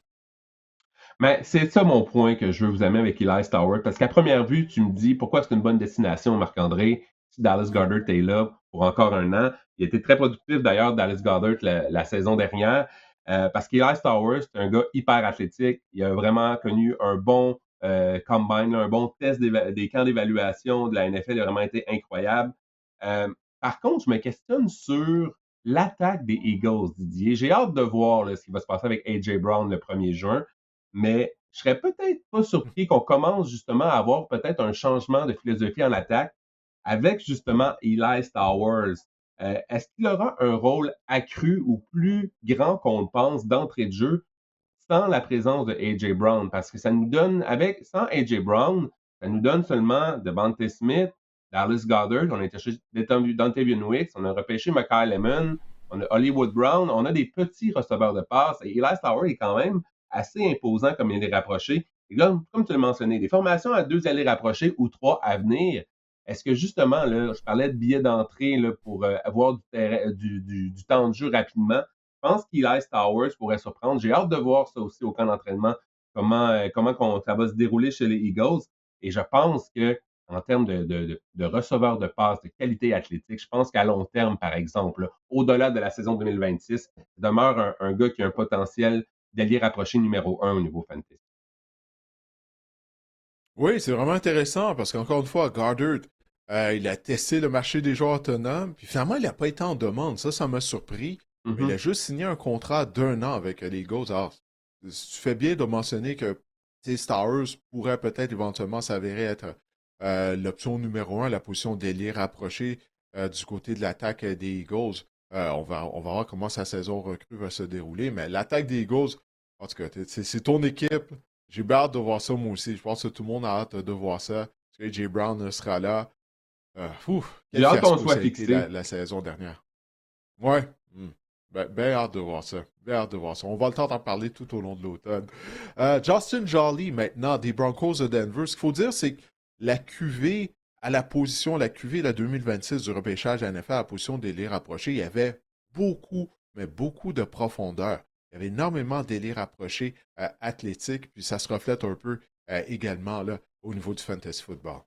Mais c'est ça mon point que je veux vous amener avec Eli Stowers, parce qu'à première vue, tu me dis pourquoi c'est une bonne destination, Marc-André, si Dallas Goddard est là pour encore un an. Il a été très productif d'ailleurs, Dallas Goddard, la saison dernière, parce qu'Eli Stowers, c'est un gars hyper athlétique. Il a vraiment connu un bon combine, là, un bon test des camps d'évaluation de la NFL a vraiment été incroyable. Par contre, je me questionne sur l'attaque des Eagles, Didier. J'ai hâte de voir là, ce qui va se passer avec A.J. Brown le 1er juin, mais je serais peut-être pas surpris qu'on commence justement à avoir peut-être un changement de philosophie en attaque avec justement Eli Stowers. Est-ce qu'il aura un rôle accru ou plus grand qu'on le pense d'entrée de jeu sans la présence de A.J. Brown? Parce que ça nous donne, sans A.J. Brown, ça nous donne seulement Devontae Smith, Dallas Goedert, on a été chercher Dontavian Wicks, on a repêché Mekhi Lemon, on a Hollywood Brown, on a des petits receveurs de passes. Et Eli Stowers est quand même assez imposant comme il est rapproché. Et là, comme tu l'as mentionné, des formations à 2 allées rapprochées ou 3 à venir. Est-ce que justement, là, je parlais de billets d'entrée là, pour avoir du temps de jeu rapidement. Je pense qu'Eli Stowers pourrait surprendre. J'ai hâte de voir ça aussi au camp d'entraînement, comment ça va se dérouler chez les Eagles. Et je pense que en termes de receveurs de passes, de qualité athlétique, je pense qu'à long terme, par exemple, là, au-delà de la saison 2026, demeure un gars qui a un potentiel d'allié rapproché numéro 1 au niveau fantasy. Oui, c'est vraiment intéressant parce qu'encore une fois, Goddard, il a testé le marché des joueurs autonomes, puis finalement, il n'a pas été en demande. Ça m'a surpris. Mais il a juste signé un contrat d'1 an avec les Eagles. Alors, tu fais bien de mentionner que Stowers pourrait peut-être éventuellement s'avérer être l'option numéro 1, la position d'ailier rapproché du côté de l'attaque des Eagles. On va voir comment sa saison recrue va se dérouler, mais l'attaque des Eagles, en tout cas, c'est ton équipe. J'ai bien hâte de voir ça, moi aussi. Je pense que tout le monde a hâte de voir ça. Parce que J. Brown sera là. J'ai Quel hâte qu'on fiasco soit ça a été fixé. la saison dernière. Ouais. Ben hâte de voir ça. Bien hâte de voir ça. On va le temps d'en parler tout au long de l'automne. Justin Jolly, maintenant, des Broncos de Denver. Ce qu'il faut dire, c'est que la QV la QV la 2026 du repêchage à NFL à la position d'ailier rapproché, il y avait beaucoup, mais beaucoup de profondeur. Il y avait énormément d'ailier rapproché athlétique, puis ça se reflète un peu également là, au niveau du fantasy football.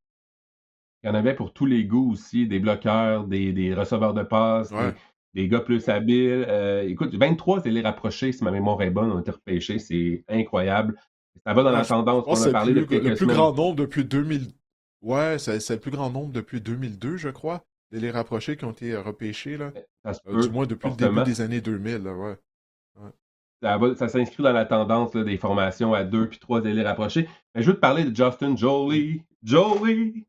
Il y en avait pour tous les goûts aussi, des bloqueurs, des receveurs de passes, Ouais. des gars plus habiles. Écoute, 23 allées rapprochées, si ma mémoire est bonne, ont été repêchés. C'est incroyable. Ça va dans la Je tendance pense qu'on que a c'est parlé depuis le quelques plus semaines. grand nombre depuis 2000. Ouais, c'est le plus grand nombre depuis 2002, je crois, les rapprochés qui ont été repêchés, là. Ça se Du peut, moins depuis le début fortement. des années 2000, là, ouais. Ça s'inscrit dans la tendance là, des formations à 2 puis 3 allées rapprochées. Mais je veux te parler de Justin Jolly. Jolly!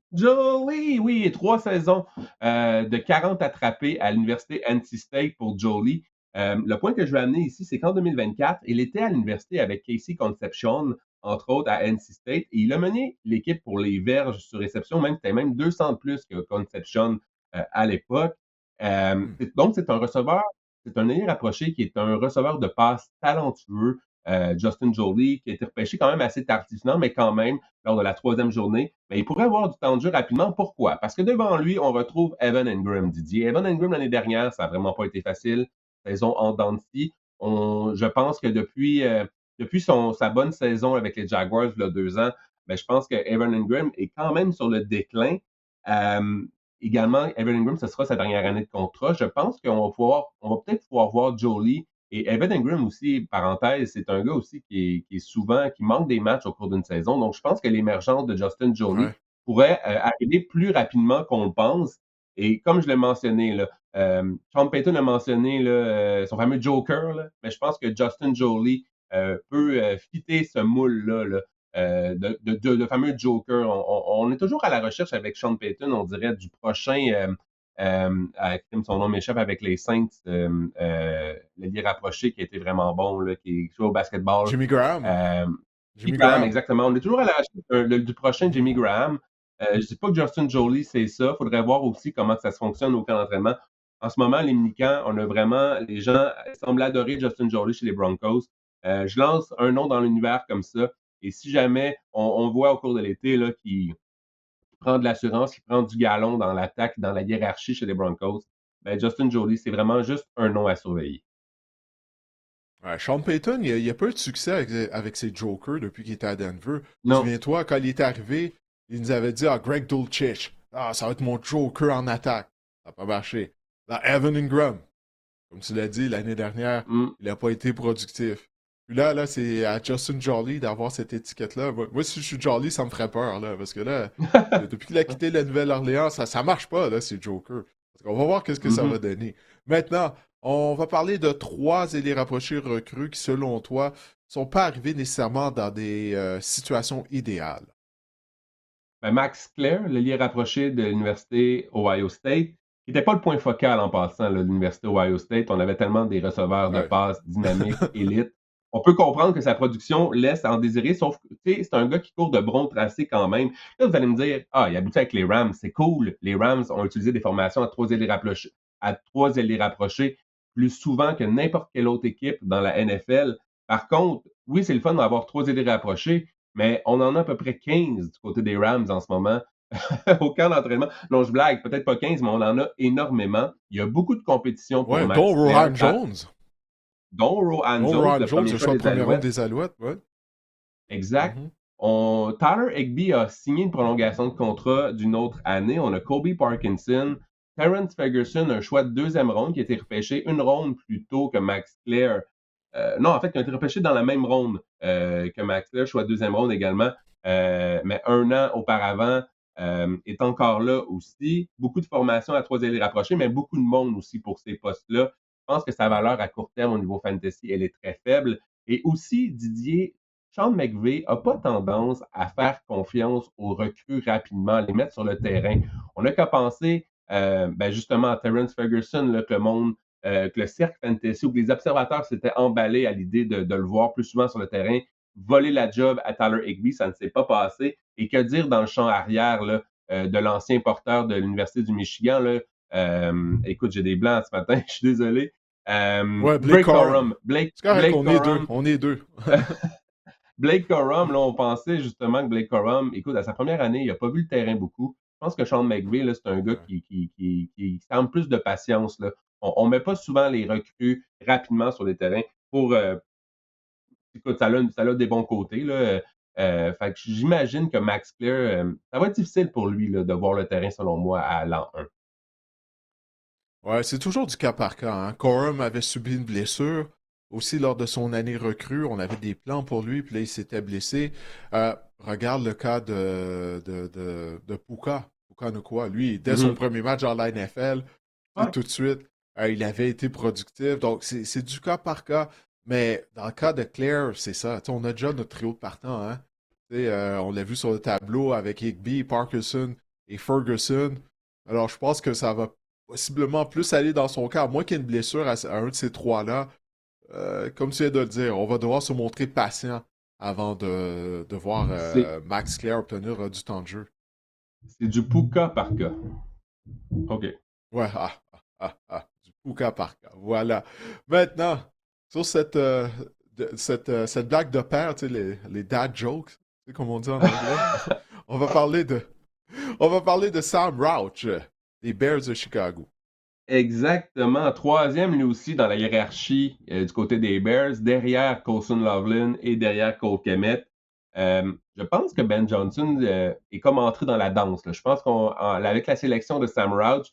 Oui, 3 saisons de 40 attrapés à l'université NC State pour Jolly. Le point que je veux amener ici, c'est qu'en 2024, il était à l'université avec Casey Concepcion, entre autres à NC State, et il a mené l'équipe pour les verges sur réception, c'était même 200 de plus que Concepcion à l'époque. Donc, c'est un receveur, c'est un ailier rapproché qui est un receveur de passe talentueux, Justin Jolly, qui a été repêché quand même assez tardivement, mais quand même, lors de la 3e journée. Mais il pourrait avoir du temps de jeu rapidement. Pourquoi? Parce que devant lui, on retrouve Evan Engram, Didier. Evan Engram, l'année dernière, ça n'a vraiment pas été facile. Saison en dents de scie. Je pense que depuis sa bonne saison avec les Jaguars, il y a 2 ans, ben, je pense que Evan Engram est quand même sur le déclin. Également, Evan Engram, ce sera sa dernière année de contrat. Je pense on va peut-être pouvoir voir Jolly et Evan Engram aussi, parenthèse, c'est un gars aussi qui manque des matchs au cours d'une saison. Donc, je pense que l'émergence de Justin Jolly Ouais. pourrait arriver plus rapidement qu'on le pense. Et comme je l'ai mentionné, là, Sean Payton a mentionné là, son fameux Joker, là, mais je pense que Justin Jolly peut fitter ce moule-là, là, de fameux Joker. On est toujours à la recherche avec Sean Payton, on dirait, du prochain, son nom m'échappe, avec les Saints, l'ailier rapproché qui a été vraiment bon, là, qui joue au basketball. Jimmy Graham. Jimmy Graham, exactement. On est toujours à la recherche du prochain Jimmy Graham. Je ne dis pas que Justin Jolly, c'est ça. Il faudrait voir aussi comment ça se fonctionne au camp d'entraînement. En ce moment, les mini-camps, les gens semblent adorer Justin Jolly chez les Broncos. Je lance un nom dans l'univers comme ça. Et si jamais on voit au cours de l'été qu'il prend de l'assurance, qu'il prend du galon dans l'attaque, dans la hiérarchie chez les Broncos, ben Justin Jolly, c'est vraiment juste un nom à surveiller. Ouais, Sean Payton, il a pas eu de succès avec ses Jokers depuis qu'il était à Denver. Non. Souviens-toi, quand il est arrivé, il nous avait dit Greg Dulcich, ça va être mon Joker en attaque. Ça n'a pas marché. Là, Evan Engram, comme tu l'as dit l'année dernière, il n'a pas été productif. Puis là, c'est à Justin Jolly d'avoir cette étiquette-là. Moi, si je suis Jolly, ça me ferait peur, là, parce que là, depuis qu'il a quitté la Nouvelle-Orléans, ça marche pas, là, c'est Joker. On va voir qu'est-ce que ça va Mhm. donner. Maintenant, on va parler de trois ailiers rapprochés recrues qui, selon toi, sont pas arrivés nécessairement dans des situations idéales. Ben, Max Clair, l'ailier rapproché de l'Université Ohio State, qui n'était pas le point focal en passant, là, de l'Université Ohio State. On avait tellement des receveurs de Ouais. passes dynamiques, élites. On peut comprendre que sa production laisse en désirer, sauf que c'est un gars qui court de bons tracés quand même. Là, vous allez me dire, ah, il a abouti avec les Rams, c'est cool. Les Rams ont utilisé des formations à trois ailiers rapprochés plus souvent que n'importe quelle autre équipe dans la NFL. Par contre, oui, c'est le fun d'avoir trois ailiers rapprochés, mais on en a à peu près 15 du côté des Rams en ce moment au camp d'entraînement. Non, je blague, peut-être pas 15, mais on en a énormément. Il y a beaucoup de compétition pour Ouais, dont Max Rohan Clair, Jones. dont Rohan Dont Jones, Rohan le Jones, premier le choix choix de des première ronde Alouettes. des Alouettes, ouais. Exact. Mhm. Tyler Higbee a signé une prolongation de contrat d'une autre année. On a Kobe Parkinson, Terrence Ferguson, un choix de deuxième ronde qui a été repêché une ronde plus tôt que Max Clair. Non, en fait, qui a été repêché dans la même ronde que Max Clair, choix de deuxième ronde également. Mais un an auparavant, est encore là aussi. Beaucoup de formations à trois ailiers rapprochés, mais beaucoup de monde aussi pour ces postes-là. Je pense que sa valeur à court terme au niveau fantasy, elle est très faible. Et aussi, Didier, Sean McVay n'a pas tendance à faire confiance aux recrues rapidement, à les mettre sur le terrain. On n'a qu'à penser justement à Terrence Ferguson, là, que le cercle fantasy ou que les observateurs s'étaient emballés à l'idée de le voir plus souvent sur le terrain, voler la job à Tyler Higbee, ça ne s'est pas passé. Et que dire dans le champ arrière là, de l'ancien porteur de l'Université du Michigan, là, écoute, j'ai des blancs ce matin, je suis désolé. Ouais, Blake Blake Corum. Corum. Blake, C'est correct, Blake on est deux. Corum. On est deux. Blake Corum, là, on pensait justement que Blake Corum, écoute, à sa première année, il n'a pas vu le terrain beaucoup. Je pense que Sean McVay, là, c'est un gars Ouais. qui semble plus de patience. Là. On ne met pas souvent les recrues rapidement sur les terrains pour. Écoute, ça a des bons côtés. Là. Fait que j'imagine que Max Clair, ça va être difficile pour lui là, de voir le terrain, selon moi, à l'an 1. Ouais, c'est toujours du cas par cas, hein. Corum avait subi une blessure. Aussi, lors de son année recrue, on avait des plans pour lui, puis là, il s'était blessé. Regarde le cas de Puka. Puka Nacua. Lui, dès son Mhm. premier match dans la NFL, Ouais. tout de suite, il avait été productif. Donc, c'est du cas par cas. Mais dans le cas de Claire, c'est ça. Tu sais, on a déjà notre trio de partants, hein. Tu sais, on l'a vu sur le tableau avec Higby, Parkinson et Ferguson. Alors, je pense que ça va possiblement plus aller dans son cas, à moins qu'il y ait une blessure à un de ces trois-là. Comme tu viens de le dire, on va devoir se montrer patient avant de voir C'est Max Clair obtenir du temps de jeu. c'est du cas par cas. OK. Ouais, du cas par cas. Voilà. Maintenant, sur cette blague de père, tu sais, les dad jokes, tu sais, comme on dit en anglais, on va parler de, on va parler de Sam Rouch, des Bears de Chicago. Exactement. Troisième, lui aussi, dans la hiérarchie du côté des Bears, derrière Colson Loveland et derrière Cole Kmet. Je pense que Ben Johnson est comme entré dans la danse. Là. Je pense qu'avec la sélection de Sam Rouch,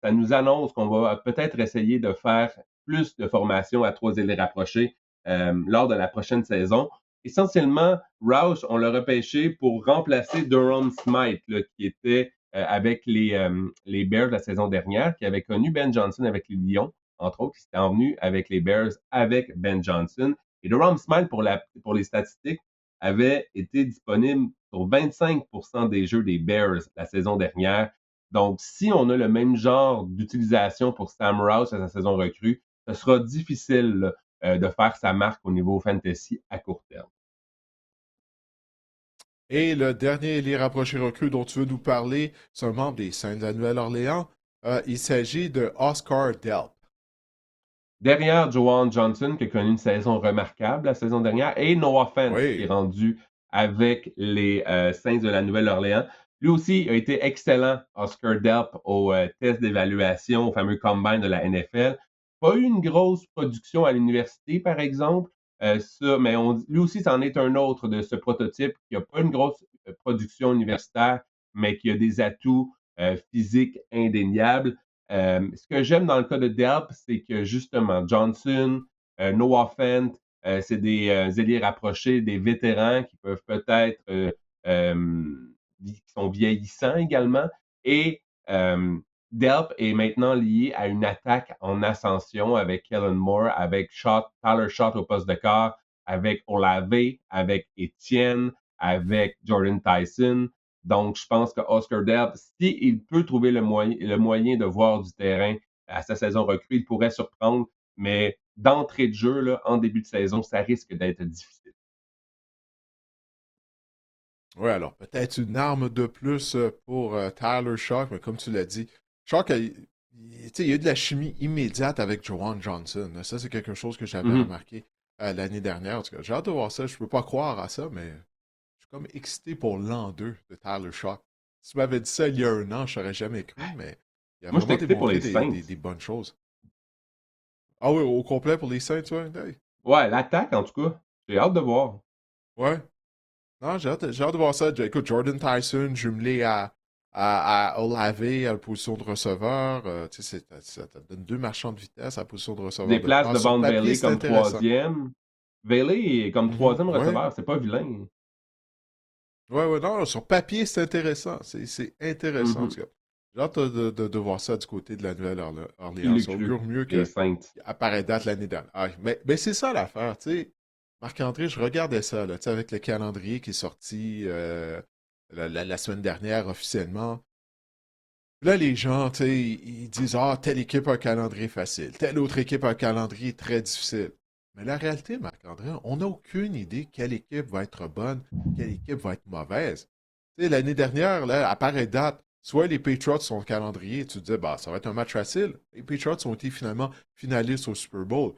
ça nous annonce qu'on va peut-être essayer de faire plus de formations à trois ailiers rapprochés lors de la prochaine saison. Essentiellement, Rouch, on l'a repêché pour remplacer Durham Smythe, là, qui était avec les Bears la saison dernière, qui avait connu Ben Johnson avec les Lions, entre autres, qui s'était envenu avec les Bears avec Ben Johnson. Et Durham Smythe, pour les statistiques, avait été disponible sur 25% des jeux des Bears la saison dernière. Donc, si on a le même genre d'utilisation pour Sam Rouse à sa saison recrue, ce sera difficile de faire sa marque au niveau fantasy à court terme. Et le dernier les rapproché recrue dont tu veux nous parler, c'est un membre des Saints de la Nouvelle-Orléans. Il s'agit de Oscar Delp. Derrière Joanne Johnson, qui a connu une saison remarquable la saison dernière, et Noah Fant, qui est Oui. rendu avec les Saints de la Nouvelle-Orléans. Lui aussi a été excellent, Oscar Delp, au test d'évaluation, au fameux combine de la NFL. Pas eu une grosse production à l'université, par exemple, mais lui aussi, c'en est un autre de ce prototype qui n'a pas une grosse production universitaire, mais qui a des atouts physiques indéniables. Ce que j'aime dans le cas de Delp, c'est que justement, Johnson, Noah Fant C'est des ailiers rapprochés, des vétérans qui peuvent peut-être qui sont vieillissants également. Et Delp est maintenant lié à une attaque en ascension avec Kellen Moore, avec Tyler Schott au poste de quart, avec Olave, avec Etienne, avec Jordan Tyson. Donc, je pense que Oscar Delp, s'il peut trouver le moyen de voir du terrain à sa saison recrue, il pourrait surprendre, mais d'entrée de jeu, là, en début de saison, ça risque d'être difficile. Oui, alors peut-être une arme de plus pour Tyler Shock, mais comme tu l'as dit, Shock, il y a eu de la chimie immédiate avec Joanne Johnson. Ça, c'est quelque chose que j'avais remarqué l'année dernière. En tout cas, j'ai hâte de voir ça. Je peux pas croire à ça, mais je suis comme excité pour l'an 2 de Tyler Shock. Si tu m'avais dit ça il y a un an, je n'aurais jamais cru, mais il a Moi, je suis vraiment excité pour démontré les Saints. des bonnes choses. Ah oui, au complet pour les Saints, ouais? Hey. Ouais, l'attaque, en tout cas. J'ai hâte de voir. Ouais. Non, j'ai hâte de voir ça. Écoute, Jordan Tyson jumelé à Olave à la position de receveur. Tu sais, ça te donne deux marchands de vitesse à la position de receveur Des de places passe. Sur devant papier, Bailey c'est comme intéressant. troisième. Bailey est comme troisième Ouais. receveur, c'est pas vilain. Ouais, non, sur papier, c'est intéressant. C'est intéressant, en tout cas. J'ai hâte de voir ça du côté de la Nouvelle-Orléans. Qui Ça l'a cru? augure mieux Les que Saints. apparaît date l'année dernière. Ah, mais c'est ça l'affaire, tu sais. Marc-André, je regardais ça, là, tu sais, avec le calendrier qui est sorti la semaine dernière officiellement. Là, les gens, tu sais, ils disent, ah, telle équipe a un calendrier facile, telle autre équipe a un calendrier très difficile. Mais la réalité, Marc-André, on n'a aucune idée quelle équipe va être bonne, quelle équipe va être mauvaise. Tu sais, l'année dernière, là, à pareille date, soit les Patriots sont au calendrier, tu te dis, bah, ça va être un match facile. Les Patriots ont été finalement finalistes au Super Bowl.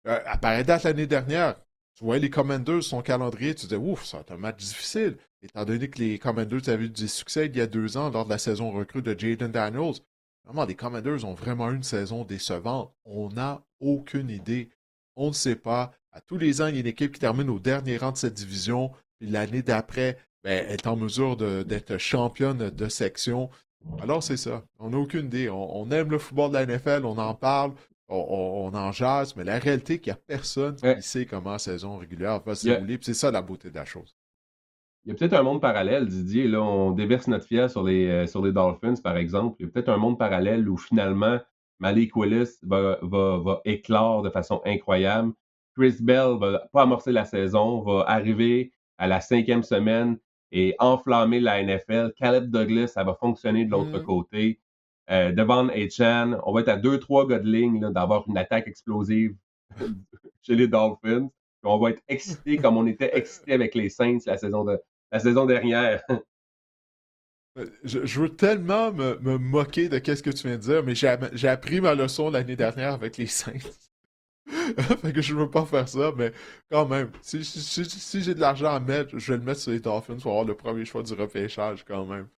À pareille date l'année dernière, tu vois les Commanders sont au calendrier, tu te dis, ouf, ça va être un match difficile. Étant donné que les Commanders avaient eu du succès il y a 2 ans lors de la saison recrue de Jaden Daniels, vraiment, les Commanders ont vraiment eu une saison décevante. On n'a aucune idée. On ne sait pas. À tous les ans, il y a une équipe qui termine au dernier rang de cette division. Puis l'année d'après, ben, elle est en mesure d'être championne de section. Alors, c'est ça. On n'a aucune idée. On aime le football de la NFL, on en parle, on en jase, mais la réalité, c'est qu'il n'y a personne qui sait comment la saison régulière va se dérouler. Puis c'est ça la beauté de la chose. Il y a peut-être un monde parallèle, Didier. Là, on déverse notre fiel sur les Dolphins, par exemple. Il y a peut-être un monde parallèle où finalement Malik Willis va éclore de façon incroyable. Chris Bell va pas amorcer la saison, va arriver à la 5e semaine et enflammer la NFL. Caleb Douglas, ça va fonctionner de l'autre côté. Devon Achane, on va être à 2-3 gars de ligne d'avoir une attaque explosive chez les Dolphins. Puis on va être excités comme on était excités avec les Saints la saison dernière. Je veux tellement me moquer de qu'est-ce que tu viens de dire, mais j'ai appris ma leçon l'année dernière avec les Saints. Fait que je veux pas faire ça, mais quand même, si j'ai de l'argent à mettre, je vais le mettre sur les Dolphins pour avoir le premier choix du repêchage quand même.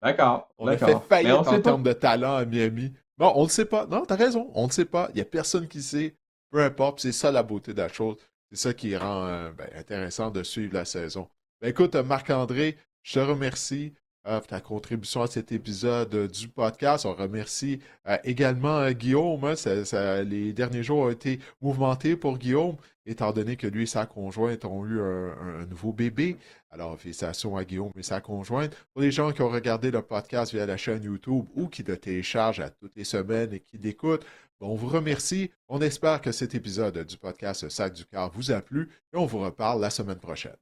D'accord. On a fait faillite en termes de talent à Miami. Non, on ne sait pas. Non, t'as raison, on ne sait pas. Il n'y a personne qui sait. Peu importe, c'est ça la beauté de la chose. C'est ça qui rend intéressant de suivre la saison. Ben, écoute, Marc-André, je te remercie pour ta contribution à cet épisode du podcast. On remercie également Guillaume. Hein. Les derniers jours ont été mouvementés pour Guillaume, étant donné que lui et sa conjointe ont eu un nouveau bébé. Alors, félicitations à Guillaume et sa conjointe. Pour les gens qui ont regardé le podcast via la chaîne YouTube ou qui le téléchargent à toutes les semaines et qui l'écoutent, on vous remercie. On espère que cet épisode du podcast Sac du Cœur vous a plu et on vous reparle la semaine prochaine.